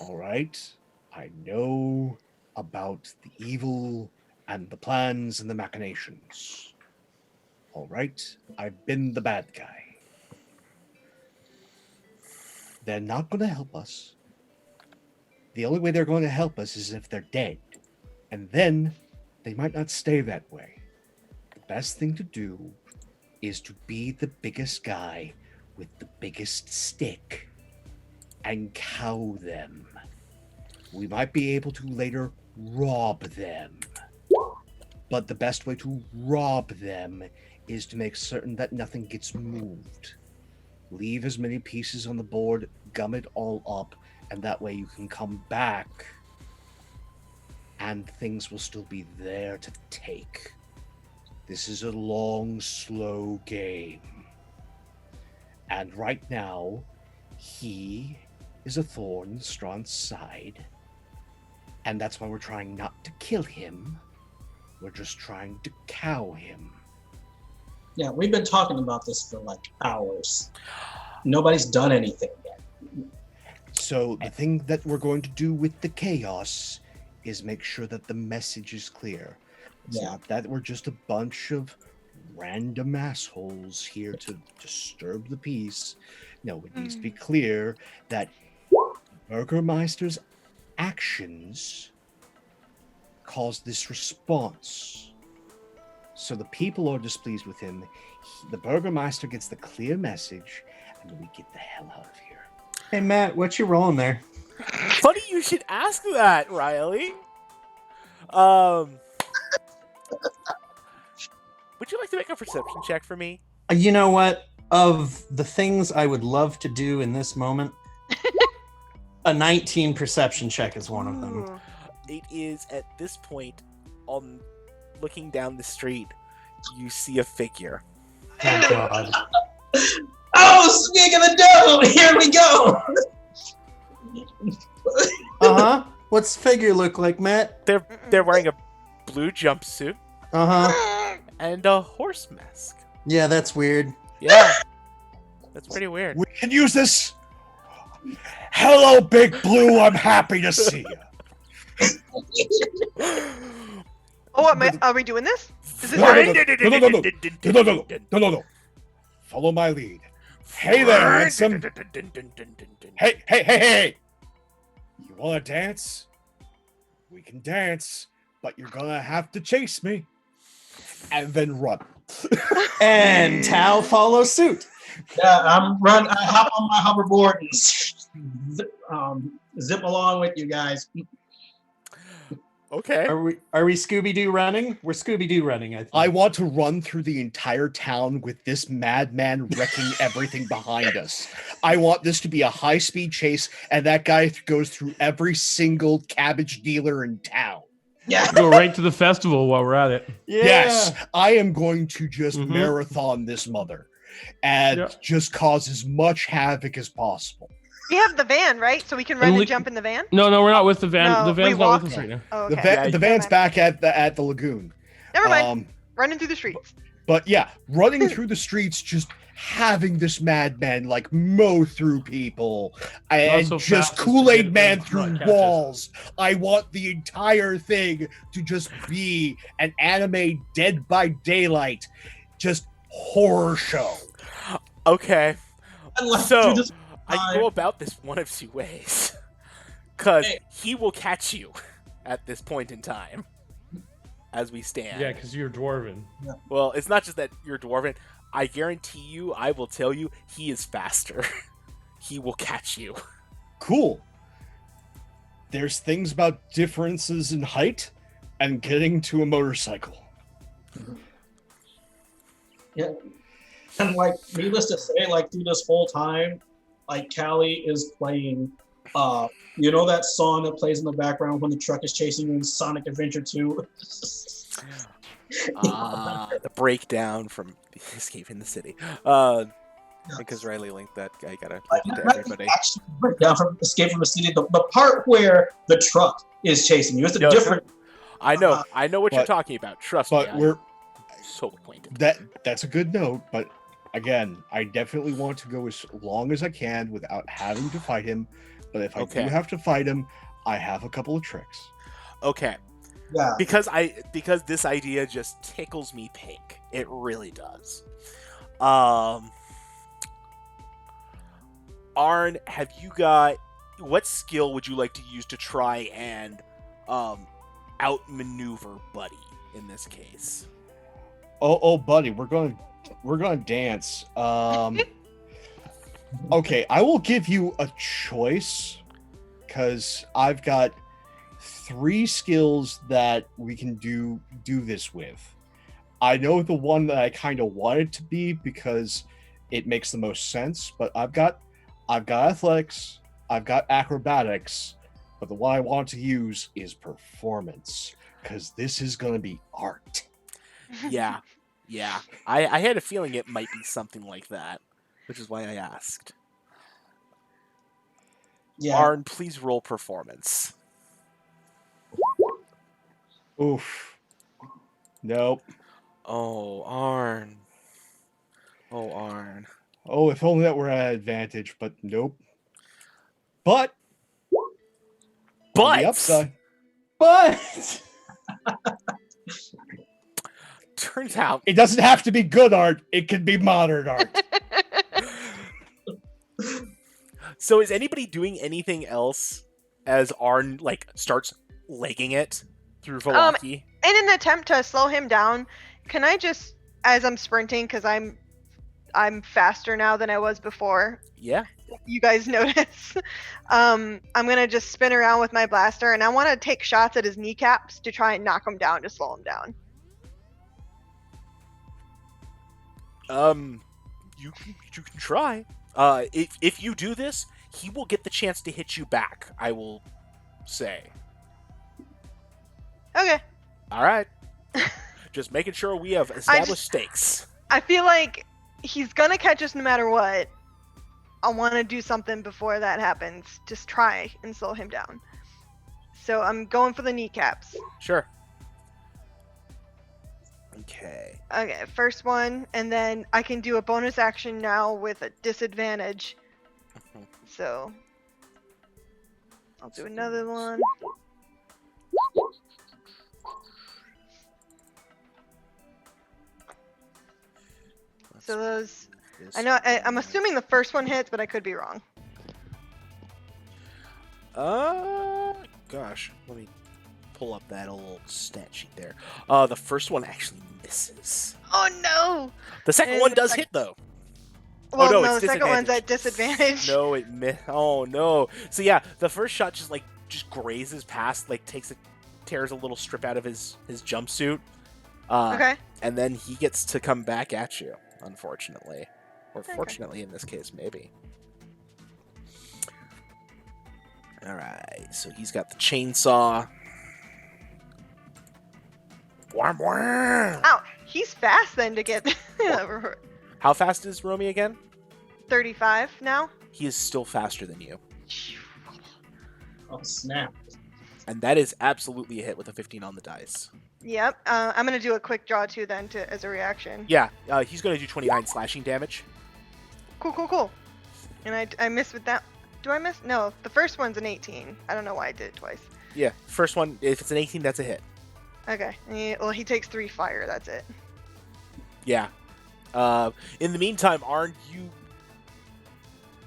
All right, I know about the evil and the plans and the machinations. All right, I've been the bad guy. They're not going to help us. The only way they're going to help us is if they're dead. And then they might not stay that way. The best thing to do is to be the biggest guy with the biggest stick and cow them. We might be able to later rob them. But the best way to rob them is to make certain that nothing gets moved. Leave as many pieces on the board, gum it all up, and that way you can come back and things will still be there to take. This is a long, slow game. And right now, he is a thorn in Strahd's side. And that's why we're trying not to kill him. We're just trying to cow him. Yeah, we've been talking about this for like hours. Nobody's done anything yet. So the thing that we're going to do with the chaos is make sure that the message is clear. It's Yeah. not that we're just a bunch of random assholes here to disturb the peace. No, it needs to be clear that Burgermeister's actions caused this response. So the people are displeased with him. The Burgermeister gets the clear message, and we get the hell out of here. Hey, Matt, what you rolling there? Funny you should ask that, Riley. Would you like to make a perception check for me? You know what? Of the things I would love to do in this moment, a 19 perception check is one of them. It is at this point, on looking down the street, you see a figure. Oh, God. Oh, speak of the devil! Here we go! Uh-huh. What's the figure look like, Matt? They're wearing a blue jumpsuit Uh-huh. and a horse mask. Yeah, that's weird. Yeah, that's pretty weird. We can use this. Hello, Big Blue. I'm happy to see you. Oh, are we doing this? Is this No, right? No. Follow my lead. Hey there, handsome. Hey. You want to dance? We can dance, but you're going to have to chase me. And then run. And Tao follows suit. Yeah, I hop on my hoverboard and zip along with you guys. Okay. Are we Scooby-Doo running? We're Scooby-Doo running, I think. I want to run through the entire town with this madman wrecking everything behind us. I want this to be a high-speed chase, and that guy goes through every single cabbage dealer in town. Yeah. Go right to the festival while we're at it. Yeah. Yes, I am going to just Mhm. marathon this mother and just cause as much havoc as possible. We have the van, right? So we can run And and we- jump in the van? No, we're not with the van. No, the we van's not walked with us it. right now. Oh, The, okay. the van's back at the lagoon. Never mind. Running through the streets. But yeah, running through the streets, just having this madman like mow through people and so just fast as to Kool-Aid get Man them through not catch us. walls. I want the entire thing to just be an anime Dead by Daylight, just horror show. Okay. And let's So, do this. I can go about this one of two ways. Because he will catch you at this point in time. As we stand. Yeah, because you're dwarven. Well, it's not just that you're dwarven. I guarantee you, I will tell you, he is faster. He will catch you. Cool. There's things about differences in height and getting to a motorcycle. Yeah. And like, needless to say, like through this whole time, like Callie is playing, you know that song that plays in the background when the truck is chasing you in Sonic Adventure 2? The breakdown from Escaping the City. Because Riley linked that, I gotta link it to everybody. Actually, breakdown from Escape from the City. The part where the truck is chasing you. It's a No, different. I know what you're but- talking about. Trust me, But we're I'm so acquainted. that's a good note. But again, I definitely want to go as long as I can without having to fight him. But if I Okay. do have to fight him, I have a couple of tricks. Okay, Yeah. because this idea just tickles me pink. It really does. Arn, have you got what skill would you like to use to try and outmaneuver Buddy in this case? Oh, buddy, we're going to dance. Okay, I will give you a choice because I've got 3 skills that we can do this with. I know the one that I kind of want it to be because it makes the most sense, but I've got athletics, I've got acrobatics, but the one I want to use is performance because this is going to be art. Yeah. I had a feeling it might be something like that, which is why I asked. Yeah. Arn, please roll performance. Oof. Nope. Oh, Arn. Oh, if only that were at advantage, but nope. But on the upside, But turns out it doesn't have to be good art. It can be modern art. So is anybody doing anything else as Arn starts legging it through Valaki? In an attempt to slow him down, can I just, as I'm sprinting, because I'm faster now than I was before. Yeah. You guys notice. I'm gonna just spin around with my blaster, and I want to take shots at his kneecaps to try and knock him down to slow him down. You can try. If you do this, he will get the chance to hit you back, I will say. Okay. All right. Just making sure we have established stakes. I feel like he's gonna catch us no matter what. I want to do something before that happens. Just try and slow him down. So I'm going for the kneecaps. Sure. Okay. Okay, first one, and then I can do a bonus action now with a disadvantage. So I'll do another one. So those, I know, I'm assuming the first one hits, but I could be wrong. Gosh, let me pull up that old stat sheet there. The first one actually misses. Oh no! The second And one the does sec- hit though. Well, no, no, it's the second one's at disadvantage. No, it missed. Oh no! So yeah, the first shot just grazes past, tears a little strip out of his jumpsuit. Okay. And then he gets to come back at you, unfortunately, or fortunately in this case, maybe. All right, so he's got the chainsaw. Wham, wham. Ow! He's fast then to get How fast is Romy again? 35 now. He is still faster than you. Oh snap! And that is absolutely a hit with a 15 on the dice. Yep. I'm gonna do a quick draw too then as a reaction. Yeah, he's going to do 29 slashing damage. Cool. And I missed with that. Do I miss? No, the first one's an 18. I don't know why I did it twice. Yeah, first one, if it's an 18, that's a hit. Okay. Well, he takes 3 fire. That's it. Yeah. In the meantime, Arn, you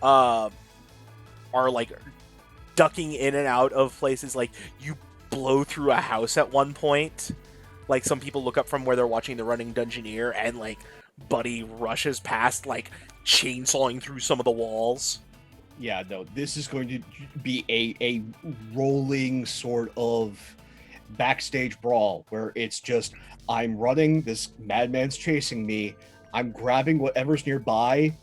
are ducking in and out of places. You blow through a house at one point. Some people look up from where they're watching The Running Dungeoneer, and Buddy rushes past, chainsawing through some of the walls. Yeah, no, this is going to be a rolling sort of backstage brawl where it's just, I'm running, this madman's chasing me, I'm grabbing whatever's nearby,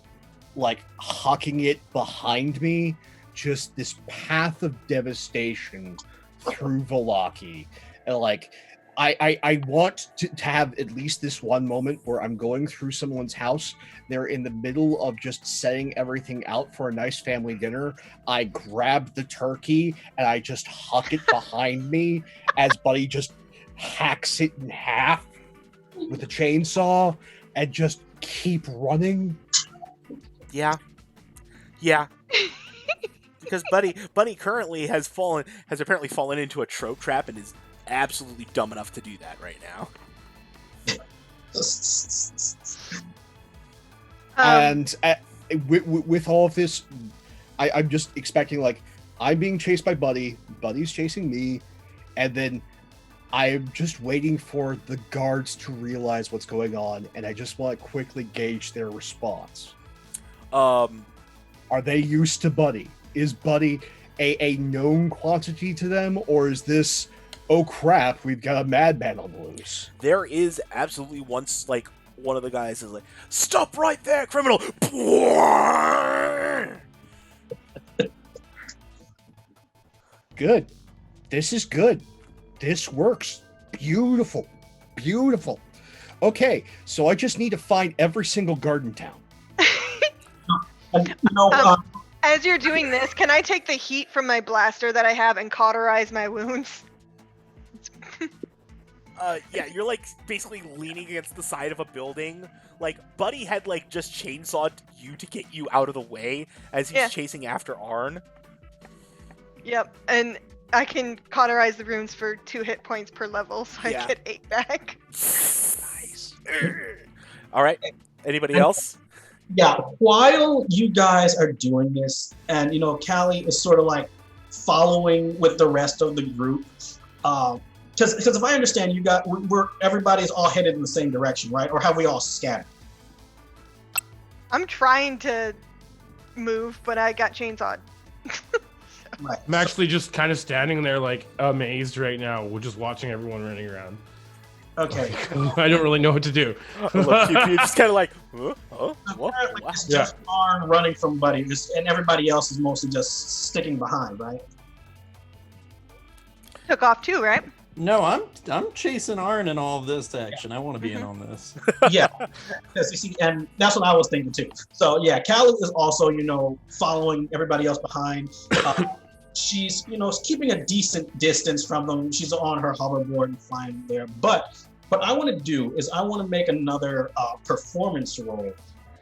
like hucking it behind me, just this path of devastation through Velaki. And like I want to have at least this one moment where I'm going through someone's house. They're in the middle of just setting everything out for a nice family dinner. I grab the turkey and I just huck it behind me as Buddy just hacks it in half with a chainsaw and just keep running. Yeah. Because Bunny currently has apparently fallen into a trope trap and is absolutely dumb enough to do that right now. And with all of this, I'm just expecting, like, I'm being chased by Buddy, Buddy's chasing me, and then I'm just waiting for the guards to realize what's going on, and I just want to quickly gauge their response. Are they used to Buddy? Is Buddy a known quantity to them, or is this, oh crap, we've got a madman on the loose? There is absolutely once, like, one of the guys is like, "Stop right there, criminal!" Good. This is good. This works. Beautiful. Beautiful. Okay, so I just need to find every single guard in town. And, you know, As you're doing this, can I take the heat from my blaster that I have and cauterize my wounds? Yeah, you're like basically leaning against the side of a building. Like, Buddy had like just chainsawed you to get you out of the way as he's chasing after Arn. Yep, and I can cauterize the wounds for 2 hit points per level, so I get 8 back. Nice. All right. Anybody else? yeah, while you guys are doing this, and you know, Callie is sort of like following with the rest of the group, because if I understand, everybody's all headed in the same direction, right? Or have we all scattered? I'm trying to move, but I got chainsawed. Right. I'm actually just kind of standing there, like, amazed right now. We're just watching everyone running around. Okay. I don't really know what to do. Look, you're just kind of like, huh? What? Apparently it's just Arn running from Buddy, and everybody else is mostly just sticking behind, right? Took off too, right? No, I'm chasing Arn in all of this action. I want to be in on this. Yeah, because you see, and that's what I was thinking too. So yeah, Callie is also, you know, following everybody else behind. She's, you know, keeping a decent distance from them. She's on her hoverboard and flying there. But what I want to do is I want to make another performance roll,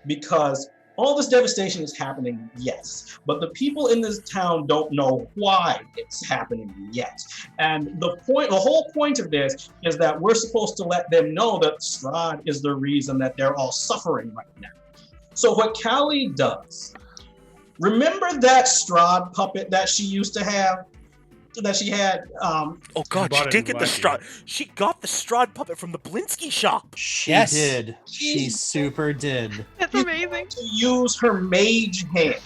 because all this devastation is happening, yes, but the people in this town don't know why it's happening yet. And the whole point of this is that we're supposed to let them know that Strahd is the reason that they're all suffering right now. So what Callie does, remember that Strahd puppet that she used to have? That she had. Oh God, she did get the Strahd. She got the Strahd puppet from the Blinsky shop. She Yes. did. She super did. That's amazing. To use her mage hand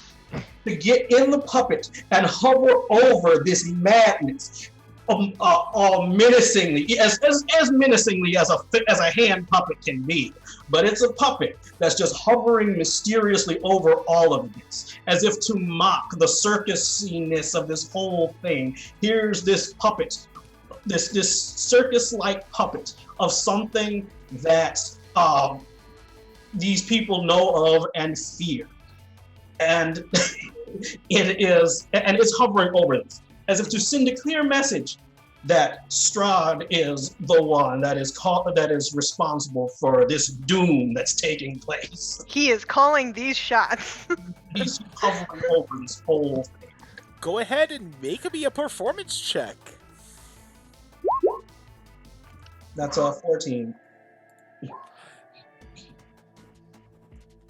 to get in the puppet and hover over this madness, all menacingly, as menacingly as a hand puppet can be. But it's a puppet that's just hovering mysteriously over all of this, as if to mock the circus-ness of this whole thing. Here's this puppet, this circus-like puppet of something that these people know of and fear, and it's hovering over this, as if to send a clear message that Strahd is the one that is responsible for this doom that's taking place. He is calling these shots. He's hovering over this whole thing. Go ahead and make me a performance check. That's a 14.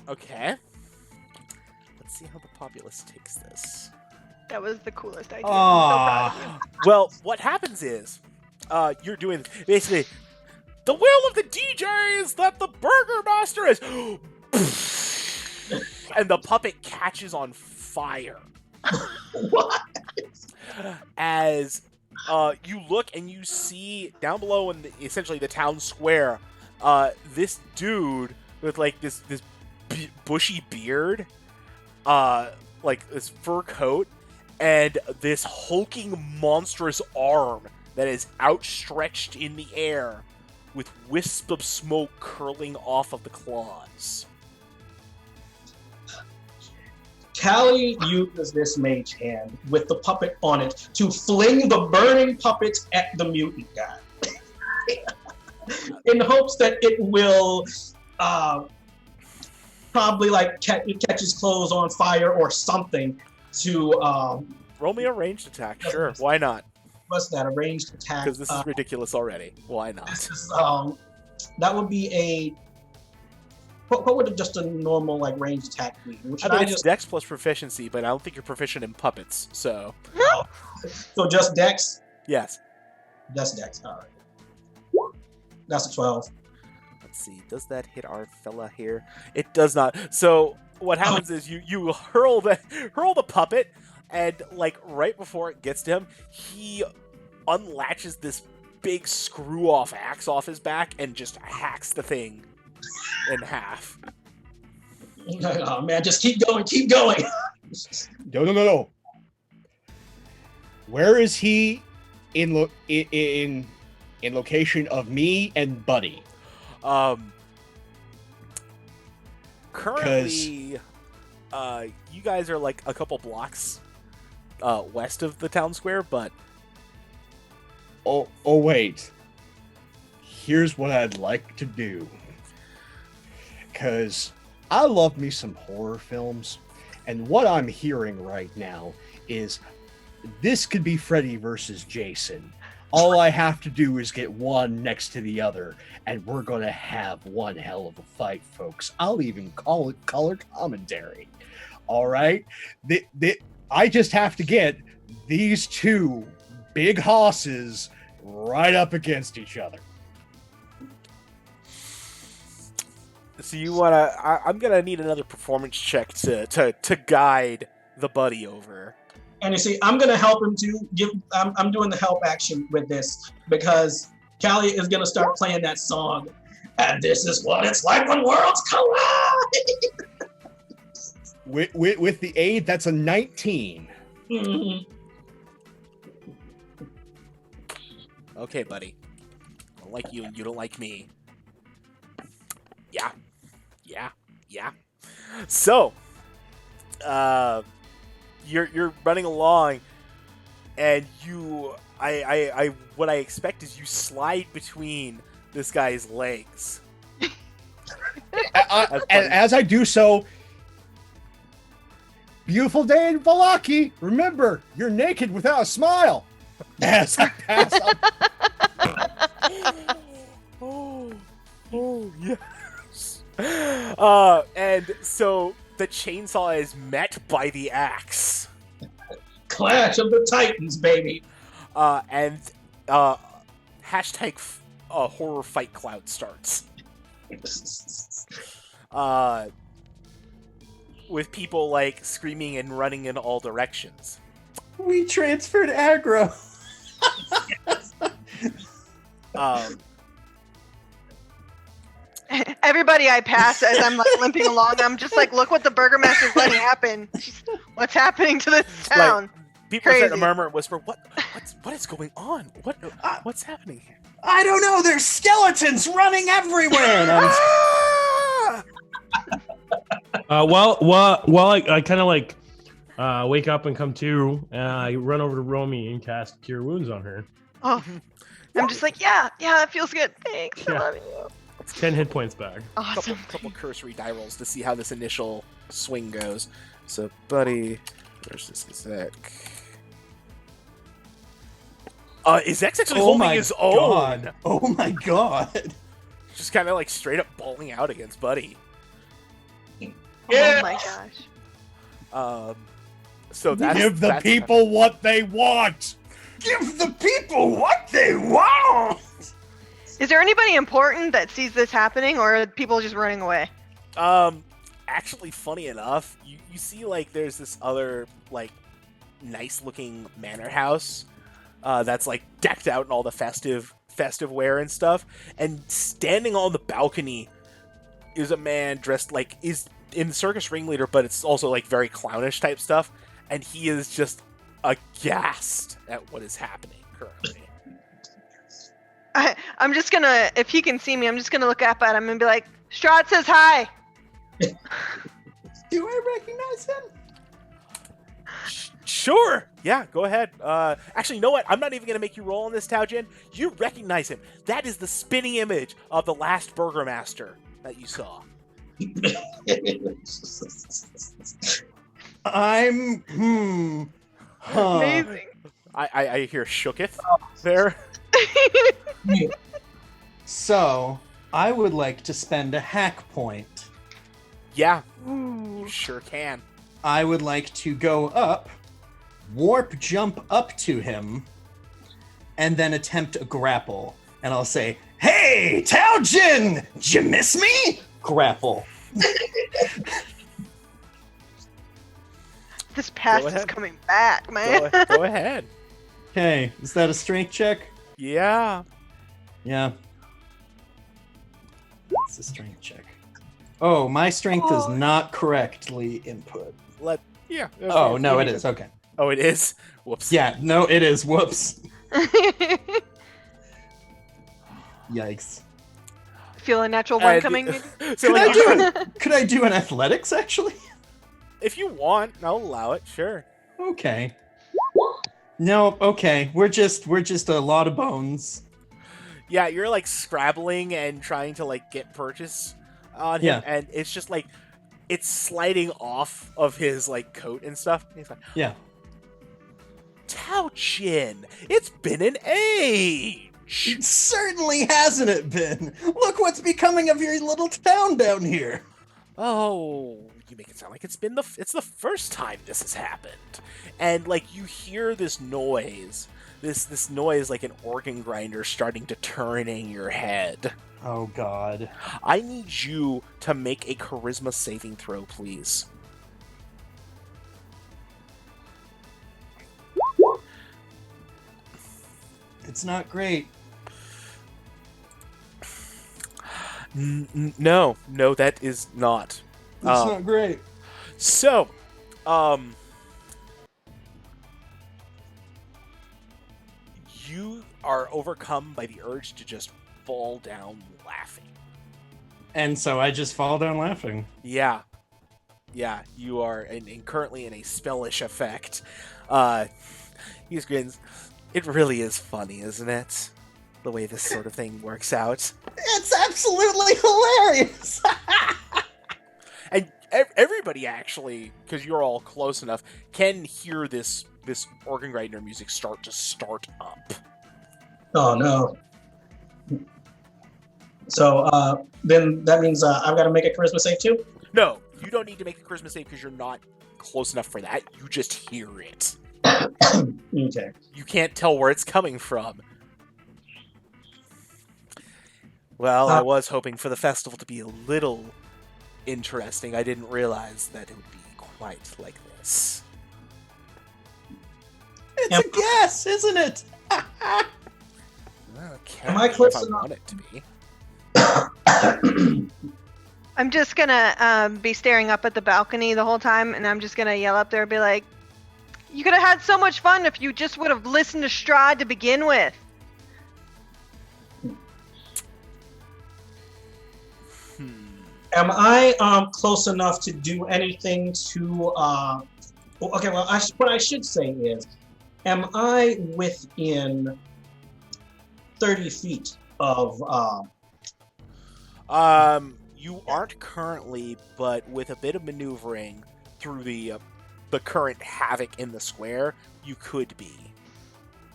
Okay. Let's see how the populace takes this. That was the coolest idea. Aw. I'm so proud of you. Well, what happens is, you're doing basically the will of the DJ is that the Burger Master is, and the puppet catches on fire. What? As you look and you see down below in essentially the town square, this dude with like this bushy beard like this fur coat and this hulking monstrous arm that is outstretched in the air with wisps of smoke curling off of the claws. Callie uses this mage hand with the puppet on it to fling the burning puppet at the mutant guy. In hopes that it will probably like catch his clothes on fire or something to Roll me a ranged attack, sure. Why not? what's that, a ranged attack? Because this is ridiculous already. Why not? This is, that would be a what would just a normal like ranged attack be? Which I mean, it's Dex plus proficiency, but I don't think you're proficient in puppets, so... So just Dex? Yes. Just Dex, alright. That's a 12. Let's see, does that hit our fella here? It does not. So what happens is you hurl the puppet, and like right before it gets to him, he unlatches this big screw-off axe off his back and just hacks the thing in half. Oh man, just keep going, keep going. No. Where is he in location of me and Buddy? Currently, you guys are like a couple blocks west of the town square, but Oh wait. Here's what I'd like to do. Because I love me some horror films, and what I'm hearing right now is this could be Freddy versus Jason. All I have to do is get one next to the other, and we're going to have one hell of a fight, folks. I'll even call it color commentary. All right? I just have to get these two big hosses right up against each other. so you wanna? I'm gonna need another performance check to guide the buddy over. And you see, I'm gonna help him to give. I'm doing the help action with this because Callie is gonna start playing that song, and this is what it's like when worlds collide. With the aid, that's a 19. Mhm. Okay, buddy. I don't like you, and you don't like me. Yeah. So, you're running along, and what I expect is you slide between this guy's legs. As I do so, beautiful day in Valaki. Remember, you're naked without a smile. As I pass up. Oh, yes. And so the chainsaw is met by the axe. Clash of the Titans, baby. And hashtag horror fight cloud starts. With people like screaming and running in all directions. We transferred aggro. Everybody I pass as I'm like limping along, I'm just like, look what the burgomaster's letting happen. What's happening to this town? Like, people are starting to Crazy. murmur and whisper, what is going on? What's happening here? I don't know. There's skeletons running everywhere. And While I kind of like wake up and come to, I run over to Romy and cast Cure Wounds on her. Oh, I'm just like, yeah, it feels good. Thanks, I Yeah. love you. It's 10 hit points back. Awesome. Couple cursory die rolls to see how this initial swing goes. So, buddy versus Izek. Izek's actually holding his own. Oh my god. Just kind of like straight up bawling out against Buddy. Yeah. Oh my gosh. So that's Give the that's- people what they want. Give the people what they want. Is there anybody important that sees this happening, or are people just running away? Actually, funny enough, you see like there's this other like nice looking manor house that's like decked out in all the festive wear and stuff, and standing on the balcony is a man dressed like is in the circus ringleader, but it's also like very clownish type stuff, and he is just aghast at what is happening currently. I'm just gonna, if he can see me, I'm just gonna look up at him and be like, Strahd says hi. Do I recognize him? Sure. Yeah, go ahead. Actually, you know what? I'm not even going to make you roll on this, Taojin. You recognize him. That is the spinning image of the last Burgermaster that you saw. Amazing. I hear shooketh there. So, I would like to spend a hack point. Yeah, Ooh. you sure can. I would like to go up, warp jump up to him, and then attempt a grapple. And I'll say, "Hey, Taojin! Did you miss me?" Grapple. This past is ahead. coming back, man. Go ahead. Okay, is that a strength check? Yeah. Yeah. It's a strength check. Oh, my strength is not correctly input. Yeah. Oh, no, it is. Okay. Oh, it is? Whoops. Yeah, no, it is. Whoops. Yikes. Feel a natural one coming. So Could I do an athletics, actually? if you want, I'll allow it. Sure. Okay. No, okay. We're just a lot of bones. Yeah, you're like scrabbling and trying to like get purchase on him, Yeah. and it's just like it's sliding off of his like coat and stuff. He's like, Yeah. Taojin, it's been an age. It certainly hasn't it been. Look what's becoming of your little town down here. Oh, you make it sound like it's the first time this has happened. And like you hear this noise. This noise like an organ grinder starting to turn in your head. Oh god. I need you to make a charisma saving throw, please. It's not great. No, that is not. It's not great. So, you are overcome by the urge to just fall down laughing. And so I just fall down laughing. Yeah, you are currently in a spellish effect. He just grins. It really is funny, isn't it? The way this sort of thing works out. It's absolutely hilarious. And everybody actually, because you're all close enough, can hear this organ grinder music start up. Oh no. So then that means I've got to make a charisma save too? No, you don't need to make a charisma save because you're not close enough for that. You just hear it. Okay. You can't tell where it's coming from. Well, I was hoping for the festival to be a little interesting. I didn't realize that it would be quite like this. It's a guess, isn't it? Okay, Am I close if I enough? want it to be. I'm just gonna be staring up at the balcony the whole time, and I'm just gonna yell up there and be like, "You could have had so much fun if you just would have listened to Strahd to begin with." Am I close enough to do anything to okay, well what I should say is, am I within 30 feet of You aren't currently, but with a bit of maneuvering through the current havoc in the square, you could be.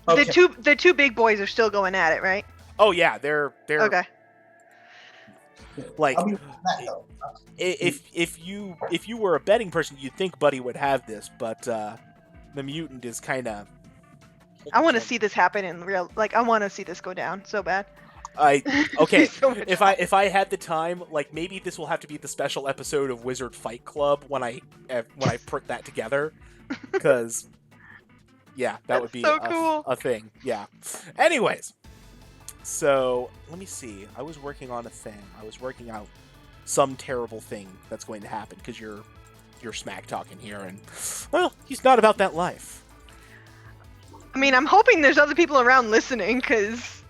okay. The two big boys are still going at it, right? Oh yeah, they're Okay. like I'll be that, though. if you were a betting person, you'd think Buddy would have this, but the mutant is kind of. I want to see this happen in real. Like, I want to see this go down so bad. Okay. So much if I had the time, like maybe this will have to be the special episode of Wizard Fight Club when I put that together, because yeah, that would be so cool. a thing. Yeah. Anyways, so let me see. I was working on a thing. I was working out some terrible thing that's going to happen because you're smack talking here, and well, he's not about that life. I mean, I'm hoping there's other people around listening, because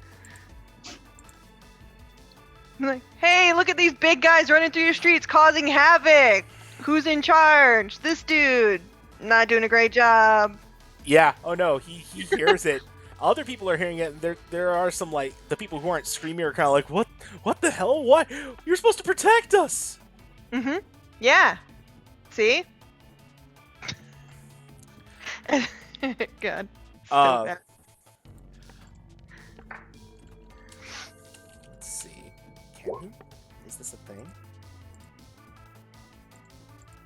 I'm like, hey, look at these big guys running through your streets causing havoc. Who's in charge? This dude. Not doing a great job. Yeah. Oh no, he hears it. Other people are hearing it, and there are some, like, the people who aren't screaming are kind of like, what the hell? What? You're supposed to protect us. Mm-hmm. Yeah. See? God. So bad. Let's see. Can he? Is this a thing?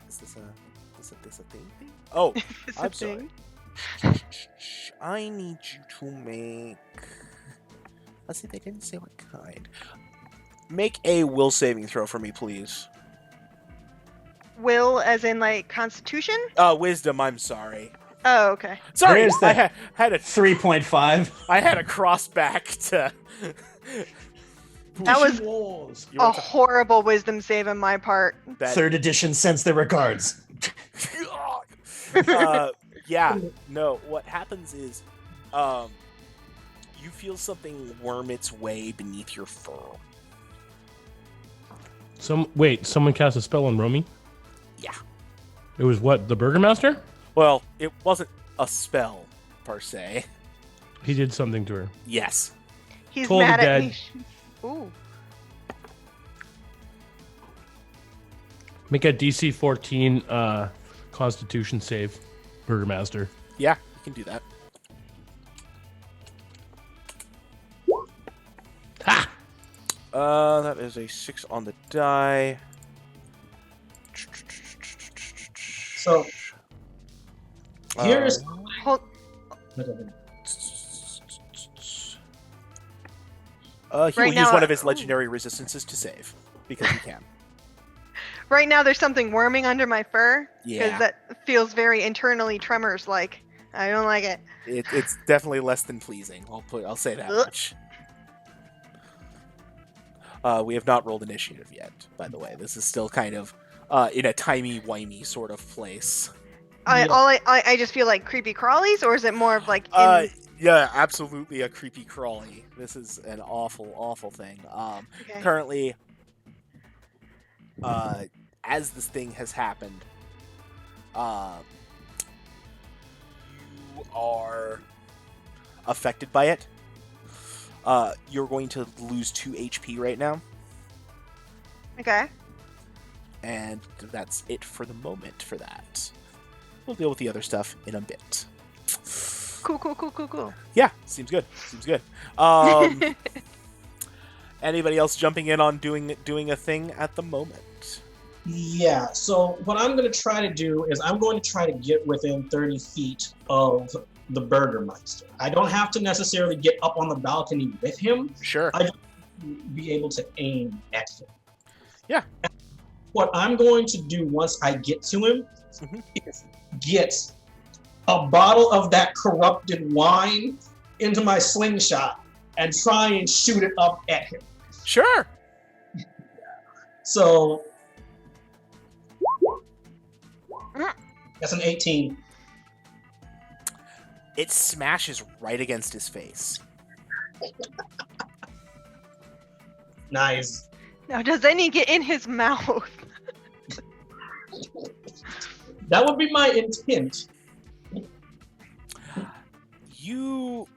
Is this a thing? Oh, It's a I'm sorry. thing. I need you to make. Let's see. They didn't say what kind. Make a will saving throw for me, please. Will, as in, like, Constitution? Wisdom. I'm sorry. Oh, okay. Sorry, There's I that. had a 3.5. I had a cross back to. That was walls. You a want to- horrible wisdom save on my part. that- 3rd edition sends their regards. Yeah. No. What happens is, you feel something worm its way beneath your fur. Someone cast a spell on Romy? Yeah. It was what, the Burgermaster? Well, it wasn't a spell per se. He did something to her. Yes. He's Told mad her at dad. me. Ooh. Make a DC 14 Constitution save, Burgermaster. Yeah, you can do that. Ha! That is a 6 on the die. So here's Hold. He Right will now, use one of his legendary resistances to save because he can. Right now, there's something worming under my fur. Yeah. Because that feels very internally tremors-like. I don't like it. It's definitely less than pleasing. I'll say that Ugh. much. We have not rolled initiative yet, by the way. This is still kind of in a timey-wimey sort of place. I just feel like creepy crawlies, or is it more of like Yeah, absolutely a creepy crawly. This is an awful, awful thing. okay. Currently, as this thing has happened, you are affected by it. You're going to lose 2 HP right now, Okay. and that's it for the moment for that. We'll deal with the other stuff in a bit. Cool. Yeah, seems good. Anybody else jumping in on doing a thing at the moment? Yeah, so what I'm going to try to do is I'm going to try to get within 30 feet of the Burgermeister. I don't have to necessarily get up on the balcony with him. Sure. I just be able to aim at him. Yeah. What I'm going to do once I get to him Mhm. is get a bottle of that corrupted wine into my slingshot and try and shoot it up at him. Sure. So that's an 18. It smashes right against his face. Nice. Now, does any get in his mouth? That would be my intent. You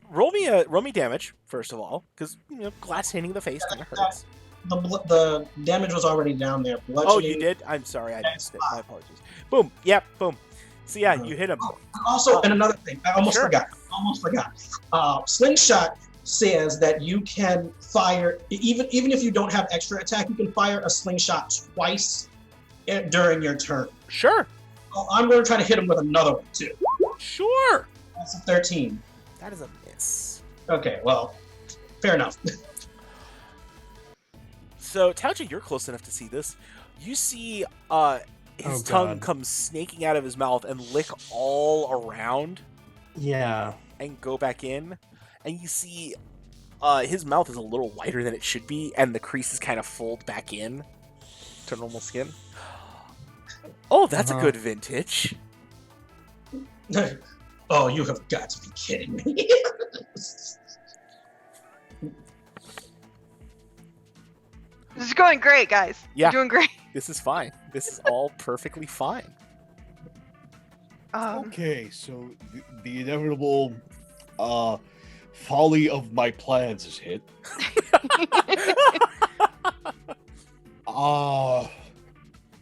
roll me damage first of all, because glass hitting the face kind of hurts. The damage was already down there. Oh, Bludgeoning. you did? I'm sorry, I missed it. My apologies. Boom. Yep. Boom. So yeah, you hit him. Also, and another thing, I almost Sure. forgot. Slingshot says that you can fire even if you don't have extra attack, you can fire a slingshot twice during your turn. Sure. So I'm going to try to hit him with another one too. Sure. That's a 13. That is a miss. Okay, well, fair enough. So Tauja, you're close enough to see this. You see his Oh, tongue God. come snaking out of his mouth and lick all around Yeah. and go back in. And you see His mouth is a little wider than it should be, and the creases kind of fold back in to normal skin. Oh, that's a good vintage. Oh, you have got to be kidding me. This is going great, guys. Yeah. You're doing great. This is fine. This is all perfectly fine. Okay, so the inevitable folly of my plans is hit.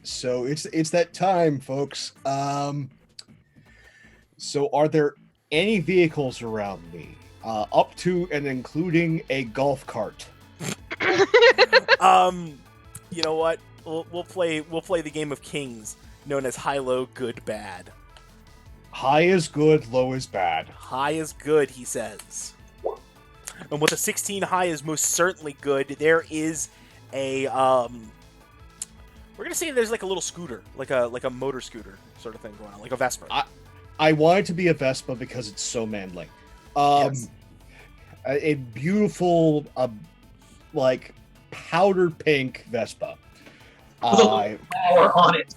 So it's that time, folks. So are there any vehicles around me? Up to and including a golf cart. You know what? We'll play the game of kings, known as high, low, good, bad. High is good, low is bad. High is good, he says. And with a 16, high is most certainly good. There is a we're gonna say there's like a little scooter, like a motor scooter sort of thing going on, like a Vespa. I want it to be a Vespa because it's so manly. Yes. A beautiful, like powder pink Vespa. Power on it.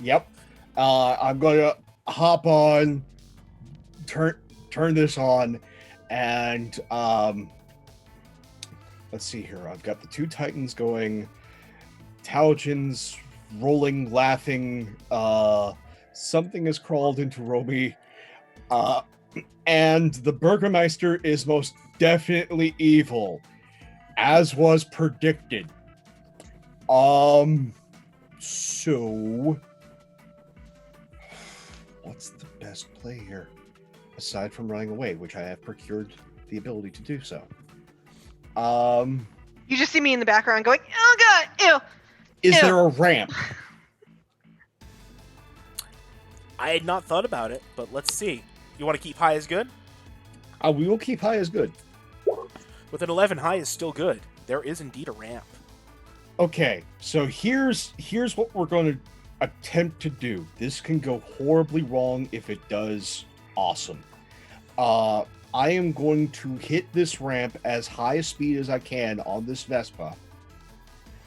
Yep. I'm gonna hop on, turn this on, and let's see here. I've got the two Titans going, Taujins rolling, laughing. Something has crawled into Roby, and the Burgermeister is most definitely evil, as was predicted. So what's the best play here? Aside from running away, which I have procured the ability to do so. You just see me in the background going, oh god, ew. Is Ew. there a ramp? I had not thought about it, but let's see. You want to keep high as good? We will keep high as good. With an 11, high is still good. There is indeed a ramp. Okay, so here's what we're going to attempt to do. This can go horribly wrong. If it does, awesome. I am going to hit this ramp as high a speed as I can on this Vespa,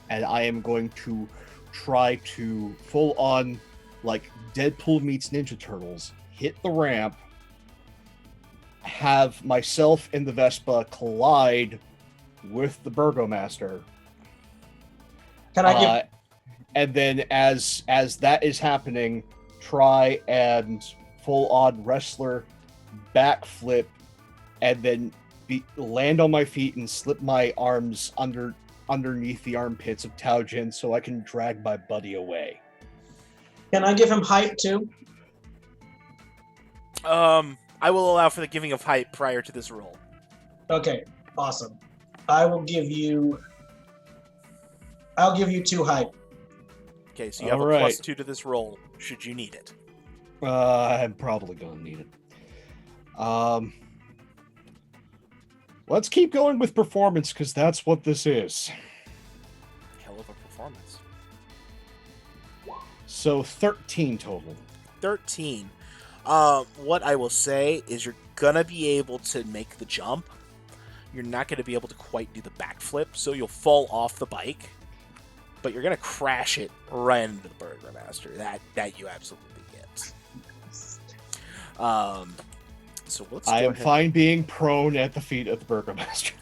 and I am going to try to full on, like Deadpool meets Ninja Turtles, hit the ramp, have myself and the Vespa collide with the Burgomaster. Can I give? And then as that is happening, try and full on wrestler backflip, and then land on my feet and slip my arms underneath the armpits of Taujin so I can drag my buddy away. Can I give him hype too? I will allow for the giving of hype prior to this roll. Okay, awesome. I'll give you 2 hype. Okay, so you have a Alright. +2 to this roll, should you need it. I'm probably gonna need it. Let's keep going with performance, because that's what this is. Hell of a performance. So 13 total. 13. What I will say is you're gonna be able to make the jump. You're not gonna be able to quite do the backflip, so you'll fall off the bike. But you're gonna crash it right into the Burgermaster. That you absolutely get. So let's I go am ahead. fine being prone at the feet of the Burgomaster.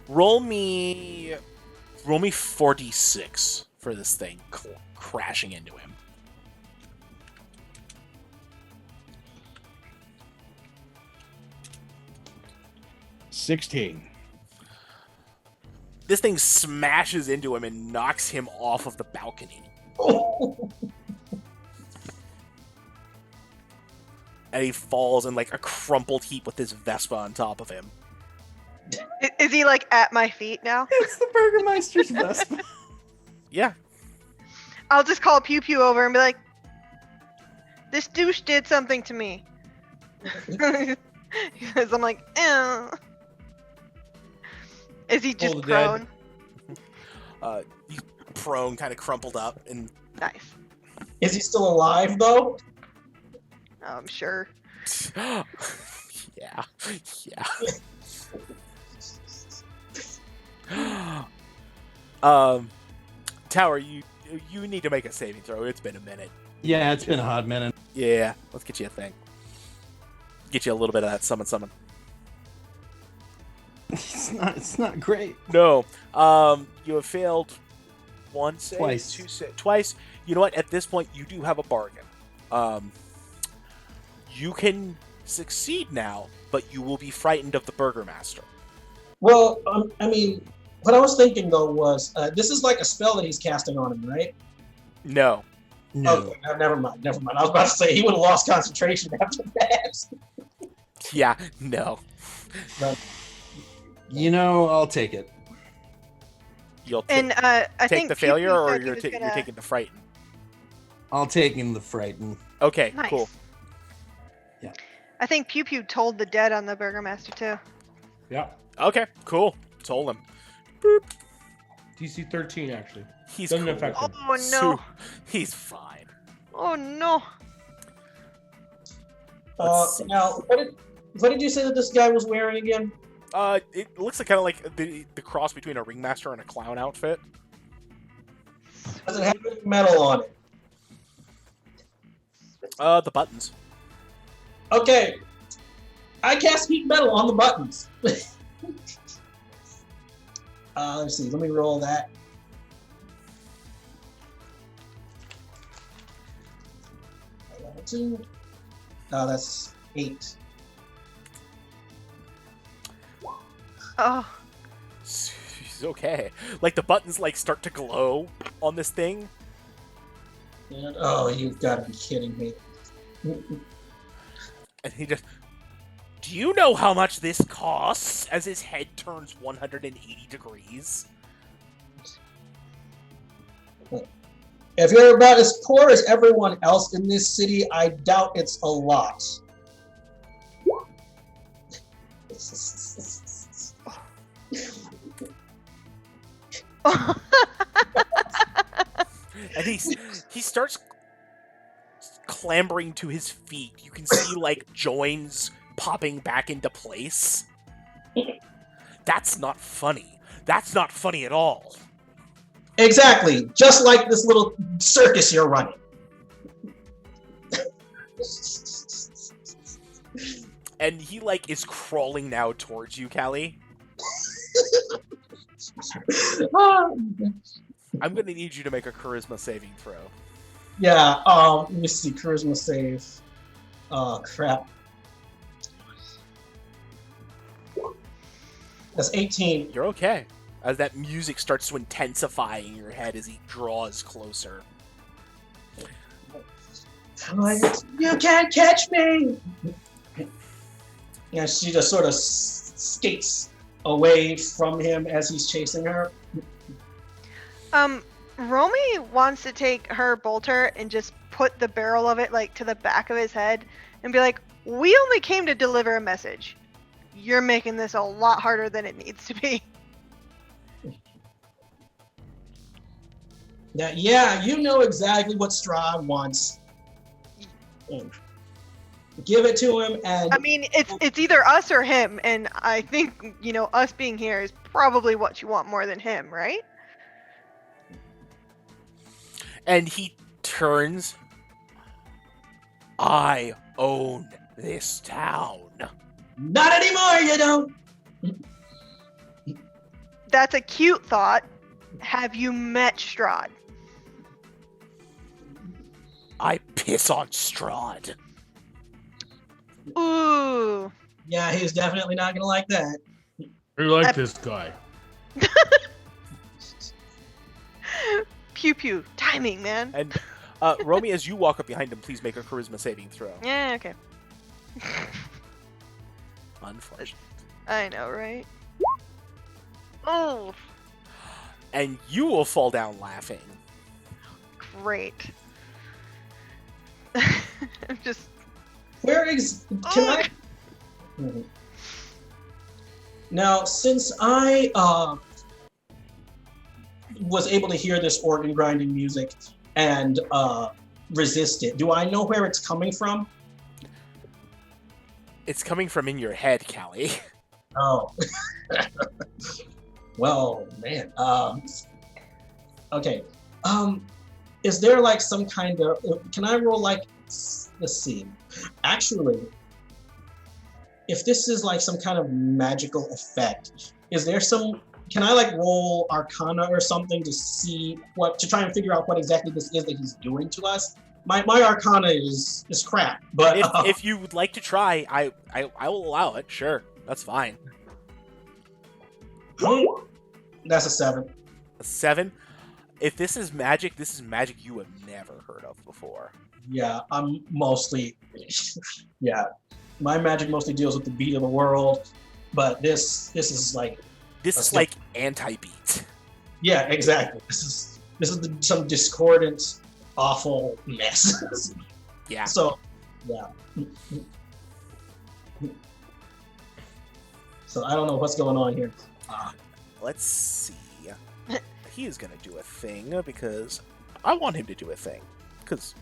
Roll me 4d6 for this thing crashing into him. 16. This thing smashes into him and knocks him off of the balcony. And he falls in like a crumpled heap with his Vespa on top of him. Is he like at my feet now? It's the Burgermeister's Vespa. Yeah. I'll just call Pew Pew over and be like, this douche did something to me. Because I'm like, eh. Is he just Hold it dead. prone? He's prone, kind of crumpled up, and Nice. Is he still alive though? I'm sure. yeah. Tower, you need to make a saving throw. It's been a minute. Yeah, it's been a hot minute. Yeah, let's get you a thing. Get you a little bit of that summon. It's not great. No. You have failed one save, Twice. Twice. You know what? At this point, you do have a bargain. You can succeed now, but you will be frightened of the Burgermaster. Well, I mean, what I was thinking though was this is like a spell that he's casting on him, right? No. No. Okay, never mind. I was about to say he would have lost concentration after that. Yeah, no. But, You know, I'll take it. You'll And I take think the Pew failure, Pew or said he you're was you're gonna- taking the frighten. I'll take him the frighten. Okay, Nice. cool. I think Pew Pew told the dead on the Burgermaster too. Yeah. Okay, cool. Told him. DC 13 actually. He's Doesn't cool. affect him. Oh no! He's fine. Oh no! Let's see. now, what did you say that this guy was wearing again? It looks like kind of like the cross between a ringmaster and a clown outfit. Does it have any metal on it? The buttons. Okay, I cast heat metal on the buttons. Let's see. Let me roll that. Two. That's 8. Oh, He's okay. Like the buttons like start to glow on this thing. And, oh, you've got to be kidding me. And he just, do you know how much this costs? As his head turns 180 degrees. If you're about as poor as everyone else in this city, I doubt it's a lot. And he starts clambering to his feet. You can see like joins popping back into place. That's not funny. That's not funny at all. Exactly, just like this little circus you're running. And he like is crawling now towards you, Callie. I'm gonna need you to make a charisma saving throw. Yeah, let me see, charisma save. Oh, crap. That's 18. You're okay. As that music starts to intensify in your head as he draws closer. I'm like, you can't catch me! Yeah, she just sort of skates away from him as he's chasing her. Romy wants to take her bolter and just put the barrel of it like to the back of his head and be like, "We only came to deliver a message. You're making this a lot harder than it needs to be." Yeah, you know exactly what Strahd wants. Give it to him, and I mean, it's either us or him, and I think, you know, us being here is probably what you want more than him, right? And he turns. I own this town. not anymore, you don't. That's a cute thought. Have you met Strahd? I piss on Strahd. Ooh. Yeah, he's definitely not gonna like that. I like this guy. Pew pew. Timing, man. And Romy, as you walk up behind him, please make a charisma saving throw. Yeah, okay. Unfortunate. I know, right? Oh, And you will fall down laughing. great. I'm just. Where is? Can I? Now, since I was able to hear this organ grinding music and resist it, do I know where it's coming from? It's coming from in your head, Callie. Oh. Well, man. Okay. Is there like some kind of? Can I roll like? Let's see. Actually, if this is like some kind of magical effect, is there some? Can I like roll Arcana or something to see to try and figure out what exactly this is that he's doing to us? My Arcana is crap, but If you would like to try, I will allow it. Sure, that's fine. That's a 7. A 7. If this is magic you have never heard of before. Yeah, I'm mostly. Yeah, my magic mostly deals with the beat of the world, but this is like. This is like anti-beat. Yeah, exactly. This is some discordant, awful mess. Yeah. So, yeah. So I don't know what's going on here. Let's see. He is gonna do a thing because I want him to do a thing. Because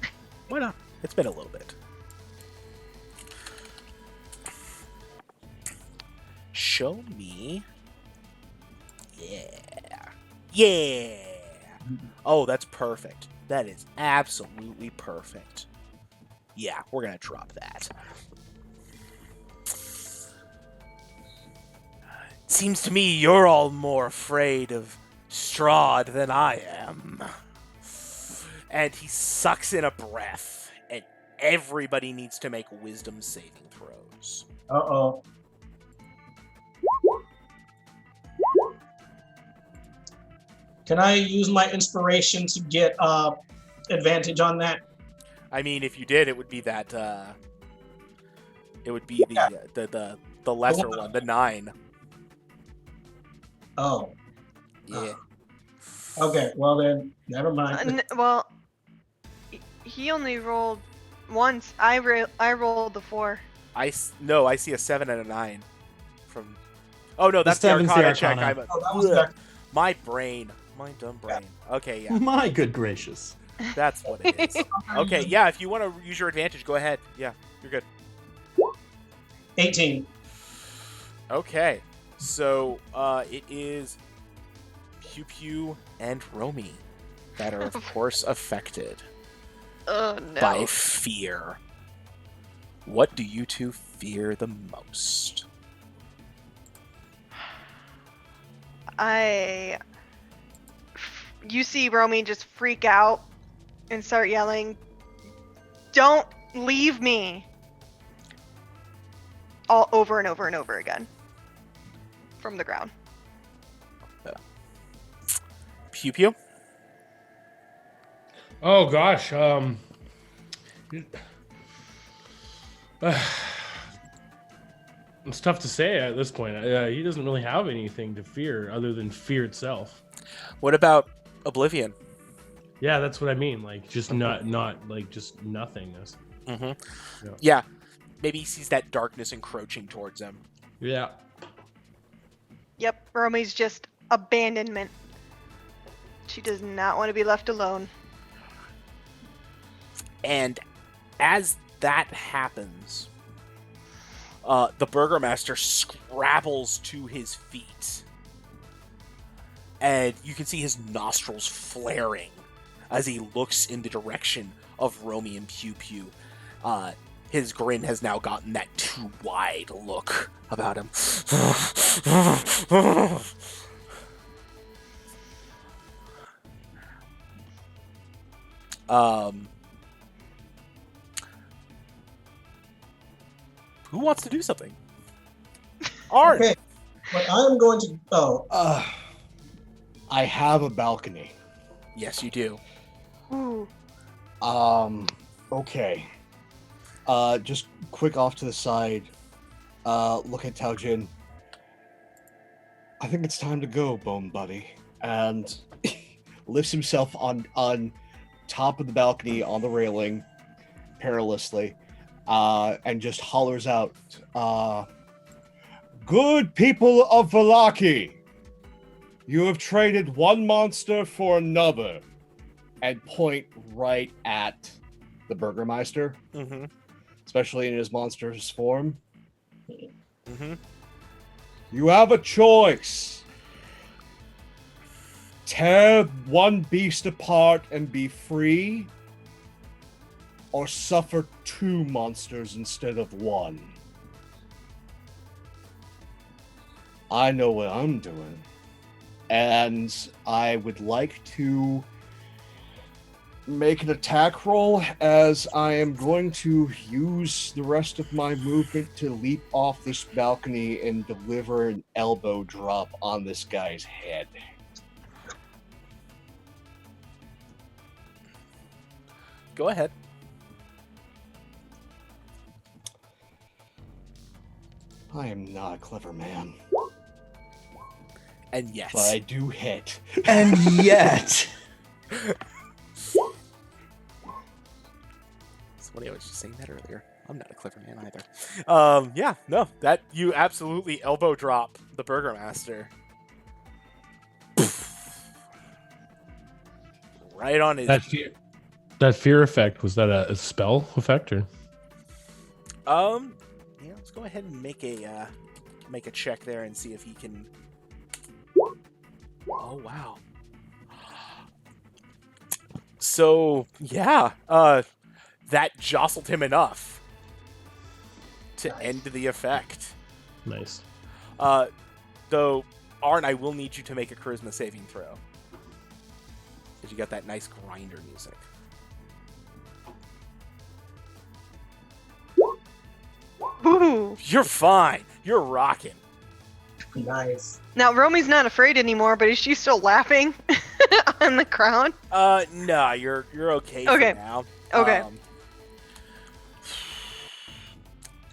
why not? It's been a little bit. Show me. Yeah. Oh, that's perfect. That is absolutely perfect. Yeah, we're gonna drop that. Seems to me you're all more afraid of Strahd than I am. And he sucks in a breath, and everybody needs to make wisdom saving throws. Uh-oh. Can I use my inspiration to get advantage on that? I mean, if you did, it would be that. It would be the lesser one, the 9. Oh. Yeah. Okay. Well then, never mind. Well, he only rolled once. I rolled the 4. I see a 7 and a 9. From. Oh no, that's the seven's the Arcana check. Arcana. That was back. My brain. My dumb brain. Okay, yeah. My good gracious. That's what it is. Okay, yeah, if you want to use your advantage, go ahead. Yeah, you're good. 18. Okay, so it is Pew Pew and Romy that are, of course, affected Oh no. by fear. What do you two fear the most? You see Romy just freak out and start yelling, "Don't leave me!" All over and over and over again. From the ground. Pew Pew? Oh gosh. It's tough to say at this point. He doesn't really have anything to fear other than fear itself. What about Oblivion? Yeah, that's what I mean. Like just not like just nothingness. Mm-hmm. Yeah. Yeah, maybe he sees that darkness encroaching towards him. Yeah. Yep, Romy's just abandonment. She does not want to be left alone. And as that happens, the Burgermaster scrabbles to his feet. And you can see his nostrils flaring as he looks in the direction of Romy and Pew Pew. His grin has now gotten that too wide look about him. Who wants to do something? Arn! Okay. But I'm going to. I have a balcony. Yes, you do. Ooh. Okay. Just quick off to the side. Look at Taojin. I think it's time to go, Bone Buddy. And lifts himself on top of the balcony on the railing, perilously, and just hollers out, "Good people of Valaki, you have traded one monster for another," and point right at the Burgermeister, Mm-hmm. especially in his monstrous form. Mm-hmm. You have a choice. tear one beast apart and be free, or suffer two monsters instead of one? I know what I'm doing, and I would like to make an attack roll, as I am going to use the rest of my movement to leap off this balcony and deliver an elbow drop on this guy's head. Go ahead. I am not a clever man, And yes. but I do hit. And yet, It's funny, I was just saying that earlier. I'm not a clever man either. Yeah, no, that you absolutely elbow drop the Burgermaster. Right on his. That fear effect, was that a spell effect or? Yeah, let's go ahead and make a check there and see if he can. Oh wow. So yeah, that jostled him enough to end the effect. Nice. Though, Arn, I will need you to make a charisma saving throw. Because you got that nice grinder music. Ooh. You're fine. You're rocking. Nice. Now Romy's not afraid anymore, but is she still laughing on the crowd? No, you're okay Okay. for now. Okay.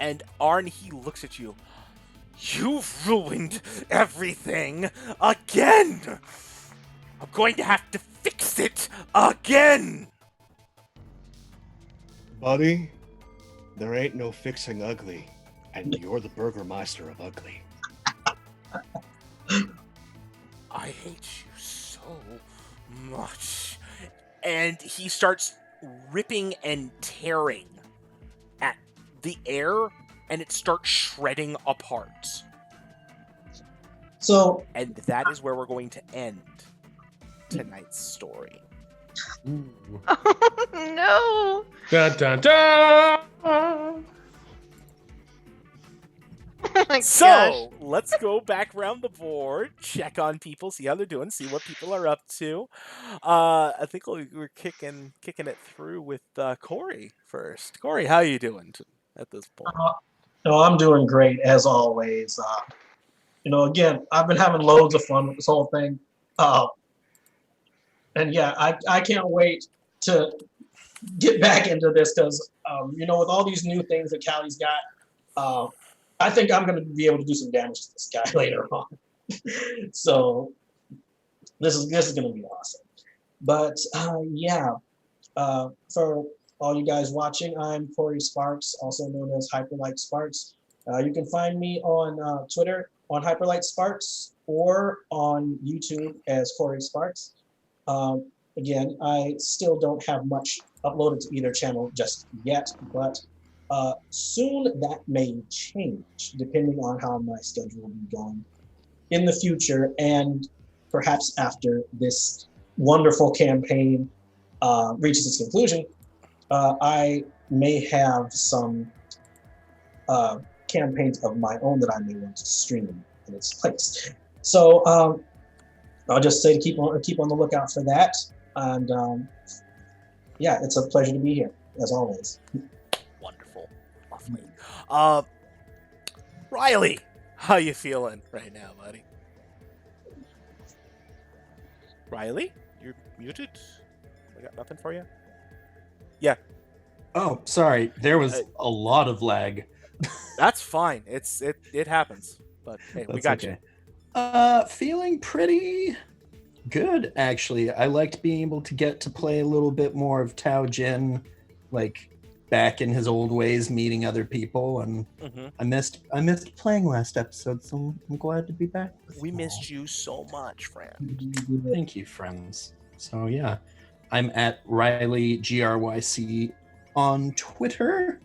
And Arn, he looks at you. You've ruined everything again! I'm going to have to fix it again! Buddy, there ain't no fixing ugly, and you're the Burgermeister of ugly. I hate you so much. And he starts ripping and tearing at the air, and it starts shredding apart. So And that is where we're going to end tonight's story. Oh no! Dun, dun, dun! Oh my gosh. So, let's go back around the board, check on people, see how they're doing, see what people are up to. I think we're kicking it through with Corey first. Corey, how you doing at this point? no, I'm doing great as always. Again, I've been having loads of fun with this whole thing. And yeah, I can't wait to get back into this because, with all these new things that Callie's got, I think I'm going to be able to do some damage to this guy later on. So this is going to be awesome. But for all you guys watching, I'm Corey Sparks, also known as Hyperlight Sparks. You can find me on Twitter on Hyperlight Sparks or on YouTube as Corey Sparks. Again, I still don't have much uploaded to either channel just yet, but soon that may change depending on how my schedule will be going in the future, and perhaps after this wonderful campaign reaches its conclusion, I may have some campaigns of my own that I may want to stream in its place. So I'll just say to keep on the lookout for that. And it's a pleasure to be here as always. Wonderful. Lovely. Riley, how you feeling right now, buddy? Riley, you're muted? I got nothing for you? Yeah. oh, sorry, there was a lot of lag. That's fine. It happens. But hey, we got you. Feeling pretty good, actually. I liked being able to get to play a little bit more of Tao Jin, like back in his old ways, meeting other people, and I missed playing last episode, so I'm glad to be back. We missed you so much, friend. Thank you, friends. So yeah, I'm at Riley GRYC on Twitter.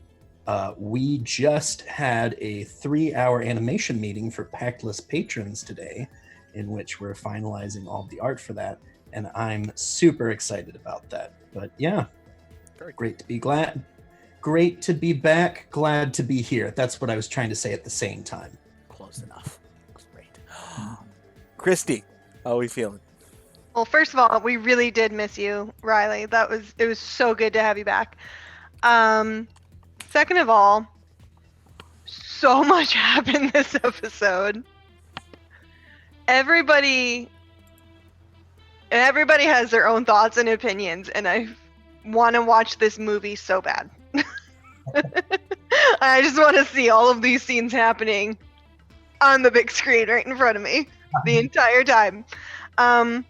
We just had a 3-hour animation meeting for Pactless patrons today, in which we're finalizing all the art for that, and I'm super excited about that. But yeah, Very great to be glad. Great to be back. Glad to be here. That's what I was trying to say at the same time. close enough. Great. Christy, how are we feeling? Well, first of all, we really did miss you, Riley. It was so good to have you back. Second of all, so much happened this episode. Everybody has their own thoughts and opinions, and I want to watch this movie so bad. I just want to see all of these scenes happening on the big screen right in front of me the entire time. I'm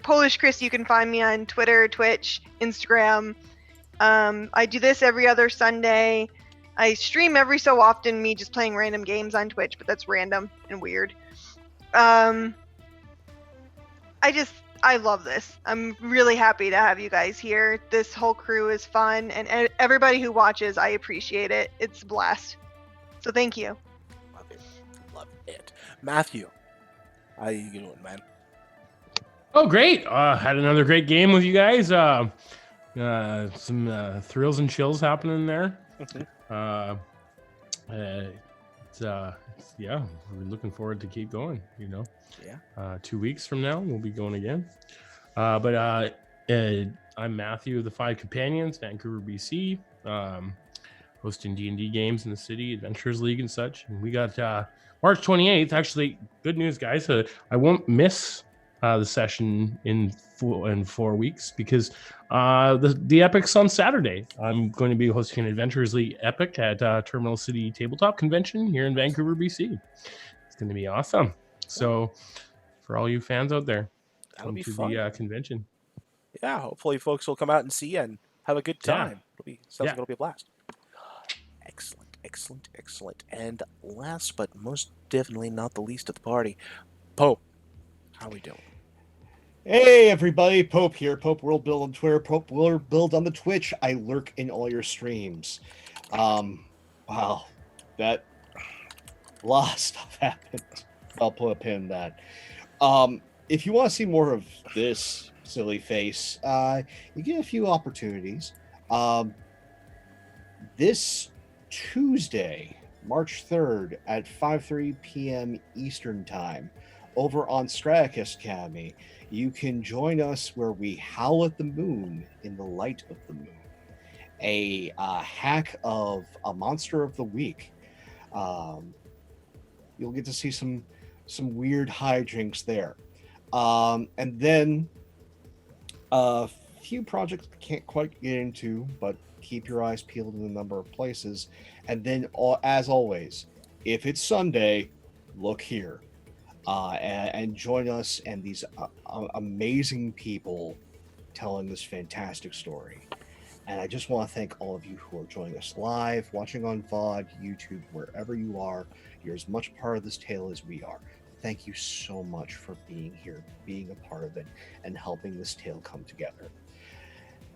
Polish Chris. You can find me on Twitter, Twitch, Instagram. I do this every other Sunday. I stream every so often, me just playing random games on Twitch, but that's random and weird. I love this. I'm really happy to have you guys here. This whole crew is fun, and everybody who watches, I appreciate it. It's a blast. So thank you. Love it. Love it. Matthew, how you doing, man? Oh, great! Had another great game with you guys. Some thrills and chills happening there. Yeah, we're looking forward to keep going. Yeah. 2 weeks from now we'll be going again. I'm Matthew of the Five Companions, Vancouver, BC, hosting D&D games in the city, Adventurers League and such. And we got March 28th. Actually, good news, guys. I won't miss the session in 4 weeks because the Epic's on Saturday. I'm going to be hosting an Adventurers League Epic at Terminal City Tabletop Convention here in Vancouver, BC. It's going to be awesome. So for all you fans out there, That'll come be to fun. the convention. Yeah, hopefully folks will come out and see you and have a good time. Sounds like it'll be a blast. Excellent. And last but most definitely not the least of the party, Pope, how we doing? Hey everybody, Pope here. Pope World Build on Twitter, Pope World Build on the Twitch. I lurk in all your streams. Wow, that a lot of stuff happened. I'll put a pin in that. If you want to see more of this silly face, you get a few opportunities. This Tuesday, March 3rd at 5:30 p.m. Eastern Time, over on Strahd Academy, you can join us where we howl at the moon in the light of the moon. A hack of a monster of the week. You'll get to see some weird hijinks there. And then a few projects I can't quite get into, but keep your eyes peeled in a number of places. And then, as always, if it's Sunday, look here. And join us and these amazing people telling this fantastic story. And I just want to thank all of you who are joining us live, watching on VOD, YouTube, wherever you are. You're as much part of this tale as we are. Thank you so much for being here, being a part of it, and helping this tale come together.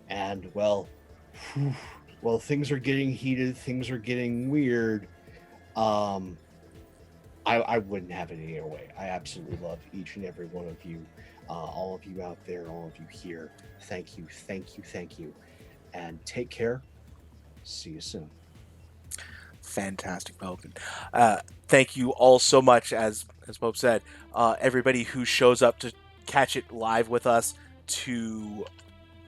And well, things are getting heated, things are getting weird. I wouldn't have it any other way. I absolutely love each and every one of you, all of you out there, all of you here. Thank you. And take care. See you soon. Fantastic, Pope. Thank you all so much, as Pope said, everybody who shows up to catch it live with us, to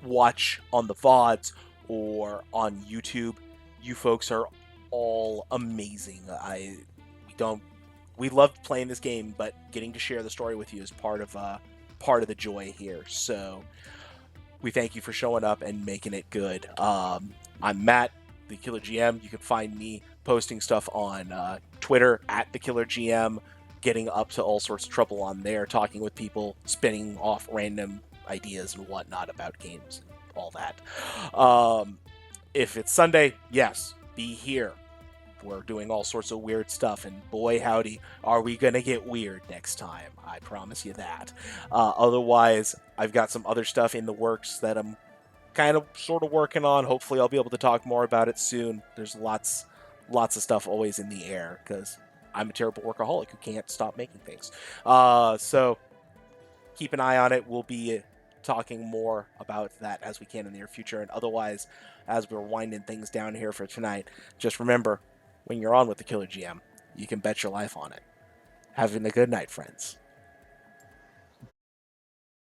watch on the VODs or on YouTube. You folks are all amazing. We love playing this game, but getting to share the story with you is part of the joy here. So we thank you for showing up and making it good. I'm Matt, the Killer GM. You can find me posting stuff on Twitter at the Killer GM, getting up to all sorts of trouble on there, talking with people, spinning off random ideas and whatnot about games and all that. If it's Sunday, yes, be here. We're doing all sorts of weird stuff, and boy howdy, are we gonna get weird next time. I promise you that. Otherwise, I've got some other stuff in the works that I'm kind of sort of working on. Hopefully I'll be able to talk more about it soon. There's lots of stuff always in the air, because I'm a terrible workaholic who can't stop making things. So keep an eye on it. We'll be talking more about that as we can in the near future. And otherwise, as we're winding things down here for tonight, just remember, when you're on with the Killer GM, you can bet your life on it. Having a good night, friends.